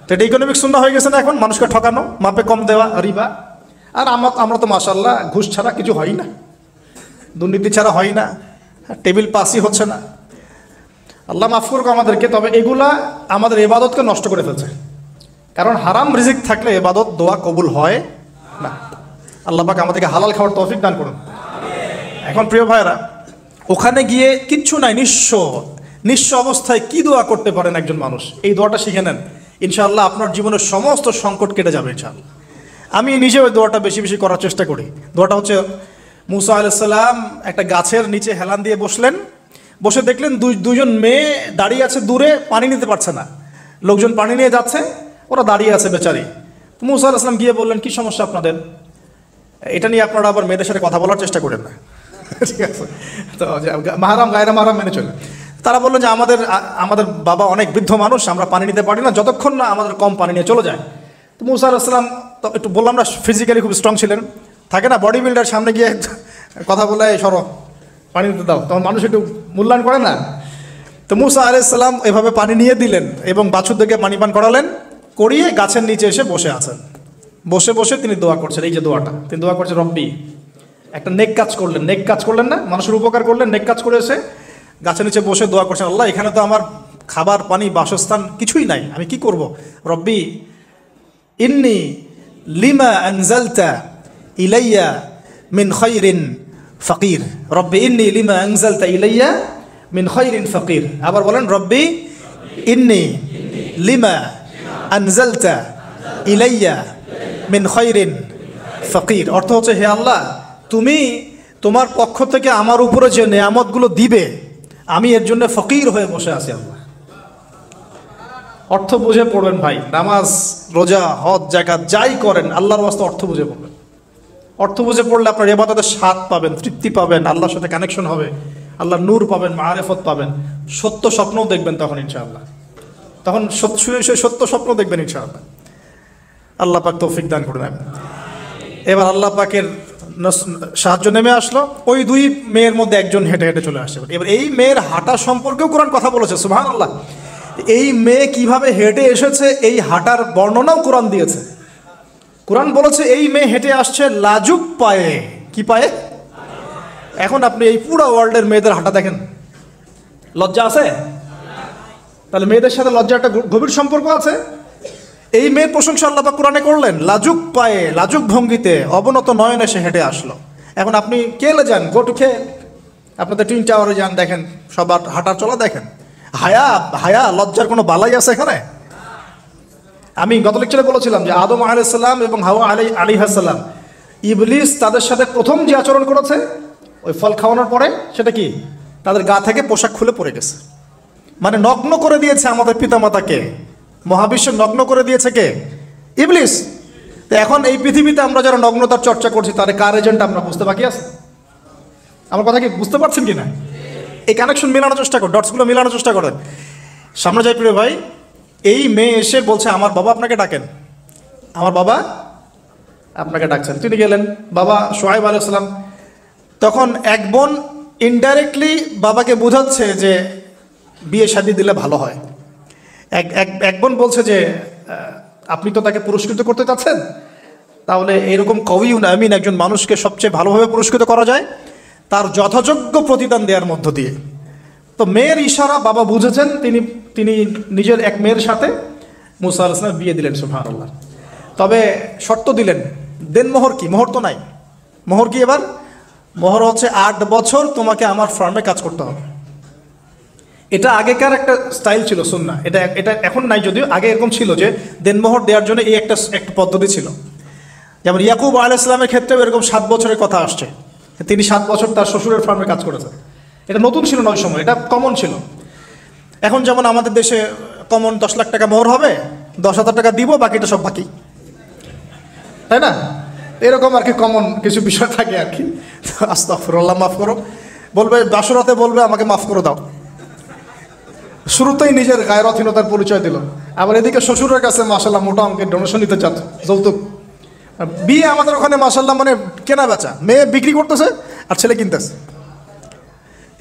তো এটা ইকোনমিক সুন্নাহ হয়ে গেছে না এখন, মানুষকে ঠকানো, মাপে কম দেওয়া, রিবা। আর আমরা তো মাশাআল্লাহ ঘুষ ছাড়া কিছু হয় না, দুর্নীতি ছাড়া হয় না, টেবিল পাসই হচ্ছে না। আল্লাহ মাফ করুক আমাদেরকে। তবে এগুলা আমাদের ইবাদতকে নষ্ট করে ফেলছে। কারণ হারাম রিজিক থাকলে ইবাদত দোয়া কবুল হয় না। আল্লাহ পাক আমাদেরকে হালাল খাওয়ার তৌফিক দান করুন। এখন প্রিয় ভাইরা, ওখানে গিয়ে কিচ্ছু নাই, নিঃস্ব অবস্থায় কি দোয়া করতে পারেন একজন মানুষ, এই দোয়াটা শিখে নেন। ইনশাআল্লাহ আপনার জীবনের সমস্ত সংকট কেটে যাবে ইনশাআল্লাহ। আমি নিজেও ওই দোয়াটা বেশি বেশি করার চেষ্টা করি। দোয়াটা হচ্ছে, মুসা আলাইহিস সালাম একটা গাছের নিচে হেলান দিয়ে বসলেন। বসে দেখলেন দুইজন মেয়ে দাঁড়িয়ে আছে দূরে, পানি নিতে পারছে না। লোকজন পানি নিয়ে যাচ্ছে, ওরা দাঁড়িয়ে আছে বেচারি। তো মুসা আলাইহিস সালাম গিয়ে বললেন, কি সমস্যা আপনাদের? এটা নিয়ে আপনারা আবার মেয়েদের সাথে কথা বলার চেষ্টা করেন না, ঠিক আছে? তো মাহারাম গায়রা মাহারাম মেনে চলে। তারা বললো যে আমাদের বাবা অনেক বৃদ্ধ মানুষ, আমরা পানি নিতে পারি না যতক্ষণ না আমাদের কম পানি নিয়ে চলে যায়। তো মুসা আলাইহিস সালাম তো একটু বললাম না, ফিজিক্যালি খুব স্ট্রং ছিলেন। থাকে না বডি বিল্ডার, সামনে গিয়ে কথা বলে সরো পানি দিতে দাও, তখন মানুষ একটু মূল্যায়ন করে না। তো মুসা আলাইহিস সালাম এভাবে পানি নিয়ে দিলেন এবং বাছুরদেরকে পানি পান করালেন, করিয়ে গাছের নিচে এসে বসে আছেন। বসে বসে তিনি দোয়া করছেন। এই যে দোয়াটা তিনি দোয়া করছেন, রব্বি, একটা নেক কাজ করলেন, নেক কাজ করলেন না, মানুষের উপকার করলেন, নেক কাজ করে এসে গাছের নিচে বসে দোয়া করছেন, আল্লাহ এখানে তো আমার খাবার পানি বাসস্থান কিছুই নাই, আমি কি করব? রব্বি ইন্নি লিমা আনজালতা ইলাইয়া মিন খায়রিন ফকির। রব্বি ইন্নি লিমা আনজালতা ইলাইয়া মিন খায়রিন ফকির। আবার বলেন, রব্বি ইন্নি লিমা আনজালতা ইলাইয়া মিন খায়রিন ফকির। অর্থ হচ্ছে, হে আল্লাহ, তুমি তোমার পক্ষ থেকে আমার উপরে যে নেয়ামতগুলো দিবে, আমি এর জন্য ফকির হয়ে বসে আছি। আল্লাহ, অর্থ বুঝে পড়বেন ভাই। নামাজ, রোজা, হজ, যাকাত যাই করেন আল্লাহর ওয়াস্তে অর্থ বুঝে পড়বেন। অর্থ বুঝে পড়লে আপনার ইবাদতের স্বাদ পাবেন, তৃপ্তি পাবেন, আল্লাহর সাথে কানেকশন হবে, আল্লাহর নূর পাবেন, মাআরিফত পাবেন, সত্য স্বপ্নও দেখবেন তখন ইনশাআল্লাহ। তখন সত্য স্বপ্ন দেখবেন ইনশাআল্লাহ। আল্লাহ পাক তৌফিক দান করুন। এবার আল্লাহ পাকের সাহায্য নেমে আসলো। ওই দুই মেয়ের মধ্যে একজন হেঁটে হেঁটে চলে আসছে। এবার এই মেয়ের হাঁটা সম্পর্কেও কোরআন কথা বলেছে, সুবহানাল্লাহ। এই মেয়ে কিভাবে হেঁটে এসেছে এই হাঁটার বর্ণনাও কোরআন দিয়েছে। কোরআন বলেছে এই মেয়ে হেঁটে আসছে লাজুক পায়ে। কি পায়ে? এখন আপনি এই পুরো ওয়ার্ল্ডের মেয়েদের হাঁটা দেখেন, লজ্জা আছে? তাহলে মেয়েদের সাথে লজ্জার একটা গভীর সম্পর্ক আছে। এই মেয়ের প্রশংসা আল্লাহ পাক কোরআনে করলেন, লাজুক পায়ে, লাজুক ভঙ্গিতে, অবনত নয়নে সে হেঁটে আসলো। এখন আপনি কেলে যান, গো টু খেল, আপনাদের টুইন টাওয়ারে যান, দেখেন সবার হাঁটার চলা দেখেন। হায়া লজ্জার কোনো বালাই আছে এখানে? আমি গত লেকচারে বলেছিলাম যে আদম আলাইহিস সালাম এবং হাওয়া আলাইহিস সালাম, ইবলিস তাদের সাথে প্রথম যে আচরণ করেছে ওই ফল খাওয়ানোর পরে, সেটা কি? তাদের গা থেকে পোশাক খুলে পড়ে গেছে। মানে নগ্ন করে দিয়েছে আমাদের পিতামাতাকে, মহাবিশ্ব নগ্ন করে দিয়েছে কে? ইবলিস। তো এখন এই পৃথিবীতে আমরা যারা নগ্নতার চর্চা করছি তার কার এজেন্ট আমরা বুঝতে বাকি আছে? আমার কথা কি বুঝতে পারছেন কি না? এই কানেকশন মেলানোর চেষ্টা করেন, ডটসগুলো মেলানোর চেষ্টা করেন। সামনে যাই প্রিয় ভাই, এই মেয়ে এসে বলছে আমার বাবা আপনাকে ডাকেন, আমার বাবা আপনাকে ডাকছেন। তিনি গেলেন, বাবা সোহাইব আলাইহিস সালাম। তখন এক বোন ইনডাইরেক্টলি বাবাকে বোঝাচ্ছে যে বিয়ে শাদী দিলে ভালো হয়। এক বোন বলছে যে আপনি তো তাকে পুরস্কৃত করতে চাচ্ছেন, তাহলে এরকম কবিউন আমিন একজন মানুষকে সবচেয়ে ভালোভাবে পুরস্কৃত করা যায় তার যথাযোগ্য প্রতিদান দেওয়ার মধ্য দিয়ে। তো মেয়ের ইশারা বাবা বুঝেছেন, তিনি নিজের এক মেয়ের সাথে মুসা আলাইহিস সালাম বিয়ে দিলেন। সুবহানাল্লাহ। তবে শর্ত দিলেন, দেন মোহর কি? মোহর তো নাই। মোহর কি এবার? মোহর হচ্ছে 8 বছর তোমাকে আমার ফার্মে কাজ করতে হবে। এটা আগেকার একটা স্টাইল ছিল, সুন্নাহ। এটা এখন নাই, যদিও আগে এরকম ছিল যে দেনমোহর দেওয়ার জন্য এই একটা পদ্ধতি ছিল। যেমন ইয়াকুব আলাইহিস সালামের ক্ষেত্রেও এরকম 7 বছরের কথা আসছে, তিনি 7 বছর তার শ্বশুরের ফার্মে কাজ করেছেন। এটা নতুন ছিল না ওই সময়, এটা কমন ছিল। এখন যেমন আমাদের দেশে কমন 10 লাখ টাকা মোহর হবে, 10,000 টাকা দিব, বাকিটা সব বাকি, তাই না? এরকম আর কি কমন কিছু বিষয় থাকে আর কি। আস্তাগফিরুল্লাহ, মাফ করো। বলবে বাসরাতে, বলবে আমাকে মাফ করে দাও। শুরুতেই নিজের গায়রথহীনতার পরিচয় দিল। আবার এদিকে শ্বশুরের কাছে মাশাআল্লাহ মোটা অঙ্কের ডোনেশন নিতে চাচ্ছে, যৌতুক। বিয়ে আমাদের ওখানে মাশাআল্লাহ মানে কেনা বেচা, মেয়ে বিক্রি করতেছে আর ছেলে কিনতেছে।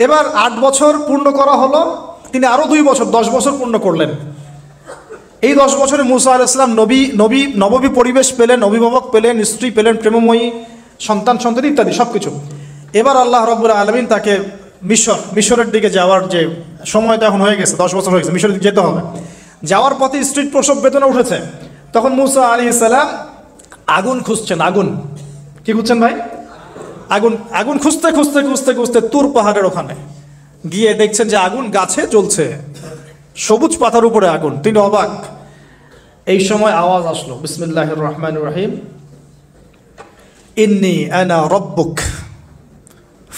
এবার 8 বছর পূর্ণ করা হলো, তিনি আরো 2 বছর 10 বছর পূর্ণ করলেন। এই 10 বছরে মুসা আলাইহিস সালাম নববী পরিবেশ পেলেন, অভিভাবক পেলেন, স্ত্রী পেলেন, প্রেমময়ী সন্তান ইত্যাদি সবকিছু। এবার আল্লাহ রাব্বুল আলামিন তাকে মিশরের দিকে যাওয়ার যে সময়টা এখন হয়ে গেছে, 10 বছর হয়ে গেছে, মিশরের দিকে যেতে হবে। যাওয়ার পথে স্ত্রীর প্রসব বেদনা উঠেছে। তখন মুসা আলাইহিস সালাম আগুন খুঁজছেন। আগুন কি খুঁজছেন ভাই? আগুন খুঁজতে তুর পাহাড়ের ওখানে গিয়ে দেখছেন যে আগুন গাছে জ্বলছে, সবুজ পাতার উপরে আগুন। তিনি অবাক। এই সময় আওয়াজ আসলো, বিসমিল্লাহির রহমানির রহিম, ইন্নী আনা রব্বুক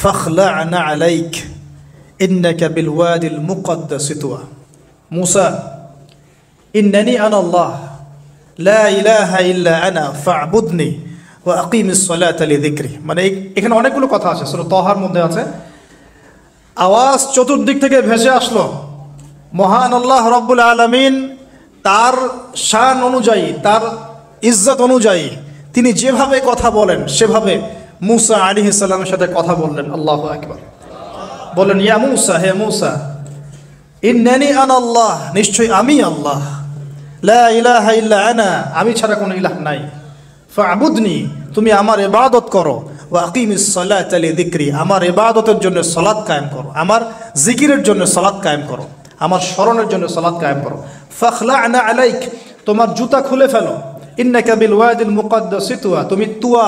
ফাখলা'না আলাইক ইন্নাকা বিল ওয়াদিল মুকদ্দাস তুয়া। মুসা, ইন্নানি আনা আল্লাহ লা ইলাহা ইল্লা আনা ফা'বুদনি ওয়া আকিমিস সালাতা লিযিকরি। মানে এখানে অনেকগুলো কথা আছে, সূরা তাহার মধ্যে আছে। আওয়াজ চতুর্দিক থেকে ভেসে আসলো। মহান আল্লাহ রব্বুল আলামিন তার শান অনুযায়ী, তার ইজ্জত অনুযায়ী তিনি যেভাবে কথা বলেন সেভাবে মুসা আলাইহিস সালামের সাথে কথা বললেন। আল্লাহু আকবার। বলেন, ইয়া মুসা, হে মুসা, ইন্নানি আনা আল্লাহ, নিশ্চয়ই আমি আল্লাহ, লা ইলাহা ইল্লা আনা, আমি ছাড়া কোনো ইলাহ নাই, ফা'বুদনি, তুমি আমার ইবাদত করো, ওয়া আকিমিস সালাতা লিযিকরি, আমার ইবাদতের জন্য সালাত কায়েম করো, আমার জিকিরের জন্য সালাত কায়েম করো, আমার স্মরণের জন্য সালাত কায়েম করো। ফাখলা'না আলাইক, তোমার জুতা খুলে ফেলো, ইন্নাকা বিল ওয়াদিল মুকদ্দাস তুয়া, তুমি তুয়া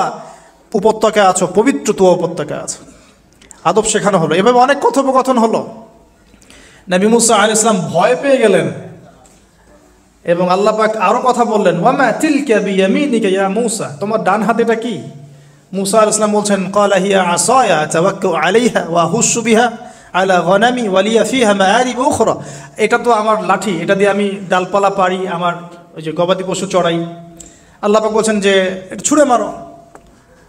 উপত্যকায় আছো, পবিত্র তুয়া উপত্যকায় আছো। আদব শেখানো হলো। এভাবে অনেক কথোপকথন হলো। নবী মুসা আলাইহিস সালাম ভয় পেয়ে গেলেন এবং আল্লাহ পাক আরো কথা বললেন, ওয়ামা তিলকা বিয়ামিনিকা ইয়া মুসা, তোমার ডান হাতেটা কি? মুসা আলাইহিস সালাম বলছেন, ক্বালা হিয়া আসায়া তাওয়াক্কাউ আলাইহা ওয়া হুশু বিহা আলা গনামি ওয়া লিয়া ফিহা মাআরিব উখরা, এটা তো আমার লাঠি, এটা দিয়ে আমি ডালপালা পারি, আমার ওই যে গবাদি পশু চড়াই। আল্লাহ পাক বলছেন যে এটা ছুঁড়ে মারো,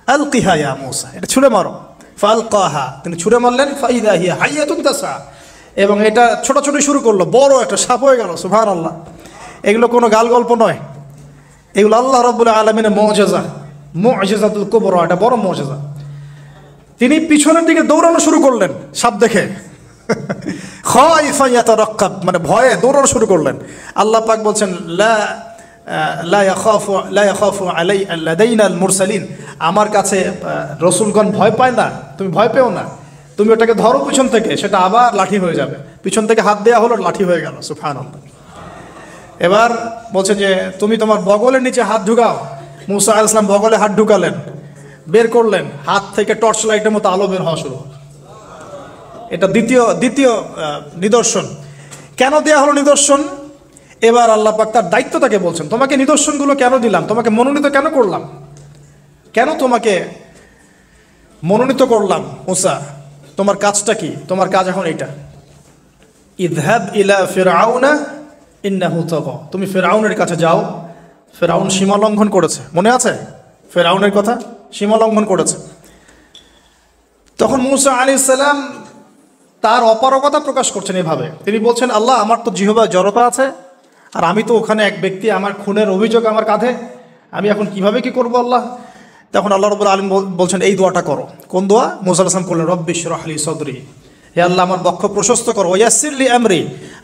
আলকিহা ইয়া মুসা, এটা ছুঁড়ে মারো। ফালকাহা, তিনি ছুঁড়ে মারলেন, ফাইদা হিয়া হাইয়াতুন তাসা, এবং এটা ছোটাছুটি শুরু করলো, বড় একটা সাপ হয়ে গেল। সুবহানাল্লাহ। এগুলো কোনো গাল গল্প নয়, এগুলো আল্লাহ রাব্বুল আলামিনের মুজিজা, মুজিজাতুল কুবরা, এটা বড় মুজিজা। তিনি পিছনের দিকে দৌড়ানো শুরু করলেন সাপ দেখে, খাইফা ইয়াতারাক্কাব, মানে ভয়ে দৌড়ানো শুরু করলেন। আল্লাহ পাক বলছেন, লা ইয়াখাফু লাদাইনাল মুরসালিন, আমার কাছে রসুলগণ ভয় পায় না, তুমি ভয় পেও না, তুমি ওটাকে ধরো পিছন থেকে, সেটা আবার লাঠি হয়ে যাবে। পিছন থেকে হাত দেওয়া হলো, লাঠি হয়ে গেল। সুবহানাল্লাহ। এবার বলছে যে তুমি তোমার বগলের নিচে হাত ঢুকাও। মুসা আলাইহিস সালাম বগলে হাত ঢুকালেন, বের করলেন, হাত থেকে টর্চ লাইটের মতো আলো বের হওয়া শুরু। এটা দ্বিতীয় নিদর্শন। কেন দেয়া হলো নিদর্শন? এবার আল্লাহ পাক তার দায়িত্বটাকে বলছেন, তোমাকে নিদর্শনগুলো কেন দিলাম, তোমাকে মনোনীত কেন করলাম, কেন তোমাকে মনোনীত করলাম মুসা, তোমার কাজটা কি? তোমার কাজ এখন এইটা। ইযহাব ইলা ফিরআউনা ইন্নাহু তাগা, তুমি ফিরআউনের কাছে যাও, ফিরআউন সীমা লঙ্ঘন করেছে। মনে আছে ফিরআউনের কথা? সীমা লঙ্ঘন করেছে। তখন মূসা আলাইহিস সালাম তার অপারগতা প্রকাশ করছেন এভাবে, তিনি বলছেন, আল্লাহ আমার তো জিহ্বা জড়তা আছে, আর আমি তো ওখানে এক ব্যক্তি, আমার খুনের অভিযোগ আমার কাঁধে, আমি এখন কিভাবে কি করব আল্লাহ? তখন আল্লাহ রাব্বুল আলামিন বলছেন এই দোয়াটা করো। কোন দোয়া? মূসা আলাইহিস সালাম করলেন, রব্বি ইশরাহ লি সাদরি, হে আল্লাহ আমার বক্ষ প্রশস্ত করো, ওয়াসসির লি আমরি,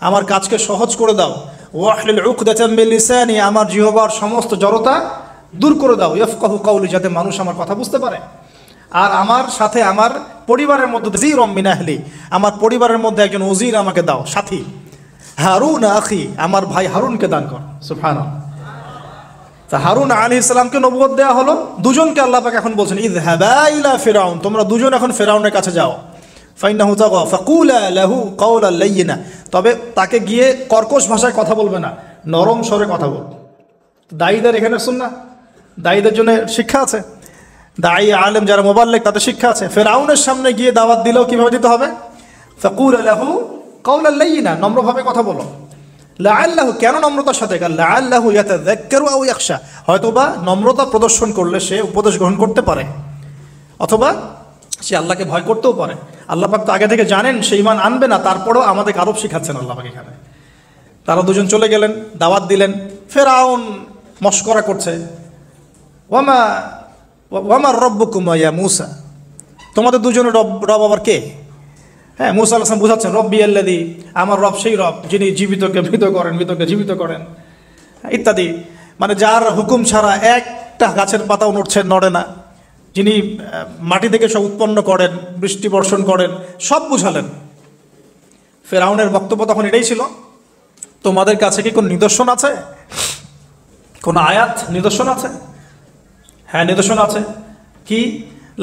আমার কাজকে সহজ করে দাও, ওয়াহলিল উকদাতাম মিন লিসানি, আমার জিহ্বার সমস্ত জড়তা দূর করে দাও, ইয়াফকাহু কাওলি, যাতে মানুষ আমার কথা বুঝতে পারে। আর আমার সাথে আমার পরিবারের মধ্যে যিরম মিন আহলি, আমার পরিবারের মধ্যে একজন ওজির আমাকে দাও, সাথী। হারুন আখি, আমার ভাই হারুনকে দান কর। সুবহানাল্লাহ। তা হারুন আলাইহিস সালামকে নবুয়ত দেওয়া হলো, দুজনকে আল্লাহ পাক এখন বলছেন ইযহাবা ইলা ফিরআউন, তোমরা দুজন এখন ফিরআউনের কাছে যাও, ফাইন্নাহু তাগা ফাকুলা লাহু কাওলান লাইয়িনা, তবে তাকে গিয়ে কর্কশ ভাষায় কথা বলবে না, নরম স্বরে কথা বল। দায়ীদের এখানে সুন্নাহ, দায়ীদের জন্য শিক্ষা আছে, দায়ী আলেম যারা মুবাল্লিগ তাদের শিক্ষা আছে। ফিরআউনের সামনে গিয়ে দাওয়াত দিলেও কিভাবে দিতে হবে? ফাকুলা লাহু কাওলান লাইয়িনা, নম্রভাবে কথা বলো। লাআল্লাহু, কেন নম্রতার সাথে? লাআল্লাহু ইয়াতাযাক্কারু আও ইয়াখশা, হয়তোবা নম্রতা প্রদর্শন করলে সে উপদেশ গ্রহণ করতে পারে, অথবা সে আল্লাহকে ভয় করতেও পারে। আল্লাহ পাক তো আগে থেকে জানেন সে ঈমান আনবে না, তারপরেও আমাদের আরব শিখাচ্ছেন আল্লাহ পাক এখানে। তারা দুজন চলে গেলেন, দাওয়াত দিলেন। ফিরআউন মশকরা করছে, ওয়ামা রব্বুকুমা ইয়া মূসা, তোমাদের দুজনের রব আবার কে? হ্যাঁ, মূসা আলাইহিস সালাম বুঝাচ্ছেন, রব্বি আল্লাযী, আমার রব সেই রব যিনি জীবিতকে মৃত করেন, মৃতকে জীবিত করেন, ইত্যাদি। মানে যার হুকুম ছাড়া একটা গাছের পাতাও নড়ে না, যিনি মাটি থেকে সব উৎপন্ন করেন, বৃষ্টি বর্ষণ করেন, সব বুঝালেন। ফিরআউনের বক্তব্য তখন এটাই ছিল, তোমাদের কাছে কি কোন নিদর্শন আছে? কোন আয়াত নিদর্শন আছে? হ্যাঁ নিদর্শন আছে। কি?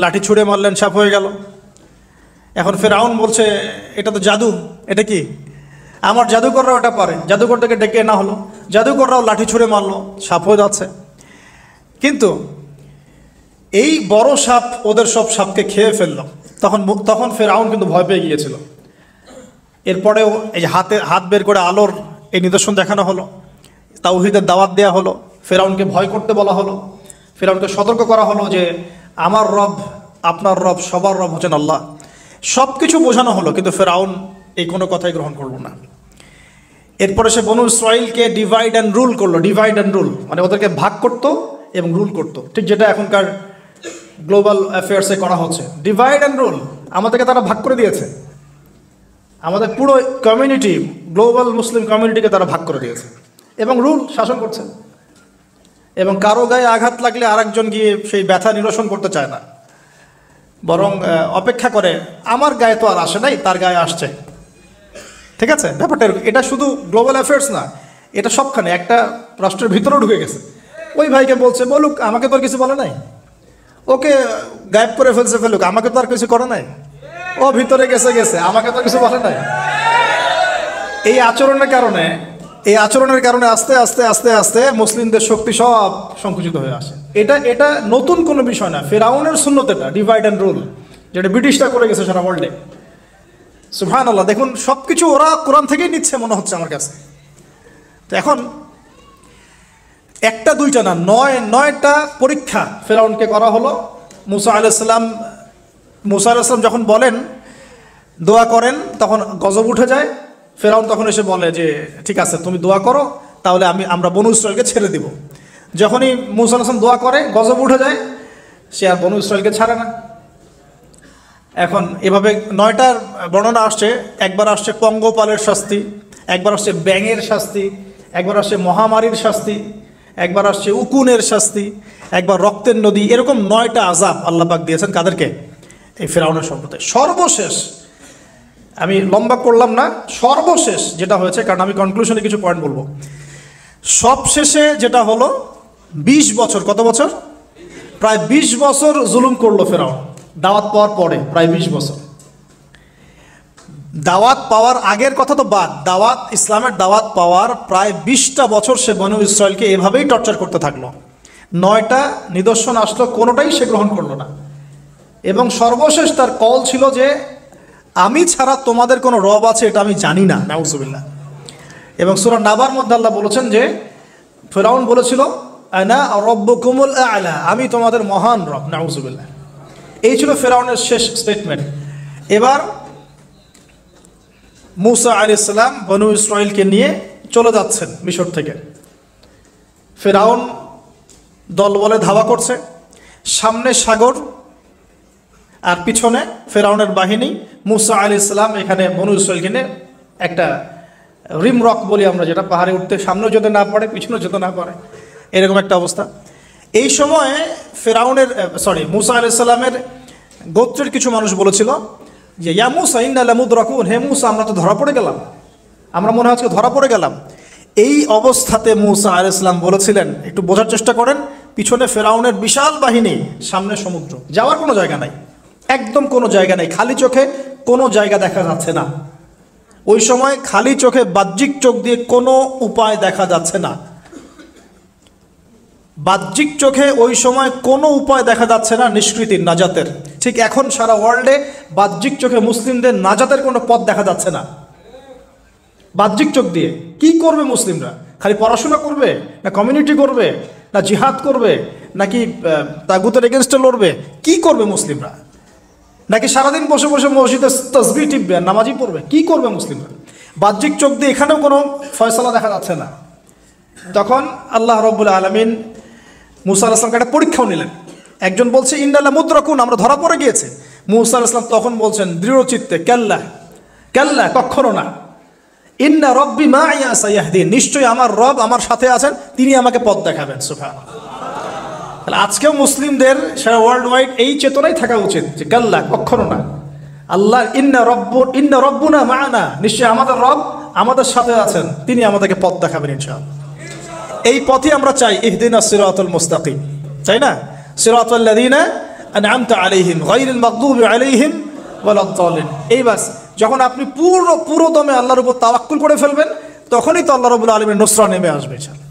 লাঠি ছুঁড়ে মারলেন, সাপ হয়ে গেল। এখন ফিরআউন বলছে এটা তো জাদু, এটা কি? আমার জাদুকররাও এটা পারে, জাদুকরটাকে ডেকে না হলো, জাদুকররাও লাঠি ছুঁড়ে মারলো, সাপ হয়ে যাচ্ছে। কিন্তু এই বড় সাপ ওদের সব সাপকে খেয়ে ফেললো। তখন ফিরআউন কিন্তু ভয় পেয়ে গিয়েছিল। এরপরেও এই যে হাত বের করে আলোর এই নিদর্শন দেখানো হলো, তাওহীদের দাওয়াত দেওয়া হলো, ফিরআউনকে ভয় করতে বলা হলো, ফিরআউনকে সতর্ক করা হলো যে আমার রব, আপনার রব, সবার রব হচ্ছেন আল্লাহ। সব কিছু বোঝানো হলো, কিন্তু ফিরআউন এই কোনো কথাই গ্রহণ করলো না। এরপরে সে বনু ইসরাইলকে ডিভাইড অ্যান্ড রুল করলো। ডিভাইড অ্যান্ড রুল মানে ওদেরকে ভাগ করতো এবং রুল করতো, ঠিক যেটা এখনকার গ্লোবাল অ্যাফেয়ার্সে করা হচ্ছে। ডিভাইড অ্যান্ড রুল, আমাদেরকে তারা ভাগ করে দিয়েছে, আমাদের পুরো কমিউনিটি, গ্লোবাল মুসলিম কমিউনিটিকে তারা ভাগ করে দিয়েছে এবং রুল শাসন করছে। এবং কারো গায়ে আঘাত লাগলে আরেকজন গিয়ে সেই ব্যথা নিরসন করতে চায় না, বরং অপেক্ষা করে, আমার গায়ে তো আর আসে নাই, তার গায়ে আসছে। ঠিক আছে, ব্যাপারটা এটা শুধু গ্লোবাল অ্যাফেয়ার্স না, এটা সবখানে, একটা রাষ্ট্রের ভিতরেও ঢুকে গেছে। ওই ভাইকে বলছে বলুক, আমাকে তো আর কিছু বলে নাই, ওকে গায়েব করে ফেলুক, আমাকে তো আর কিছু করে নাই, ও ভিতরে গেছে, আমাকে তো কিছু বলে নাই। এই আচরণের কারণে আস্তে আস্তে আস্তে আস্তে মুসলিমদের শক্তি সব সংকুচিত হয়ে আসে। এটা নতুন কোনো বিষয় না, ফিরআউনের সুন্নত এটা, ডিভাইড অ্যান্ড রুল, যেটা ব্রিটিশরা করে গেছে সারা ওয়ার্ল্ডে। সুবহানাল্লাহ, দেখুন সবকিছু ওরা কোরআন থেকেই নিচ্ছে মনে হচ্ছে আমার কাছে। তো এখন একটা দুইটা না, নয়টা পরীক্ষা ফিরআউনকে করা হলো। মুসা আলাইহিস সালাম যখন বলেন, দোয়া করেন, তখন গজব উঠে যায়। ফিরআউন তখন এসে বলে যে ঠিক আছে, তুমি দোয়া করো, তাহলে আমরা বনু ইসরাইলকে ছেড়ে দিব। যখনই মুসা আলাইহিস সালাম দোয়া করে, গজব উঠে যায়, সে আর বনু ইসরাইলকে ছাড়ে না। এখন এভাবে 9টার বর্ণনা আসছে। একবার আসছে পঙ্গপালের শাস্তি, একবার আসছে ব্যাঙের শাস্তি, একবার আসছে মহামারীর শাস্তি, একবার আসছে উকুনের শাস্তি, একবার রক্তের নদী। এরকম 9টা আযাব আল্লাহ পাক দিয়েছেন কাদেরকে? এই ফিরআউনের সম্প্রদায়। সর্বশেষ, আমি লম্বা করলাম না, সর্বশেষ যেটা হয়েছে, কারণ আমি কনক্লুশনে কিছু পয়েন্ট বলবো। সবশেষে যেটা হলো, 20 বছর, কত বছর? প্রায় 20 বছর জুলুম করলো ফিরআউন দাওয়াত পাওয়ার পরে। প্রায় 20 বছর। দাওয়াত পাওয়ার আগের কথা তো বাদ, ইসলামের দাওয়াত পাওয়ার প্রায় 20টা বছর সে বনু ইসরাইলকে এভাবেই টর্চার করতে থাকলো। 9টা নিদর্শন আসলো, কোনোটাই সে গ্রহণ করলো না। এবং সর্বশেষ তার কল ছিল যে আমি ছাড়া তোমাদের কোনো রব আছে এটা আমি জানি না, নাউজুবিল্লাহ। এবং সূরা নাবার মধ্যে আল্লাহ বলেছেন যে ফিরআউন বলেছিল আনা রাব্বুকুমুল আ'লা, আমি তোমাদের মহান রব, নাউজুবিল্লাহ। এই ছিল ফিরআউনের শেষ স্টেটমেন্ট। এবার মূসা আলাইহিস সালাম বনু ইসরাইলকে নিয়ে চলে যাচ্ছেন মিশর থেকে। ফিরআউন দলবলে ধাওয়া করছে, সামনে সাগর আর পিছনে ফিরআউনের বাহিনী। মূসা আলাইহিস সালাম এখানে বনু ইসরাইলকে নিয়ে একটা রিম রক বলি আমরা, যেটা পাহাড়ে উঠতে সামনেও যেতে না পারে পিছনেও যেতে না পারে, এরকম একটা অবস্থা। এই সময়ে মূসা আলাইহিস সালামের গোত্রের কিছু মানুষ বলেছিল যে ইয়া মূসা ইন্না লামুদরাকুন, হে মূসা আমরা তো ধরা পড়ে গেলাম, আমরা মনে হয় আজকে ধরা পড়ে গেলাম। এই অবস্থাতে মূসা আলাইহিস সালাম বলেছিলেন, একটু বোঝার চেষ্টা করেন, পিছনে ফিরআউনের বিশাল বাহিনী, সামনে সমুদ্র, যাওয়ার কোনো জায়গা নাই, একদম কোনো জায়গা নেই, খালি চোখে কোনো জায়গা দেখা যাচ্ছে না। ওই সময় খালি চোখে, বাহ্যিক চোখ দিয়ে কোনো উপায় দেখা যাচ্ছে না। বাহ্যিক চোখে ওই সময় কোনো উপায় দেখা যাচ্ছে না নিষ্কৃতির, নাজাতের। ঠিক এখন সারা ওয়ার্ল্ডে বাহ্যিক চোখে মুসলিমদের নাজাতের কোনো পথ দেখা যাচ্ছে না। বাহ্যিক চোখ দিয়ে কি করবে মুসলিমরা? খালি পড়াশোনা করবে, না কমিউনিটি করবে, না জিহাদ করবে, নাকি তাগুতের এগেনস্টে লড়বে? কি করবে মুসলিমরা? নাকি সারাদিন বসে বসে মসজিদে তাসবিহ টিপবে, নামাজই পড়বে? কি করবে মুসলিমরা? বাহ্যিক চোখ দিয়ে এখানেও কোনো ফয়সালা দেখা যাচ্ছে না। তখন আল্লাহ রাব্বুল আলামিন মূসা আলাইহিস সালামকে একটা পরীক্ষাও নিলেন। একজন বলছে ইন্না লামুদরাকুন, আমরা ধরা পড়ে গিয়েছে। মূসা আলাইহিস সালাম তখন বলছেন দৃঢ় চিত্তে, কাল্লা কাল্লা, কখনো না, ইন্না রব্বি মাইয়া সায়াহদিন, নিশ্চয়ই আমার রব আমার সাথে আছেন, তিনি আমাকে পথ দেখাবেন। সুবহানাল্লাহ। তাহলে আজকেও মুসলিমদের সারা ওয়ার্ল্ড ওয়াইড এই চেতনাই থাকা উচিত যে কাল্লা, কখনো না, আল্লাহ ইন্না রব্বুনা মা'ানা, নিশ্চয়ই আমাদের রব আমাদের সাথে আছেন, তিনি আমাদেরকে পথ দেখাবেন ইনশাআল্লাহ। এই পথই আমরা চাই, ইহদিনাস সিরাতাল মুস্তাকিম, তাই না? সিরাতাল লাযিনা আন'আমতা আলাইহিম গায়রিল মাগদুবি আলাইহিম ওয়ালাদ-দাল্লিন। এই বাস, যখন আপনি পুরো দমে আল্লাহর উপর তাওয়াক্কুল করে ফেলবেন, তখনই তো আল্লাহ রাব্বুল আলামিনের নুসরা নেমে আসবে ইনশাআল্লাহ।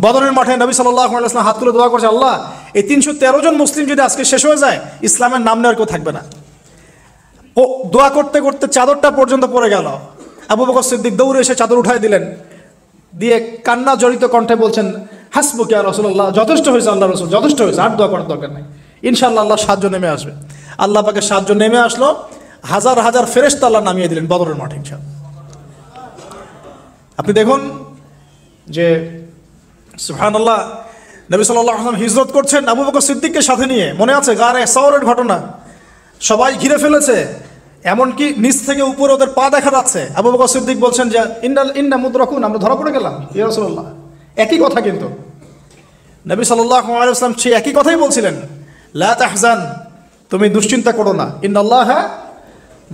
বদরের মাঠে নবী সাল্লাল্লাহু আলাইহি ওয়াসাল্লাম হাত তুলে দোয়া করছে, আল্লাহ এই 313 জন মুসলিম যদি আজকে শেষ হয়ে যায়, ইসলামের নাম নেওয়ার কেউ থাকবে না। ও দোয়া করতে করতে চাদরটা পর্যন্ত পড়ে গেল। আবু বকর সিদ্দিক দৌড়ে এসে চাদর উঠায় দিলেন, দিয়ে কান্না জড়িত কণ্ঠে বলছেন, হাসবুক ইয়া রাসূলুল্লাহ, যথেষ্ট হয়েছে আল্লাহ রাসূল, যথেষ্ট হয়েছে, আর দোয়া করার দরকার নেই, ইনশাআল্লাহ আল্লাহ সাহায্য নেমে আসবে। আল্লাহ পাকের সাহায্য নেমে আসলো, হাজার হাজার ফেরেশতা আল্লাহ নামিয়ে দিলেন বদরের মাঠে ইনশাআল্লাহ। আপনি দেখুন যে সুবহানাল্লাহ, নবী সাল্লাল্লাহু আলাইহি ওয়াসাল্লাম হিজরত করছেন আবু বকর সিদ্দিককে সাথে নিয়ে। মনে আছে গারে সাওরের ঘটনা, সবাই ঘিরে ফেলেছে, এমনকি নিচ থেকে উপরে ওদের পা দেখা যাচ্ছে। আবু বকর সিদ্দিক বলছেন যে ইন্না মুদরাকুন, আমরা ধরা পড়ে গেলাম ইয়া রাসূলুল্লাহ। একই কথা, কিন্তু নবী সাল্লাল্লাহু আলাইহি ওয়াসাল্লাম সেই একই কথাই বলছিলেন, লা তাহজান, তুমি দুশ্চিন্তা করো না, ইন্নাল্লাহা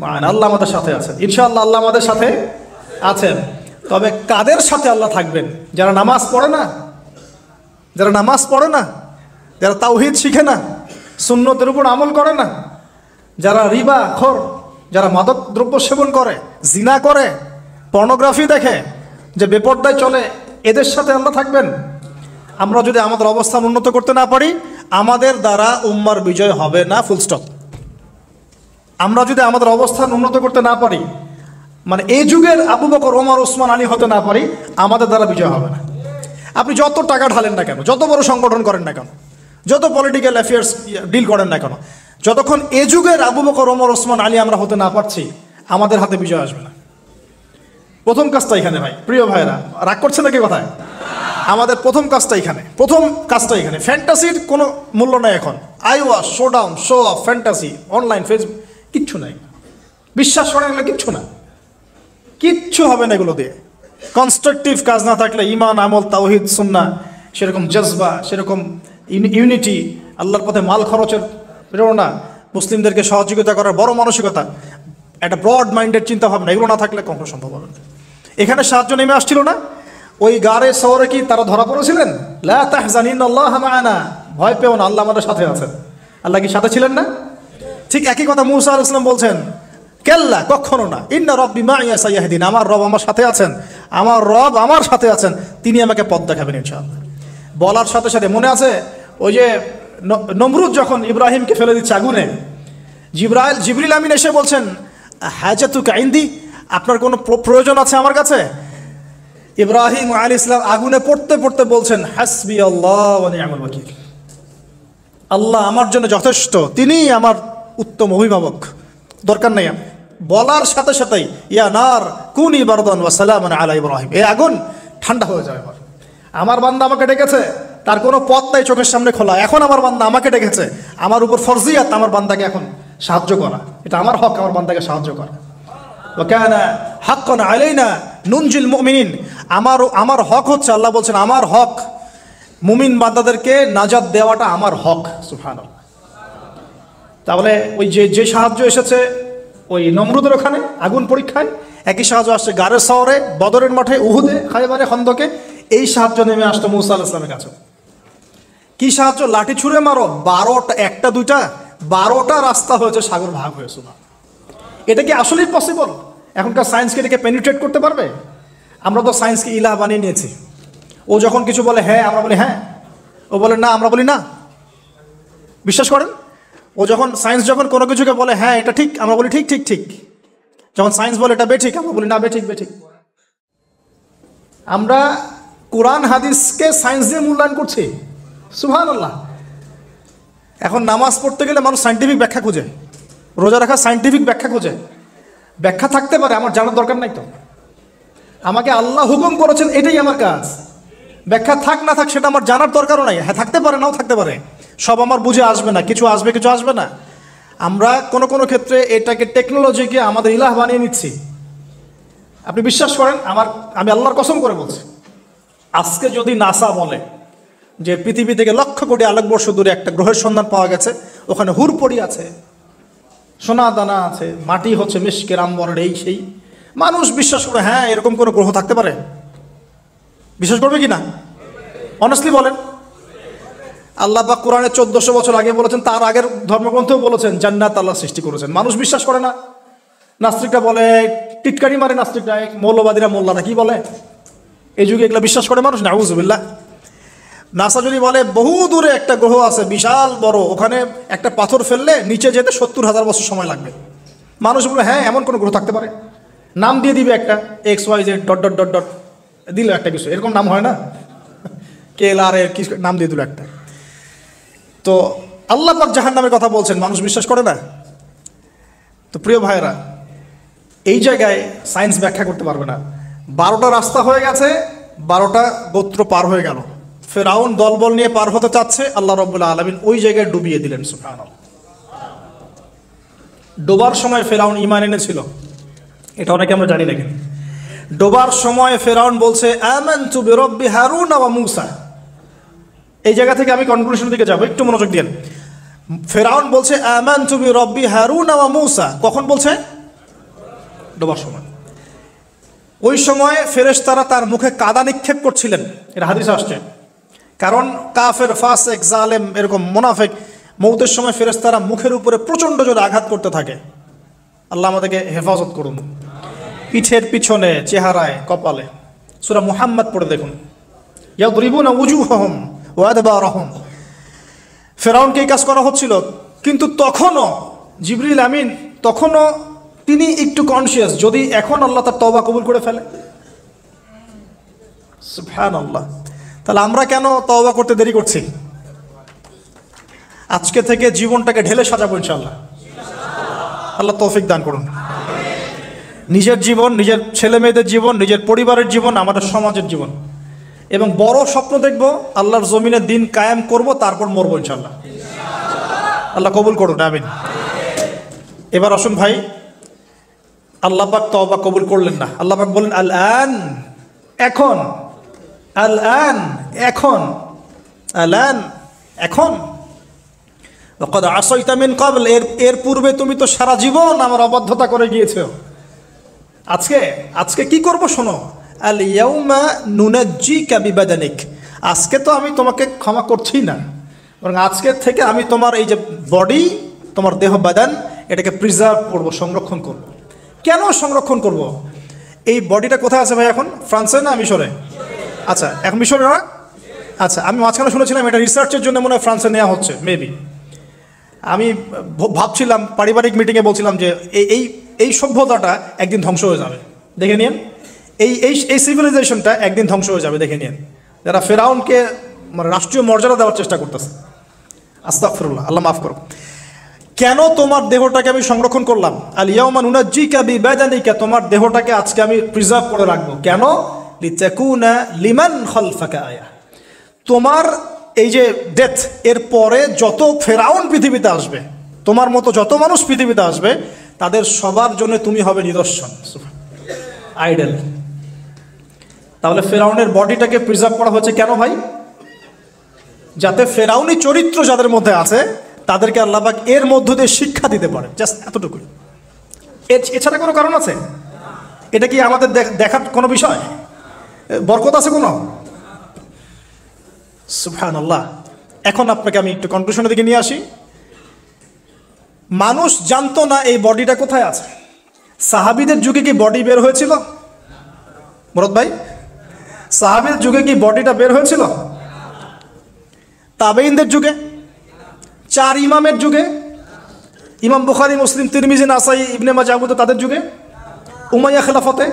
মা'ানা, আল্লাহ আমাদের সাথে আছেন, ইনশাআল্লাহ আল্লাহ আমাদের সাথে আছেন। তবে কাদের সাথে আল্লাহ থাকবেন? যারা নামাজ পড়ে না, যারা নামাজ পড়ে না, যারা তাওহীদ শিখে না, সুন্নতের উপর আমল করে না, যারা রিবা খোর, যারা মাদক দ্রব্য সেবন করে, জিনা করে, পর্নোগ্রাফি দেখে, যে বেপরদায় চলে, এদের সাথে আল্লাহ থাকবেন। আমরা যদি আমাদের অবস্থান উন্নত করতে না পারি, আমাদের দ্বারা উম্মার বিজয় হবে না, ফুল স্টপ। আমরা যদি আমাদের অবস্থান উন্নত করতে না পারি, মানে এই যুগের আবু বকর, ওমর, ওসমান, আলী হতে না পারি, আমাদের দ্বারা বিজয় হবে না। আপনি যত টাকা ঢালেন না কেন, যত বড় সংগঠন করেন না কেন, যত পলিটিক্যাল অ্যাফেয়ার্স ডিল করেন না কেন, যতক্ষণ এ যুগের আবু বকর, ওমর, ওসমান, আলী আমরা হতে না পারছি, আমাদের হাতে বিজয় আসবে না। প্রথম কাজটা এখানে ভাই, প্রিয় ভাইরা, রাগ করছে নাকি কথায়? আমাদের প্রথম কাজটা এখানে, ফ্যান্টাসির কোনো মূল্য নাই এখন। Eyewash, show down, show off, fantasy, online, Facebook, কিচ্ছু নাই। বিশ্বাস করেন এগুলো কিচ্ছু না, কিচ্ছু হবে না এগুলো দিয়ে। কনস্ট্রাকটিভ কাজ না থাকলে, ঈমান, আমল, তাওহীদ, সুন্নাহ, সেরকম জজবা, সেরকম ইউনিটি, আল্লাহর পথে মাল খরচের প্রেরণা, মুসলিমদেরকে সহযোগিতা করার বড় মানসিকতা, একটা ব্রড মাইন্ডেড চিন্তা ভাবনা, এগুলো না থাকলে কখনো সম্ভব হবে না। এখানে সাহায্য নেমে আসছিল না? ওই গারে শহরে কি তারা ধরা পড়েছিলেন? লা তাহজান ইন্নাল্লাহা মা'ানা, ভয় পেও না, আল্লাহ আমাদের সাথে আছেন। আল্লাহ কি সাথে ছিলেন না? ঠিক একই কথা মূসা আলাইহিস সালাম বলছেন, কাল্লা, কখনো না, ইন্না রব্বি মা'িয়া সায়াহদিন, আমার রব আমার সাথে আছেন, আমার রব আমার সাথে আছেন, তিনি আমাকে পথ দেখাবেন ইনশাআল্লাহ। বলার সাথে সাথে মনে আছে ওই যে নমরুদ যখন ইব্রাহিমকে ফেলে দিচ্ছে আগুনে, জিবরিল আমিন এসে বলছেন, হাজাতুকা ইনদি, আপনার কোনো প্রয়োজন আছে আমার কাছে? ইব্রাহিম আলাইহিস সালাম আগুনে পড়তে পড়তে বলছেন, হাসবি আল্লাহ ওয়া নি'মাল ওয়াকিল, আল্লাহ আমার জন্য যথেষ্ট, তিনিই আমার উত্তম অভিভাবক, দরকার নেই। বলার সাথে সাথেই ইয়া নার কুনি বারদান ওয়া সালামান আলা ইব্রাহিম, এই আগুন ঠান্ডা হয়ে যায়। আমার বান্দা আমাকে ডেকেছে, তার কোনো পথ নাই চোখের সামনে খোলা, এখন আমার বান্দা আমাকে ডেকেছে, আমার উপর ফরজিয়াত আমার বান্দাকে এখন সাহায্য করা, এটা আমার হক আমার বান্দাকে সাহায্য করা। ওয়া কানা হাক্কান আলাইনা নুনজিল মুমিনিন, আমার হক হচ্ছে, আল্লাহ বলছেন আমার হক মুমিন বান্দাদেরকে নাজাত দেওয়াটা আমার হক। সুবহানাল্লাহ। তাহলে ওই যে সাহায্য এসেছে ওই নমরুদের ওখানে আগুন পরীক্ষায়, একই সাহায্য আসছে গারের শহরে, বদরের মাঠে, উহুদে, খায়বারে, খন্দকে, এই সাহায্য নেমে আসতো মুসা আলাইহিস সালামের কাছে। কি সাহায্য? লাঠি ছুঁড়ে মারো, 12টা, একটা দুইটা 12টা রাস্তা হয়েছে, সাগর ভাগ হয়েছে না। এটা কি আসলেই পসিবল? এখনকার সায়েন্সকে এটাকে পেনিট্রেট করতে পারবে? আমরা তো সায়েন্সকে ইলাহ বানিয়ে নিয়েছি। ও যখন কিছু বলে হ্যাঁ আমরা বলি হ্যাঁ, ও বলে না আমরা বলি না। বিশ্বাস করেন? ও যখন সায়েন্স যখন কোনো কিছুকে বলে হ্যাঁ এটা ঠিক, আমরা বলি ঠিক ঠিক ঠিক। যখন সায়েন্স বলে এটা বেঠিক, আমরা বলি না বেঠিক বেঠিক। আমরা কোরআন হাদিসকে সায়েন্স দিয়ে মূল্যায়ন করছি। সুবহানাল্লাহ। এখন নামাজ পড়তে গেলে মানুষ সায়েন্টিফিক ব্যাখ্যা খোঁজে, রোজা রাখা সায়েন্টিফিক ব্যাখ্যা খোঁজে। ব্যাখ্যা থাকতে পারে, আমার জানার দরকার নাই তো। আমাকে আল্লাহ হুকুম করেছেন, এটাই আমার কাজ। ব্যাখ্যা থাক না থাক সেটা আমার জানার দরকারও নাই। হ্যাঁ থাকতে পারে, নাও থাকতে পারে, সব আমার বুঝে আসবে না, কিছু আসবে কিছু আসবে না। আমরা কোনো কোনো ক্ষেত্রে এটাকে টেকনোলজিকে আমাদের ইলাহ বানিয়ে নিচ্ছি। আপনি বিশ্বাস করেন, আমি আল্লাহর কসম করে বলছি, আজকে যদি নাসা বলে যে পৃথিবী থেকে লক্ষ কোটি আলোকবর্ষ দূরে একটা গ্রহের সন্ধান পাওয়া গেছে, ওখানে হুরপড়ি আছে, সোনা দানা আছে, মাটি হচ্ছে মিশকের আম্বরের, এই সেই, মানুষ বিশ্বাস করে হ্যাঁ এরকম কোনো গ্রহ থাকতে পারে? বিশ্বাস করবে কি না? অনেস্টলি বলেন। আল্লাহ পাক কোরআনে 1400 বছর আগে বলেছেন, তার আগের ধর্মগ্রন্থেও বলেছেন জান্নাত আল্লাহ সৃষ্টি করেছেন। মানুষ বিশ্বাস করে না। নাস্তিকরা বলে, টিটকারি মারে নাস্তিকরা, মৌলবাদীরা, মোল্লারা কি বলে, এই যুগে এগুলো বিশ্বাস করে মানুষ। নাউজুবিল্লাহ। নাসা যদি বলে বহু দূরে একটা গ্রহ আছে বিশাল বড়, ওখানে একটা পাথর ফেললে নিচে যেতে 70,000 বছর সময় লাগবে, মানুষ বলে হ্যাঁ এমন কোনো গ্রহ থাকতে পারে? নাম দিয়ে দিবে একটা XYZ dot dot dot dot, দিল একটা কিছু, এরকম নাম হয় না, KLR এর কিছু নাম দিয়ে দিল একটা। তো আল্লাহ পাক জাহান্নামের কথা বলছেন, মানুষ বিশ্বাস করে না। তো প্রিয় ভাইরা, এই জায়গায় সায়েন্স ব্যাখ্যা করতে পারবে না। 12টা রাস্তা হয়ে গেছে, 12টা গোত্র পার হয়ে গেল। ফেরাউন দলবল নিয়ে পার হতে চাচ্ছে, আল্লাহ রাব্বুল আলামিন ওই জায়গায় ডুবিয়ে দিলেন। সুবহানাল্লাহ। ডোবার সময় ফেরাউন ঈমান এনেছিল, এটা অনেকে আমরা জানি না। কিন্তু ডোবার সময় ফেরাউন বলছে আমানতু বিরাব্বি হারুন ওয়া মূসা। এই জায়গা থেকে আমি কনক্লুশনের দিকে যাব, একটু মনোযোগ দিন। ফেরাউন বলছে আমানতু বিরাব্বি হারুন ওয়া মূসা, কখন বলছে? ডোবার সময়। ওই সময় ফেরেশতারা তার মুখে কাদা নিক্ষেপ করছিলেন, এটা হাদিসে আসছে। কারণ কাফের, ফাসেক, জালেম, এরকম মুনাফিক মৌতের সময় ফেরেশতারা মুখের উপরে প্রচণ্ড জোরে আঘাত করতে থাকে। আল্লাহ আমাদেরকে হেফাজত করুন। পিঠের পিছনে, চেহারায়, কপালে। সূরা মুহাম্মদ পড়ে দেখুন, ইয়াদরিবুনা উজুহাহুম ওয়া আদবারহুম। ফেরাউনকে এই কাজ করা হচ্ছিল, কিন্তু তখনও জিবরিল আমিন, তখনও তিনি একটু কনসিয়াস, যদি এখন আল্লাহ তার তওবা কবুল করে ফেলে। সুবহানাল্লাহ। তাহলে আমরা কেন তওবা করতে দেরি করছি? আজকে থেকে জীবনটাকে ঢেলে সাজাবো ইনশাআল্লাহ। আল্লাহ তৌফিক দান করুন। নিজের জীবন, নিজের ছেলে মেয়েদের জীবন, নিজের পরিবারের জীবন, আমাদের সমাজের জীবন, এবং বড় স্বপ্ন দেখব, আল্লাহর জমিনে দিন কায়েম করব, তারপর মরবো ইনশাআল্লাহ। আল্লাহ কবুল করুন, আমিন। এবার আসুন ভাই, আল্লাহ পাক তওবা কবুল করলেন না। আল্লাহ পাক বলেন আল আন, এখন, আল আন, এখন, আল আন, এখন, ওয়াকাদ আসাইতা মিন ক্বাবল, এর পূর্বে তুমি তো সারা জীবন আমার অবাধ্যতা করে গিয়েছো। আজকে কি করব শোনো, আল ইয়াউমা নুনাজ্জিকা বিবাদানিক, আজকে তো আমি তোমাকে ক্ষমা করছি না, বরং আজকের থেকে আমি তোমার এই যে বডি, তোমার দেহ বাদান, এটাকে প্রিজার্ভ করব, সংরক্ষণ করব। কেন সংরক্ষণ করব? এই বডিটা কোথায় আছে ভাই এখন? ফ্রান্সে না মিশরে? আচ্ছা, এখন মিশরে না? আচ্ছা, আমি মাঝখানে শুনেছিলাম এটা রিসার্চের জন্য মনে হয় ফ্রান্সে নেওয়া হচ্ছে, মেবি। আমি ভাবছিলাম, পারিবারিক মিটিংয়ে বলছিলাম যে এই এই সভ্যতাটা একদিন ধ্বংস হয়ে যাবে, দেখে নিন। এই এই এই সিভিলাইজেশনটা একদিন ধ্বংস হয়ে যাবে, দেখে নিন। যারা ফেরাউনকে মানে রাষ্ট্রীয় মর্যাদা দেওয়ার চেষ্টা করতেছে, আস্তাগফিরুল্লাহ, আল্লাহ মাফ করো। কেন তোমার দেহটাকে আমি সংরক্ষণ করলাম? আল ইয়াউমা নুনাজ্জিকা বিবাদানিকা, তোমার দেহটাকে আজকে আমি প্রিজার্ভ করে রাখবো। কেন? লিতাকুনা লিমান খালফাকা আয়া, তোমার এই যে ডেথ, এর পরে যত ফেরাউন পৃথিবীতে আসবে, তোমার মতো যত মানুষ পৃথিবীতে আসবে, তাদের সবার জন্য তুমি হবে নিদর্শন, আইডল। তাহলে ফেরাউনের বডিটাকে প্রিজার্ভ করা হচ্ছে কেন ভাই? যাতে ফেরাউনি চরিত্র যাদের মধ্যে আছে তাদেরকে আল্লাহ পাক এর মধ্য দিয়ে শিক্ষা দিতে পারে, জাস্ট এতটুকুই। এছাড়া কোনো কারণ আছে? এটা কি আমাদের দেখার কোনো বিষয়? বরকত আছে কোনো? সুবহানাল্লাহ। এখন আপনাকে আমি একটু কনক্লুশনের দিকে নিয়ে আসি। মানুষ জানতো না এই বডিটা কোথায় আছে। সাহাবীদের যুগে কি বডি বের হয়েছিল? মুরাদ ভাই, সাহাবীদের যুগে কি বডিটা বের হয়েছিল? তাবেঈনদের যুগে, 4 ইমামের যুগে, ইমাম বুখারী, মুসলিম, তিরমিজি, নাসাই, ইবনে মাজাহ, তাদের যুগে, উমাইয়া খেলাফতে,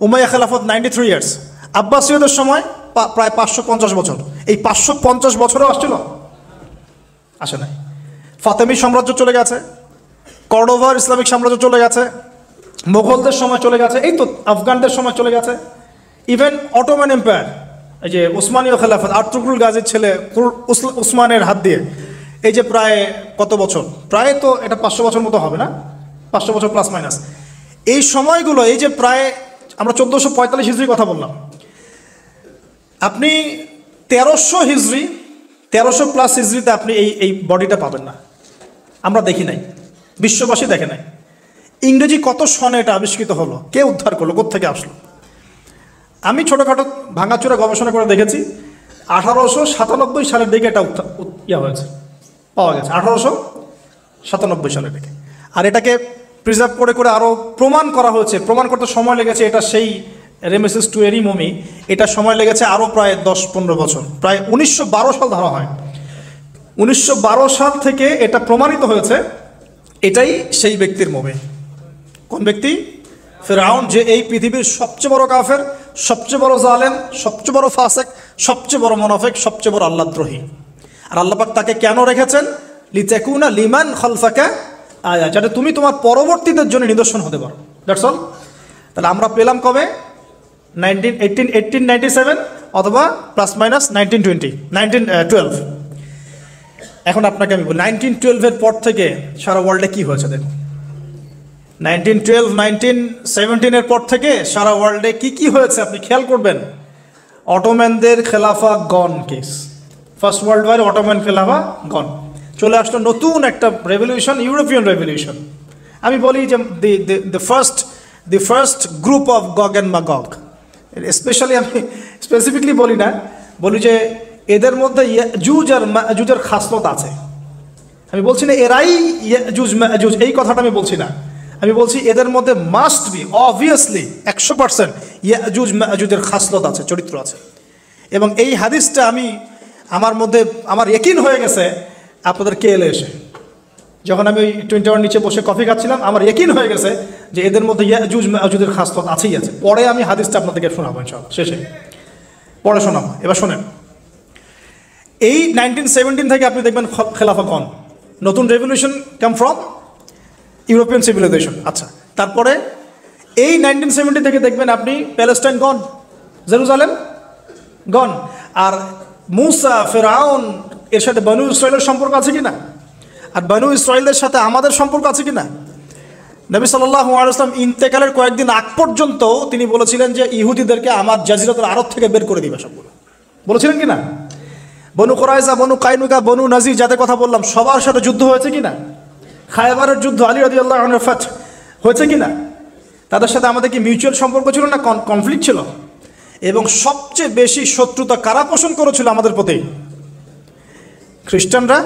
উমাইয়া খেলাফত 93 ইয়ার্স, আব্বাসীয়দের সময় প্রায় 550 বছর। এই 550 বছরও আসছিল? আসে নাই। ফাতেমি সাম্রাজ্য চলে গেছে, কর্ডোভার ইসলামিক সাম্রাজ্য চলে গেছে, মোগলদের সময় চলে গেছে, এই তো আফগানদের সময় চলে গেছে, ইভেন অটোমান এম্পায়ার, এই যে উসমানীয় খেলাফত, আর্তুগরুল গাজীর ছেলে উসমানের হাত দিয়ে, এই যে প্রায় কত বছর, প্রায় তো এটা 500 বছর মতো হবে না, 500 বছর প্লাস মাইনাস। এই সময়গুলো, এই যে প্রায় আমরা 1445 হিজরির কথা বললাম, আপনি 1300 হিজরি, 1300 প্লাস হিজরিতে আপনি এই বডিটা পাবেন না। আমরা দেখি নাই, বিশ্ববাসী দেখে নাই। ইংরেজি কত সনে এটা আবিষ্কৃত হলো, কে উদ্ধার করলো, কোত্থেকে আসলো? আমি ছোটোখাটো ভাঙাচোরা গবেষণা করে দেখেছি 1897 সালের দিকে এটা হয়েছে, পাওয়া গেছে 1897 সালের দিকে। আর এটাকে প্রিজার্ভ করে করে আরও প্রমাণ করা হয়েছে, প্রমাণ করতে সময় লেগেছে, এটা সেই রেমেসিস টু এরি মমি, এটা সময় লেগেছে আরও প্রায় 10-15 বছর, প্রায় 1912 সাল ধরা হয়। 1912 সাল থেকে এটা প্রমাণিত হয়েছে এটাই সেই ব্যক্তির মমি। কোন ব্যক্তি? ফিরআউন, যে এই পৃথিবীর সবচেয়ে বড় কাফের, সবচেয়ে বড় জালেম, সবচেয়ে বড় ফাসেক, সবচেয়ে বড় মুনাফিক, সবচেয়ে বড় আল্লাহদ্রোহী। আর আল্লাহ পাক তাকে কেন রেখেছেন? লিতাকুনা লিমান খালফাকা আয়া, যাতে তুমি তোমার পরবর্তীদের জন্য নিদর্শন হতে পারো। That's all. তাহলে আমরা পেলাম কবে? 1897 অথবা প্লাস মাইনাস 1912। এখন আপনাকে আমি বলি 1912-এর পর থেকে সারা ওয়ার্ল্ডে কি হয়েছে দেখুন। 1912, 1917-এর পর থেকে সারা ওয়ার্ল্ডে কি হয়েছে আপনি খেয়াল করবেন। অটোম্যানদের খেলাফা gone case, first world war Ottoman খেলাফা গন, চলে আসলো নতুন একটা রেভলিউশন, ইউরোপিয়ান রেভলিউশন। আমি বলি যে the first group of গগ and ম্যাগগ, specially আমি স্পেসিফিকলি বলি না, বলি যে এদের মধ্যে ইয়াজুজ আর মাজুজের খাসলত আছে। আমি বলছি না এরাই ইয়াজুজ মাজুজ, এই কথাটা আমি বলছি না। আমি বলছি এদের মধ্যে মাস্ট বি অবভিয়াসলি 100% ইয়াজুজ মাজুজের খাসলত আছে, চরিত্র আছে। এবং এই হাদিসটা আমার মধ্যে আমার ইয়াকিন হয়ে গেছে আপনাদের কেএলএ এসে, যখন আমি ওই 21 নিচে বসে কফি খাচ্ছিলাম, আমার ইয়াকিন হয়ে গেছে যে এদের মধ্যে ইয়াজুজ মাজুজের খাসলত আছেই আছে। পরে আমি হাদিসটা আপনাদেরকে শোনাবো ইনশাআল্লাহ, শেষে পরে শোনাবো। এবার শোনেন, এই 1917 থেকে আপনি দেখবেন খেলাফা গন, নতুন revolution come from European civilisation. আচ্ছা, তারপরে এই 1970 থেকে দেখবেন আপনি প্যালেস্টাইন গন, জেরুজালেম গন। আর মুসা, ফেরাউন, এর সাথে বনু ইসরায়েলের সম্পর্ক আছে কিনা? আর বনু ইসরায়েলের সাথে আমাদের সম্পর্ক আছে কিনা? নবী সাল্লাল্লাহু আলাইহি ওয়াসাল্লাম ইন্তেকালের কয়েকদিন আগ পর্যন্ত তিনি বলেছিলেন যে ইহুদিদেরকে আমার জাজিরাতুল আরব থেকে বের করে দিবে, সবগুলো বলেছিলেন কিনা? বনু কুরাইজা, বনু কাইনুকা, বনু নাজির, যাদের কথা বললাম, সবার সাথে যুদ্ধ হয়েছে কিনা? খায়বারের যুদ্ধ, আলী রাদিয়াল্লাহু আনহুর ফাতহ হয়েছে কিনা? তাদের সাথে আমাদের কি মিউচুয়াল সম্পর্ক ছিল না কনফ্লিক্ট ছিল? এবং সবচেয়ে বেশি শত্রুতা কারা পোষণ করেছিল আমাদের প্রতি? খ্রিস্টানরা,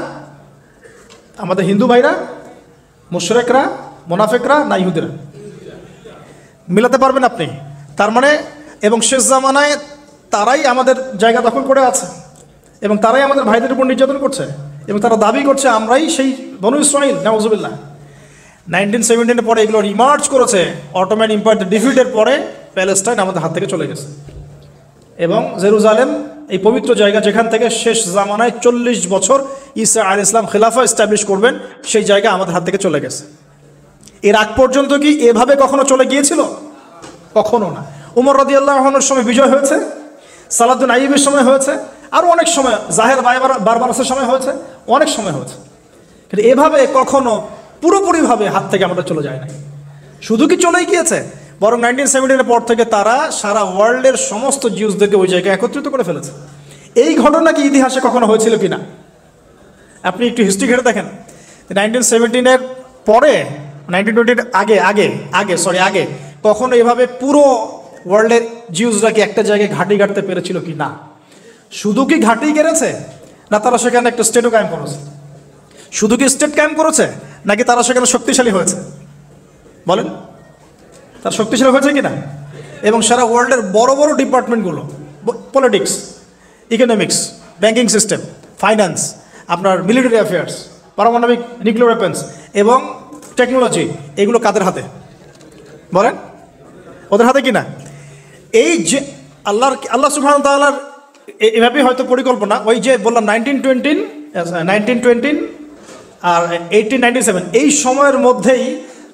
আমাদের হিন্দু ভাইরা, মুশরিকরা, মুনাফিকরা, না ইহুদিরা? মিলাতে পারবেন আপনি? তার মানে, এবং শেষ জামানায় তারাই আমাদের জায়গা দখল করে আছে, এবং তারাই আমাদের ভাইদের উপর নির্যাতন করছে, এবং তারা দাবি করছে আমরাই সেই বনু ইসরাইল, নাউজুবিল্লাহ। 1917 পরে এগুলো রিমার্চ করেছে। অটোম্যান এম্পায়ার ডিফিটের পরে প্যালেস্টাইন আমাদের হাত থেকে চলে গেছে, এবং জেরুজালেম এই পবিত্র জায়গা যেখান থেকে শেষ জামানায় 40 বছর ঈসা আলাইহিস সালাম খেলাফা এস্টাবলিশ করবেন, সেই জায়গা আমাদের হাত থেকে চলে গেছে। এর আগ পর্যন্ত কি এভাবে কখনো চলে গিয়েছিল? কখনো না। উমর রাদিয়াল্লাহু আনহুর সময় বিজয় হয়েছে, সালাউদ্দিন আইয়ুবের সময় হয়েছে, আরও অনেক সময়, জাহের বারবারসের সময় হয়েছে, অনেক সময় হয়েছে, কিন্তু এভাবে কখনো পুরোপুরিভাবে হাত থেকে আমাদের চলে যায় না। শুধু কি চলেই গিয়েছে, বরং 1917 পর থেকে তারা সারা ওয়ার্ল্ডের সমস্ত জিউসদেরকে ওই জায়গায় একত্রিত করে ফেলেছে। এই ঘটনা কি ইতিহাসে কখনো হয়েছিল কিনা? আপনি একটু হিস্ট্রি ঘেটে দেখেন। 1917 পরে, 1920 আগে কখনো এভাবে পুরো ওয়ার্ল্ডের জিউসরা কি একটা জায়গায় ঘাঁটি গাড়তে পেরেছিল কি না? শুধু কি ঘাঁটি গেড়েছে, না তারা সেখানে একটা স্টেটও কায়েম করেছে? শুধু কি স্টেট কায়েম করেছে, নাকি তারা সেখানে শক্তিশালী হয়েছে? বলেন, তার শক্তিশালী হয়েছে কিনা? এবং সারা ওয়ার্ল্ডের বড় বড় ডিপার্টমেন্টগুলো, politics, economics, banking system, finance, আপনার মিলিটারি অ্যাফেয়ার্স, পারমাণবিক নিউক্লিয়ার ওয়েপন্স এবং টেকনোলজি, এগুলো কাদের হাতে? বলেন, ওদের হাতে কিনা? এই যে আল্লাহ সুবহানাহু ওয়া তাআলার এভাবেই হয়তো পরিকল্পনা। ওই যে বললাম 1920 আর 1897, এই সময়ের মধ্যেই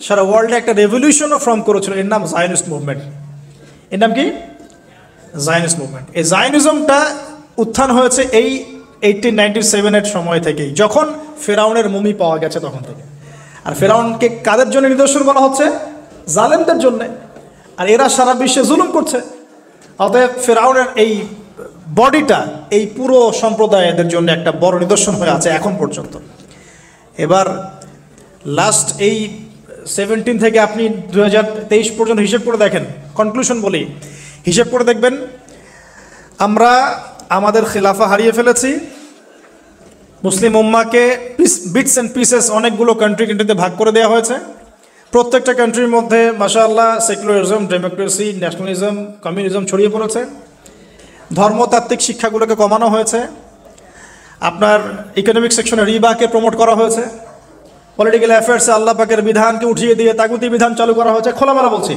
সারা ওয়ার্ল্ডে একটা রেভলিউশনও ফর্ম করেছিল, এর নাম জায়নিস্ট মুভমেন্ট। এর নাম কি? Zionist movement. এই জায়নিজমটা উত্থান হয়েছে এই 1897 সময় থেকেই, যখন ফেরাউনের মুমি পাওয়া গেছে তখন থেকে। আর ফেরাউনকে কাদের জন্য নিদর্শন বলা হচ্ছে? জালেমদের জন্য। আর এরা সারা বিশ্বে জুলুম করছে। অতএব ফেরাউনের এই বডিটা এই পুরো সম্প্রদায়ের জন্য একটা বড় নিদর্শন হয়ে আছে এখন পর্যন্ত। এবার লাস্ট এই 17 থেকে আপনি 2023 পর্যন্ত হিসেব করে দেখেন, কনক্লুশন বলি, হিসেব করে দেখবেন আমরা আমাদের খিলাফা হারিয়ে ফেলেছি। মুসলিম উম্মাকে বিটস অ্যান্ড পিসেস অনেকগুলো কান্ট্রিতে ভাগ করে দেওয়া হয়েছে। প্রত্যেকটা কান্ট্রির মধ্যে মাশাআল্লাহ সেকুলারিজম, ডেমোক্রেসি, ন্যাশনালিজম, কমিউনিজম ছড়িয়ে পড়েছে। ধর্মতাত্ত্বিক শিক্ষাগুলোকে কমানো হয়েছে। আপনার ইকোনমিক সেকশনে রিবাকে প্রমোট করা হয়েছে। পলিটিক্যাল অ্যাফেয়ার্সে আল্লাহ পাকের বিধানকে উঠিয়ে দিয়ে তাগুতি বিধান চালু করা হয়েছে, খোলামেলা বলছি।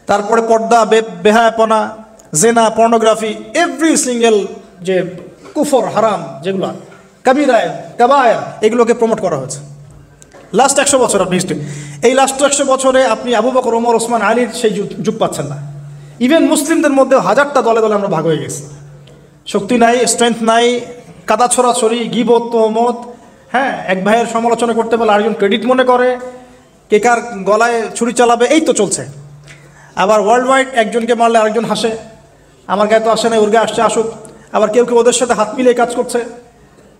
তারপরে পর্দা, বেহায়াপনা, জেনা, পর্নোগ্রাফি, এভরি সিঙ্গেল যে কুফর, হারাম যেগুলো, কাবিরায়, কাবায়ের, এগুলোকে প্রমোট করা হয়েছে লাস্ট 100 বছর। আপনি হিস্ট্রি, এই লাস্ট 100 বছরে আপনি আবু বকর, ওমর, ওসমান, আলীর সেই যুগ পাচ্ছেন না। ইভেন মুসলিমদের মধ্যে হাজারটা দলে দলে আমরা ভাগ হয়ে গেছি। শক্তি নাই, স্ট্রেংথ নাই, কাদা ছড়াছড়ি, গিবত, তোহমত, হ্যাঁ, এক ভাইয়ের সমালোচনা করতে পারলে আরেকজন ক্রেডিট মনে করে, কে কার গলায় ছুরি চালাবে, এই তো চলছে। আবার ওয়ার্ল্ড ওয়াইড একজনকে মারলে আরেকজন হাসে, আমার গায়ে তো আসে না, ওর গায়ে আসছে, আসুক। আবার কেউ কেউ ওদের সাথে হাত মিলিয়ে কাজ করছে,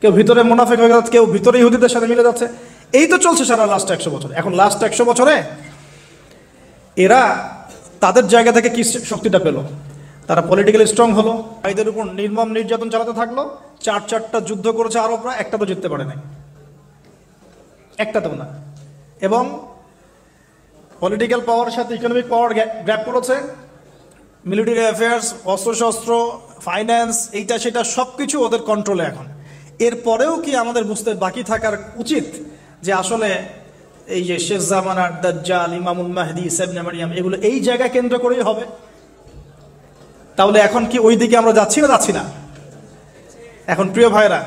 কেউ ভিতরে মুনাফিক হয়ে যাচ্ছে, কেউ ভিতরে ইহুদিদের সাথে মিলে যাচ্ছে। এই তো চলছে সারা লাস্ট 100 বছর। এখন লাস্ট 100 বছরে এরা তাদের জায়গা থেকে কি শক্তিটা পেল? তারা পলিটিক্যালি স্ট্রং হলো, ভাইদের উপর নির্মম নির্যাতন চালাতে থাকলো। 4টা যুদ্ধ করেছে আরবরা, একটা তো জিততে পারে নাই, একটাতেও না। এবং পলিটিক্যাল পাওয়ারের সাথে ইকোনমিক পাওয়ার গ্র্যাপ করেছে। মিলিটারি অ্যাফেয়ার্স, অস্ত্রশস্ত্র, ফাইন্যান্স, এইটা সেটা সব কিছু ওদের কন্ট্রোলে এখন। এরপরেও কি আমাদের বুঝতে বাকি থাকার উচিত যে আসলে এই যে শেষ জামানার দাজ্জাল, ইমামুল মাহদি, ঈসা ইবনে মারইয়াম, এগুলো এই জায়গা কেন্দ্র করেই হবে? তাহলে এখন কি ওই দিকে আমরা যাচ্ছি না? এখন প্রিয় ভাইরা,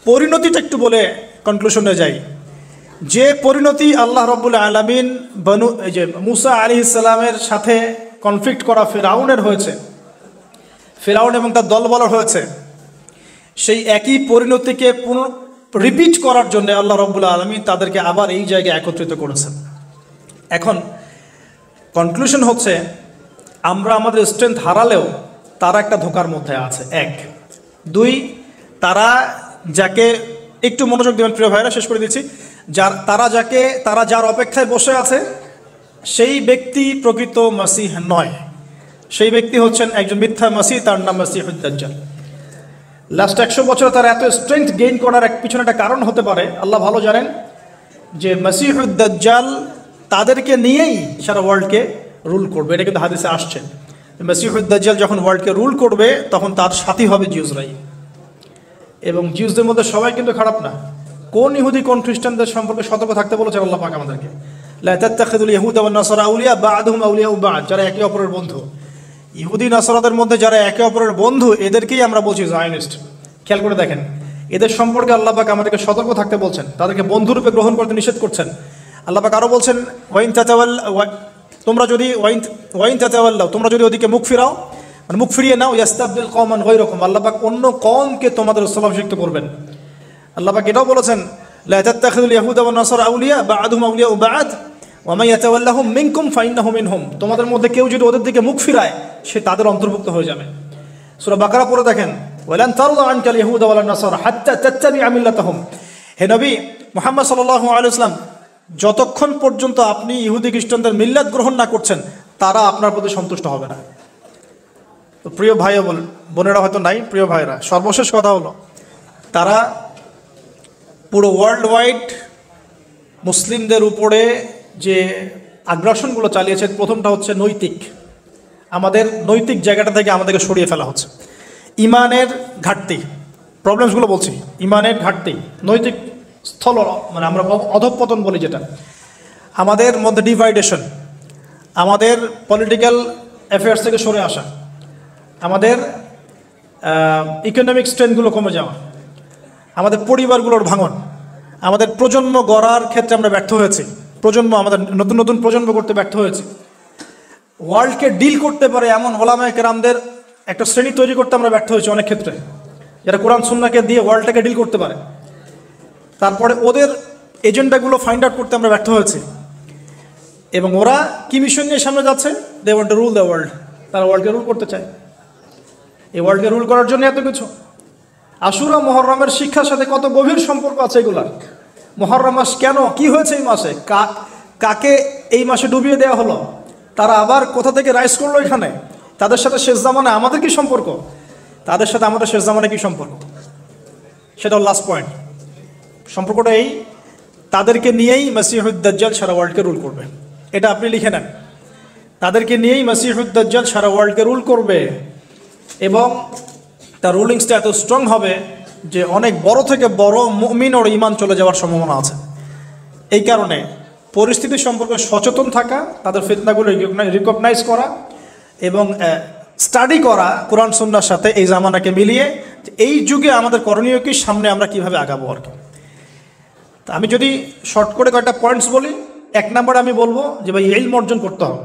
পরিণতিটা একটু বলে কনক্লুশনে যাই। যে পরিণতি আল্লাহ রাব্বুল আলামিন এই যে মুসা আলাইহিস সালামের সাথে কনফ্লিক্ট করা ফেরাউনের হয়েছে, ফেরাউন এবং তার দলবল হয়েছে, সেই একই পরিণতিকে রিপিট করার জন্য আল্লাহ রাব্বুল আলামিন তাদেরকে আবার এই জায়গায় একত্রিত করেছেন। এখন কনক্লুশন হচ্ছে, আমরা আমাদের স্ট্রেংথ হারালেও তারা একটা ধোঁকার মধ্যে আছে, 1। 2, তারা যাকে, একটু মনোযোগ দেবেন প্রিয় ভাইরা, শেষ করে দিচ্ছি। তারা যার অপেক্ষায় বসে আছে সেই ব্যক্তি প্রকৃত মাসিহ নয়। সেই ব্যক্তি হচ্ছেন একজন মিথ্যা মাসিহ, তার নাম মাসিহুদ দাজ্জাল। লাস্ট 100 বছরে তারা এত স্ট্রেংথ গেইন করার পিছনে একটা কারণ হতে পারে, আল্লাহ ভালো জানেন, যে মাসিহুদ দাজ্জাল তাদেরকে নিয়েই সারা ওয়ার্ল্ডকে রুল করবে। এটা কিন্তু হাদিসে আসছে, মাসিহুদ দাজ্জাল যখন ওয়ার্ল্ডকে রুল করবে তখন তার সাথী হবে জিউসরাই। এবং জিউসদের মধ্যে সবাই কিন্তু খারাপ না, কোন ইহুদি কোন খ্রিস্টানদের সম্পর্কে সতর্ক থাকতে বলেছেন আল্লাহ পাক আমাদেরকে? লা তাত্তাখিযুল ইয়াহুদা ওয়ান নাসারা আউলিয়া বা'দুহুম আউলিয়াউ বা'দ, যারা একে অপরের বন্ধু। ইহুদি নাসারাদের মধ্যে যারা একে অপরের বন্ধু, এদেরকেই আমরা বলছি জায়নিস্ট। খেয়াল করে দেখেন, এদের সম্পর্কে আল্লাহ পাক আমাদেরকে সতর্ক থাকতে বলছেন, তাদেরকে বন্ধুরূপে গ্রহণ করতে নিষেধ করছেন। আল্লাহ পাক আরও বলছেন, তোমরা যদি ওদিকে মুখ ফিরাও, মানে মুখ ফিরিয়ে নাও, ইয়াস্তাবদিল কওমান গায়রাকুম, আল্লাহ পাক অন্য কওমকে তোমাদের স্থলাভিষিক্ত করবেন। আল্লাহ পাক এটাও বলেছেন, লা তাত্তাখিযুল ইয়াহুদা ওয়ান নাসারা আউলিয়া বা'দুহুম আউলিয়াউ বা'দ ওয়া মান ইয়াতাওয়াল্লাহুম মিনকুম ফাইন্নাহু মিনহুম, তোমাদের মধ্যে কেউ যদি ওদের দিকে মুখ ফিরায়, সে তাদের অন্তর্ভুক্ত হয়ে যাবে। সূরা বাকারা পড়ে দেখেন, ওয়ালান তারদা আনকাল ইয়াহুদা ওয়ালান নাসারা হাত্তা তাত্তাবি'a মিল্লাতাহুম। হে নবী মুহাম্মদ সাল্লাল্লাহু আলাইহি ওয়াসাল্লাম, যতক্ষণ পর্যন্ত আপনি ইহুদি খ্রিস্টানদের মিল্লাত গ্রহণ না করছেন, তারা আপনার প্রতি সন্তুষ্ট হবে না। তো প্রিয় ভাই ও বোনেরা হয়তো নাই, প্রিয় ভাইরা, সর্বশেষ কথা হলো, তারা পুরো ওয়ার্ল্ড ওয়াইড মুসলিমদের উপরে যে আগ্রাসনগুলো চালিয়েছে, প্রথমটা হচ্ছে নৈতিক। আমাদের নৈতিক জায়গাটা থেকে আমাদেরকে সরিয়ে ফেলা হচ্ছে। ইমানের ঘাটতি, প্রবলেমসগুলো বলছি, ইমানের ঘাটতি, নৈতিক স্থল, মানে আমরা অধঃপতন বলি যেটা, আমাদের মধ্যে ডিভাইডেশন, আমাদের পলিটিক্যাল অ্যাফেয়ার্স থেকে সরে আসা, আমাদের ইকোনমিক স্ট্রেংথগুলো কমে যাওয়া, আমাদের পরিবারগুলোর ভাঙন, আমাদের প্রজন্ম গড়ার ক্ষেত্রে আমরা ব্যর্থ হয়েছি, আমাদের নতুন নতুন প্রজন্ম করতে ব্যর্থ হয়েছে। ওয়ার্ল্ডকে ডিল করতে পারে এমন ওলামায়ে কেরামদের একটা শ্রেণী তৈরি করতে আমরা ব্যর্থ হয়েছি অনেক ক্ষেত্রে, যারা কোরআন সুন্নাহকে দিয়ে ওয়ার্ল্ডটাকে ডিল করতে পারে। তারপরে ওদের এজেন্ডাগুলো ফাইন্ড আউট করতে আমরা ব্যর্থ হয়েছি। এবং ওরা কি মিশন নিয়ে সামনে যাচ্ছে? They want to rule the world. তারা ওয়ার্ল্ডকে রুল করতে চায়। এই ওয়ার্ল্ডকে রুল করার জন্য এত কিছু। আশুরা মুহররমের শিক্ষার সাথে কত গভীর সম্পর্ক আছে এগুলার। মুহররম মাস কেন, কি হয়েছে এই মাসে, কাকে এই মাসে ডুবিয়ে দেওয়া হলো, তারা আবার কোথা থেকে রাইজ করলো এখানে, তাদের সাথে শেষ জামানায় আমাদের কি সম্পর্ক, তাদের সাথে আমাদের শেষ জামানায় কি সম্পর্ক, সেটা লাস্ট পয়েন্ট। সম্পর্কটা এই, তাদেরকে নিয়েই মসিহুদ দাজ্জাল সারা ওয়ার্ল্ডকে রুল করবে। এটা আপনি লিখে নেন, তাদেরকে নিয়েই মসিহুদ দাজ্জাল সারা ওয়ার্ল্ডকে রুল করবে। এবং তার রুলিংসটা এত স্ট্রং হবে যে অনেক বড় থেকে বড় মুমিন ওর ঈমান চলে যাওয়ার সম্ভাবনা আছে। এই কারণে পরিস্থিতি সম্পর্কে সচেতন থাকা, তাদের ফিতনাগুলো রিকগনাইজ করা এবং স্টাডি করা কোরআন সুন্নাহর সাথে এই জামানাকে মিলিয়ে, এই যুগে আমাদের করণীয় কি, সামনে আমরা কিভাবে আগাবো আর কি। তা আমি যদি শর্ট করে কয়েকটা পয়েন্টস বলি, 1 নম্বরে আমি বলবো যে ভাই ইলম অর্জন করতে হবে,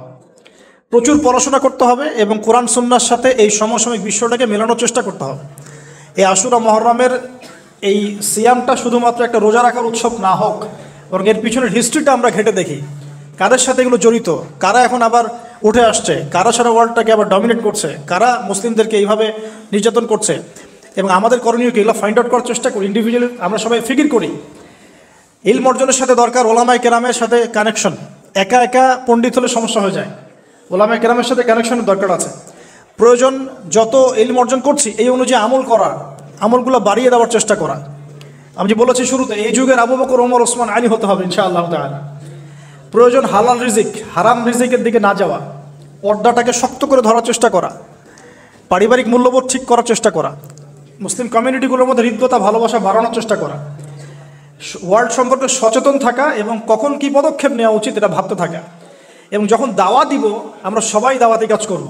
প্রচুর পড়াশোনা করতে হবে এবং কোরআন সুন্নাহর সাথে এই সমসাময়িক বিশ্বটাকে মেলানোর চেষ্টা করতে হবে। এই আশুরা মুহররমের এই সিয়ামটা শুধুমাত্র একটা রোজা রাখার উৎসব না হোক, বরং এর পিছনের হিস্ট্রিটা আমরা ঘেটে দেখি, কাদের সাথে এগুলো জড়িত, কারা এখন আবার উঠে আসছে, কারা সারা ওয়ার্ল্ডটাকে আবার ডমিনেট করছে, কারা মুসলিমদেরকে এইভাবে নির্যাতন করছে, এবং আমাদের করণীয় কি, এগুলো ফাইন্ড আউট করার চেষ্টা করি। ইন্ডিভিজুয়ালি আমরা সবাই ফিকির করি। ইলম অর্জনের সাথে দরকার ওলামায়ে কেরামের সাথে কানেকশন। একা একা পণ্ডিত হলে সমস্যা হয়ে যায়, ওলামায়ে কেরামের সাথে কানেকশনের দরকার আছে। প্রয়োজন যত ইলম অর্জন করছি এই অনুযায়ী আমল করা, আমলগুলো বাড়িয়ে দেওয়ার চেষ্টা করা। আমি যে বলেছি শুরুতে, এই যুগের আবু বকর, ওমর, ওসমান, আলী হতে হবে ইনশাআল্লাহ তাআলা। প্রয়োজন হালাল রিজিক, হারাম রিজিকের দিকে না যাওয়া, পর্দাটাকে শক্ত করে ধরার চেষ্টা করা, পারিবারিক মূল্যবোধ ঠিক করার চেষ্টা করা, মুসলিম কমিউনিটিগুলোর মধ্যে হৃদ্যতা, ভালোবাসা বাড়ানোর চেষ্টা করা, ওয়ার্ল্ড সম্পর্কে সচেতন থাকা এবং কখন কি পদক্ষেপ নেওয়া উচিত এটা ভাবতে থাকা। এবং যখন দাওয়া দিব, আমরা সবাই দাওয়াতি কাজ করব,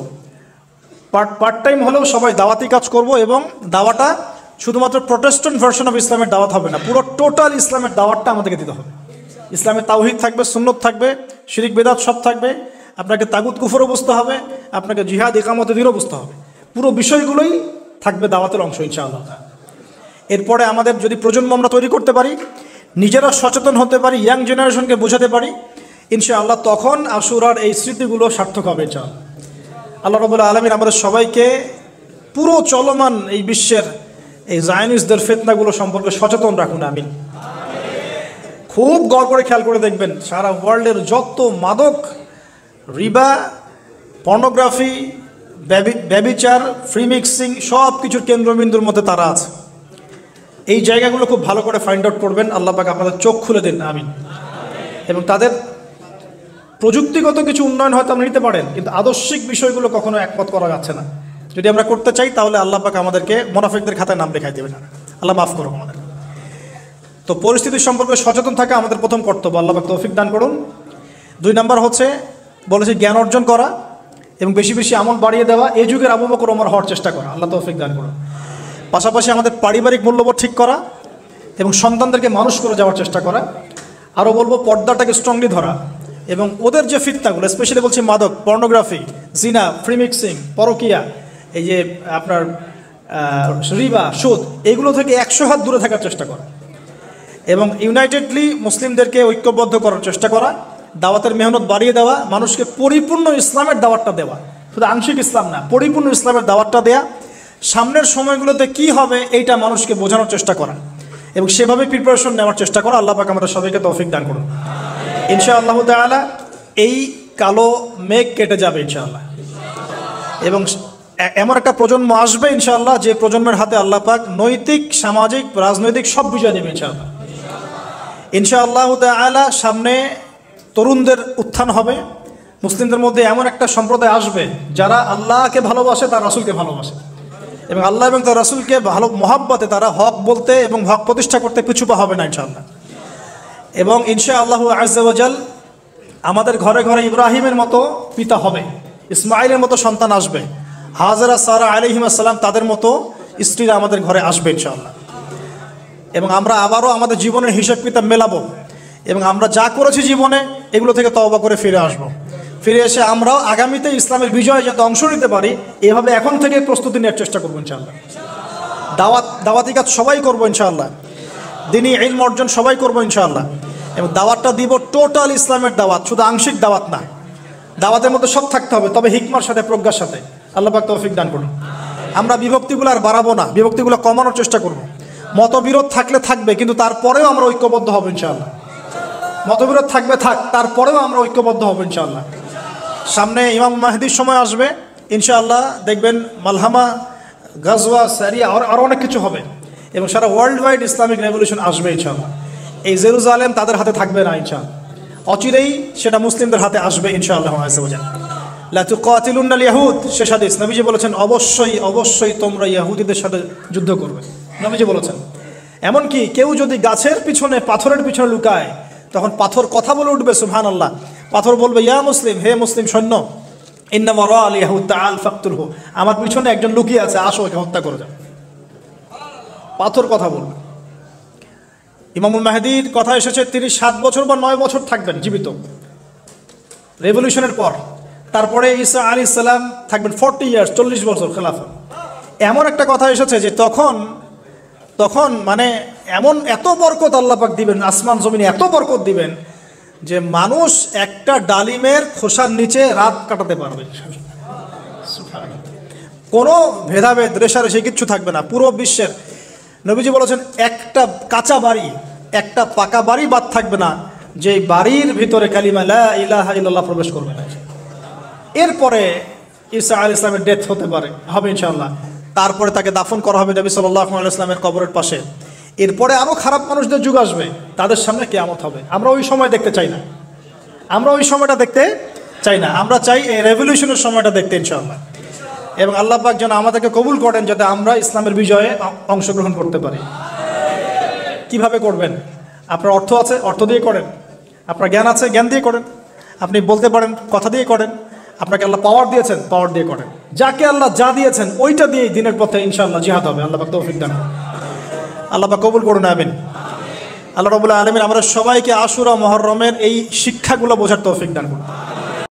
পার্ট টাইম হলেও সবাই দাওয়াতি কাজ করব। এবং দাওয়াটা শুধুমাত্র প্রোটেস্ট্যান্ট ভার্সন অফ ইসলামের দাওয়াত হবে না, পুরো টোটাল ইসলামের দাওয়াতটা আমাদেরকে দিতে হবে। ইসলামের তাওহীদ থাকবে, সুন্নত থাকবে, শিরিক বেদাত সব থাকবে, আপনাকে তাগুত কুফরও বুঝতে হবে, আপনাকে জিহাদ ইকামতে দিনও বুঝতে হবে, পুরো বিষয়গুলোই থাকবে দাওয়াতের অংশ ইনশাআল্লাহ। এরপরে আমাদের যদি প্রজন্ম আমরা তৈরি করতে পারি, নিজেরা সচেতন হতে পারি, ইয়াং জেনারেশনকে বোঝাতে পারি, ইনশাআল্লাহ তখন আশুরার এই স্মৃতিগুলো সার্থক হবে ইনশাআল্লাহ। আল্লাহ রাব্বুল আলামিন আমাদের সবাইকে পুরো চলমান এই বিশ্বের এই জায়নিস্টদের ফিতনাগুলো সম্পর্কে সচেতন রাখুন, আমিন। খুব গড় করে খেয়াল করে দেখবেন, সারা ওয়ার্ল্ডের যত মাদক, রিবা, পর্নোগ্রাফি, ব্যভিচার, ফ্রি মিক্সিং, সব কিছুর কেন্দ্রবিন্দুর মধ্যে তারা আছে। এই জায়গাগুলো খুব ভালো করে ফাইন্ড আউট করবেন। আল্লাহ পাক আপনাদের চোখ খুলে দিন, আমিন। এবং তাদের প্রযুক্তিগত কিছু উন্নয়ন হয়তো আমরা নিতে পারেন, কিন্তু আদর্শিক বিষয়গুলো কখনো একমত করা যাচ্ছে না। যদি আমরা করতে চাই তাহলে আল্লাহ পাক আমাদেরকে মুনাফিকদের খাতায় নাম লেখাই দেবেন। আল্লাহ মাফ করুন আমাদের। তো পরিস্থিতি সম্পর্কে সচেতন থাকা আমাদের প্রথম কর্তব্য, আল্লাহ পাক তৌফিক দান করুন। 2 নম্বর হচ্ছে বলেছে জ্ঞান অর্জন করা এবং বেশি বেশি আমল বাড়িয়ে দেওয়া, এই যুগের আবু বকর ওমর হওয়ার চেষ্টা করা, আল্লাহ তৌফিক দান করুন। পাশাপাশি আমাদের পারিবারিক মূল্যবোধ ঠিক করা এবং সন্তানদেরকে মানুষ করে যাওয়ার চেষ্টা করা। আরও বলবো পর্দাটাকে স্ট্রংলি ধরা এবং ওদের যে ফিতনাগুলো, স্পেশালি বলছি মাদক, পর্নোগ্রাফি, জিনা, ফ্রি মিক্সিং, পরকিয়া, এই যে আপনার রিবা, সুদ, এগুলো থেকে 100 হাত দূরে থাকার চেষ্টা করা এবং ইউনাইটেডলি মুসলিমদেরকে ঐক্যবদ্ধ করার চেষ্টা করা, দাওয়াতের মেহনত বাড়িয়ে দেওয়া, মানুষকে পরিপূর্ণ ইসলামের দাওয়াতটা দেওয়া, শুধু আংশিক ইসলাম না, পরিপূর্ণ ইসলামের দাওয়াতটা দেয়া, সামনের সময়গুলোতে কি হবে এইটা মানুষকে বোঝানোর চেষ্টা করা এবং সেভাবে প্রিপারেশন নেওয়ার চেষ্টা করা। আল্লাহ পাক আমাদের সবাইকে তৌফিক দান করুন ইনশাআল্লাহ তাআলা। এই কালো মেঘ কেটে যাবে ইনশাআল্লাহ এবং এমন একটা প্রজন্ম আসবে ইনশাআল্লাহ যে প্রজন্মের হাতে আল্লাহ পাক নৈতিক, সামাজিক, রাজনৈতিক সব বিজয় দেবে ইনশাআল্লাহ। ইনশাআল্লাহ তাআলা সামনে তরুণদের উত্থান হবে, মুসলিমদের মধ্যে এমন একটা সম্প্রদায় আসবে যারা আল্লাহকে ভালোবাসে, তার রাসূলকে ভালোবাসে এবং আল্লাহ এবং তার রাসূলকে ভালো মহব্বতে তারা হক বলতে এবং হক প্রতিষ্ঠা করতে পিছুপা হবে না ইনশাআল্লাহ। এবং ইনশাআল্লাহ আযজা ওয়া জাল আমাদের ঘরে ঘরে ইব্রাহিমের মতো পিতা হবে, ইসমাইলের মতো সন্তান আসবে, হাজরা, সারা আলাইহিস সালাম তাদের মতো স্ত্রীরা আমাদের ঘরে আসবে ইনশাআল্লাহ। এবং আমরা আবারও আমাদের জীবনের হিসাব কিতাব মেলাবো এবং আমরা যা করেছি জীবনে এগুলো থেকে তওবা করে ফিরে আসবো। ফিরে এসে আমরাও আগামীতে ইসলামের বিজয়ে যাতে অংশ নিতে পারি এভাবে এখন থেকে প্রস্তুতি নেওয়ার চেষ্টা করবো ইনশাআল্লাহ। দাওয়াতি কাজ সবাই করবো ইনশাআল্লাহ, দ্বীনি ইলম অর্জন সবাই করবো ইনশাআল্লাহ এবং দাওয়াতটা দিব টোটাল ইসলামের দাওয়াত, শুধু আংশিক দাওয়াত না। দাওয়াতের মধ্যে সব থাকতে হবে, তবে হিকমার সাথে, প্রজ্ঞার সাথে। আল্লাহ পাক তৌফিক দান করুন। আমরা বিভক্তিগুলো আর বাড়াবো না, বিভক্তিগুলো কমানোর চেষ্টা করব। মতবিরোধ থাকলে থাকবে, কিন্তু তারপরেও আমরা ঐক্যবদ্ধ হব ইনশাআল্লাহ। মতবিরোধ থাকবে, তারপরেও আমরা ঐক্যবদ্ধ হব ইনশাআল্লাহ। সামনে ইমাম মাহদির সময় আসবে ইনশাআল্লাহ, দেখবেন মালহামা, গাজওয়া, সারিয়া, আরও অনেক কিছু হবে এবং সারা ওয়ার্ল্ড ওয়াইড ইসলামিক রেভলিউশন আসবে ইনশাআল্লাহ। এই জেরুজালেম তাদের হাতে থাকবে না ইনশাআল্লাহ, অচিরেই সেটা মুসলিমদের হাতে আসবে ইনশাআল্লাহ আযজা ওয়া জাল। লা তুকাতিলুনাল ইয়াহুদ, শেষ হাদিস নবীজি বলেছেন অবশ্যই অবশ্যই তোমরা ইহুদিদের সাথে যুদ্ধ করবে, নবীজি বলেছেন। এমনকি কেউ যদি গাছের পিছনে, পাথরের পিছনে লুকায়, তখন পাথর কথা বলে উঠবে সুবহানাল্লাহ। পাথর বলবে ইয়া মুসলিম, হে মুসলিম সৈন্য, ইন্না ওয়ারা আল ইয়াহুদ তাআল ফাকতুলহু, আমার পিছনে একজন লুকিয়ে আছে, আসো ওকে হত্যা করে যাও। পাথর কথা বলবে। ইমামুল মাহদির কথা এসেছে তিনি 7 বছর বা 9 বছর থাকবেন জীবিত রেভলিউশনের পর। তারপরে ঈসা আলাইহিস সালাম থাকবেন 40 ইয়ার্স, 40 বছর খেলাফত। এমন একটা কথা এসেছে যে তখন মানে এমন এত বরকত আল্লাহ পাক দিবেন, আসমান জমিনে এত বরকত দিবেন যে মানুষ একটা ডালিমের খোসার নিচে রাত কাটাতে পারবে। কোনো ভেদাভেদ, রেষারেষি কিচ্ছু থাকবে না পুরো বিশ্বের। নবীজি বলেছেন একটা কাঁচা বাড়ি, একটা পাকা বাড়ি বাদ থাকবে না যে বাড়ির ভিতরে কালিমা লা ইলাহা ইল্লাল্লাহ প্রবেশ করবে না। এরপরে ঈসা আলাইহিস সালামের ডেথ হতে পারে, হবে ইনশাআল্লাহ। তারপরে তাকে দাফন করা হবে নবী সাল্লাল্লাহু আলাইহি ওয়াসাল্লামের কবরের পাশে। এরপরে আরও খারাপ মানুষদের যুগ আসবে, তাদের সামনে কিয়ামত হবে। আমরা ওই সময় দেখতে চাই না, আমরা ওই সময়টা দেখতে চাই না। আমরা চাই এই রেভলিউশনের সময়টা দেখতে ইনশাআল্লাহ। এবং আল্লাহ পাক যেন আমাদেরকে কবুল করেন যাতে আমরা ইসলামের বিজয়ে অংশগ্রহণ করতে পারি। কিভাবে করবেন? আপনার অর্থ আছে, অর্থ দিয়ে করেন। আপনার জ্ঞান আছে, জ্ঞান দিয়ে করেন। আপনি বলতে পারেন, কথা দিয়ে করেন। আপনাকে আল্লাহ পাওয়ার দিয়েছেন, পাওয়ার দিয়ে করেন। যাকে আল্লাহ যা দিয়েছেন ওইটা দিয়েই দিনের পথে ইনশাআল্লাহ জিহাদ হবে। আল্লাহ পাক তৌফিক দান করুন, আল্লাহ পাক কবুল করুন, আমিন। আল্লাহ রাব্বুল আলামিন আমরা সবাইকে আশুরা মুহররমের এই শিক্ষাগুলো বোঝার তৌফিক দান করুন।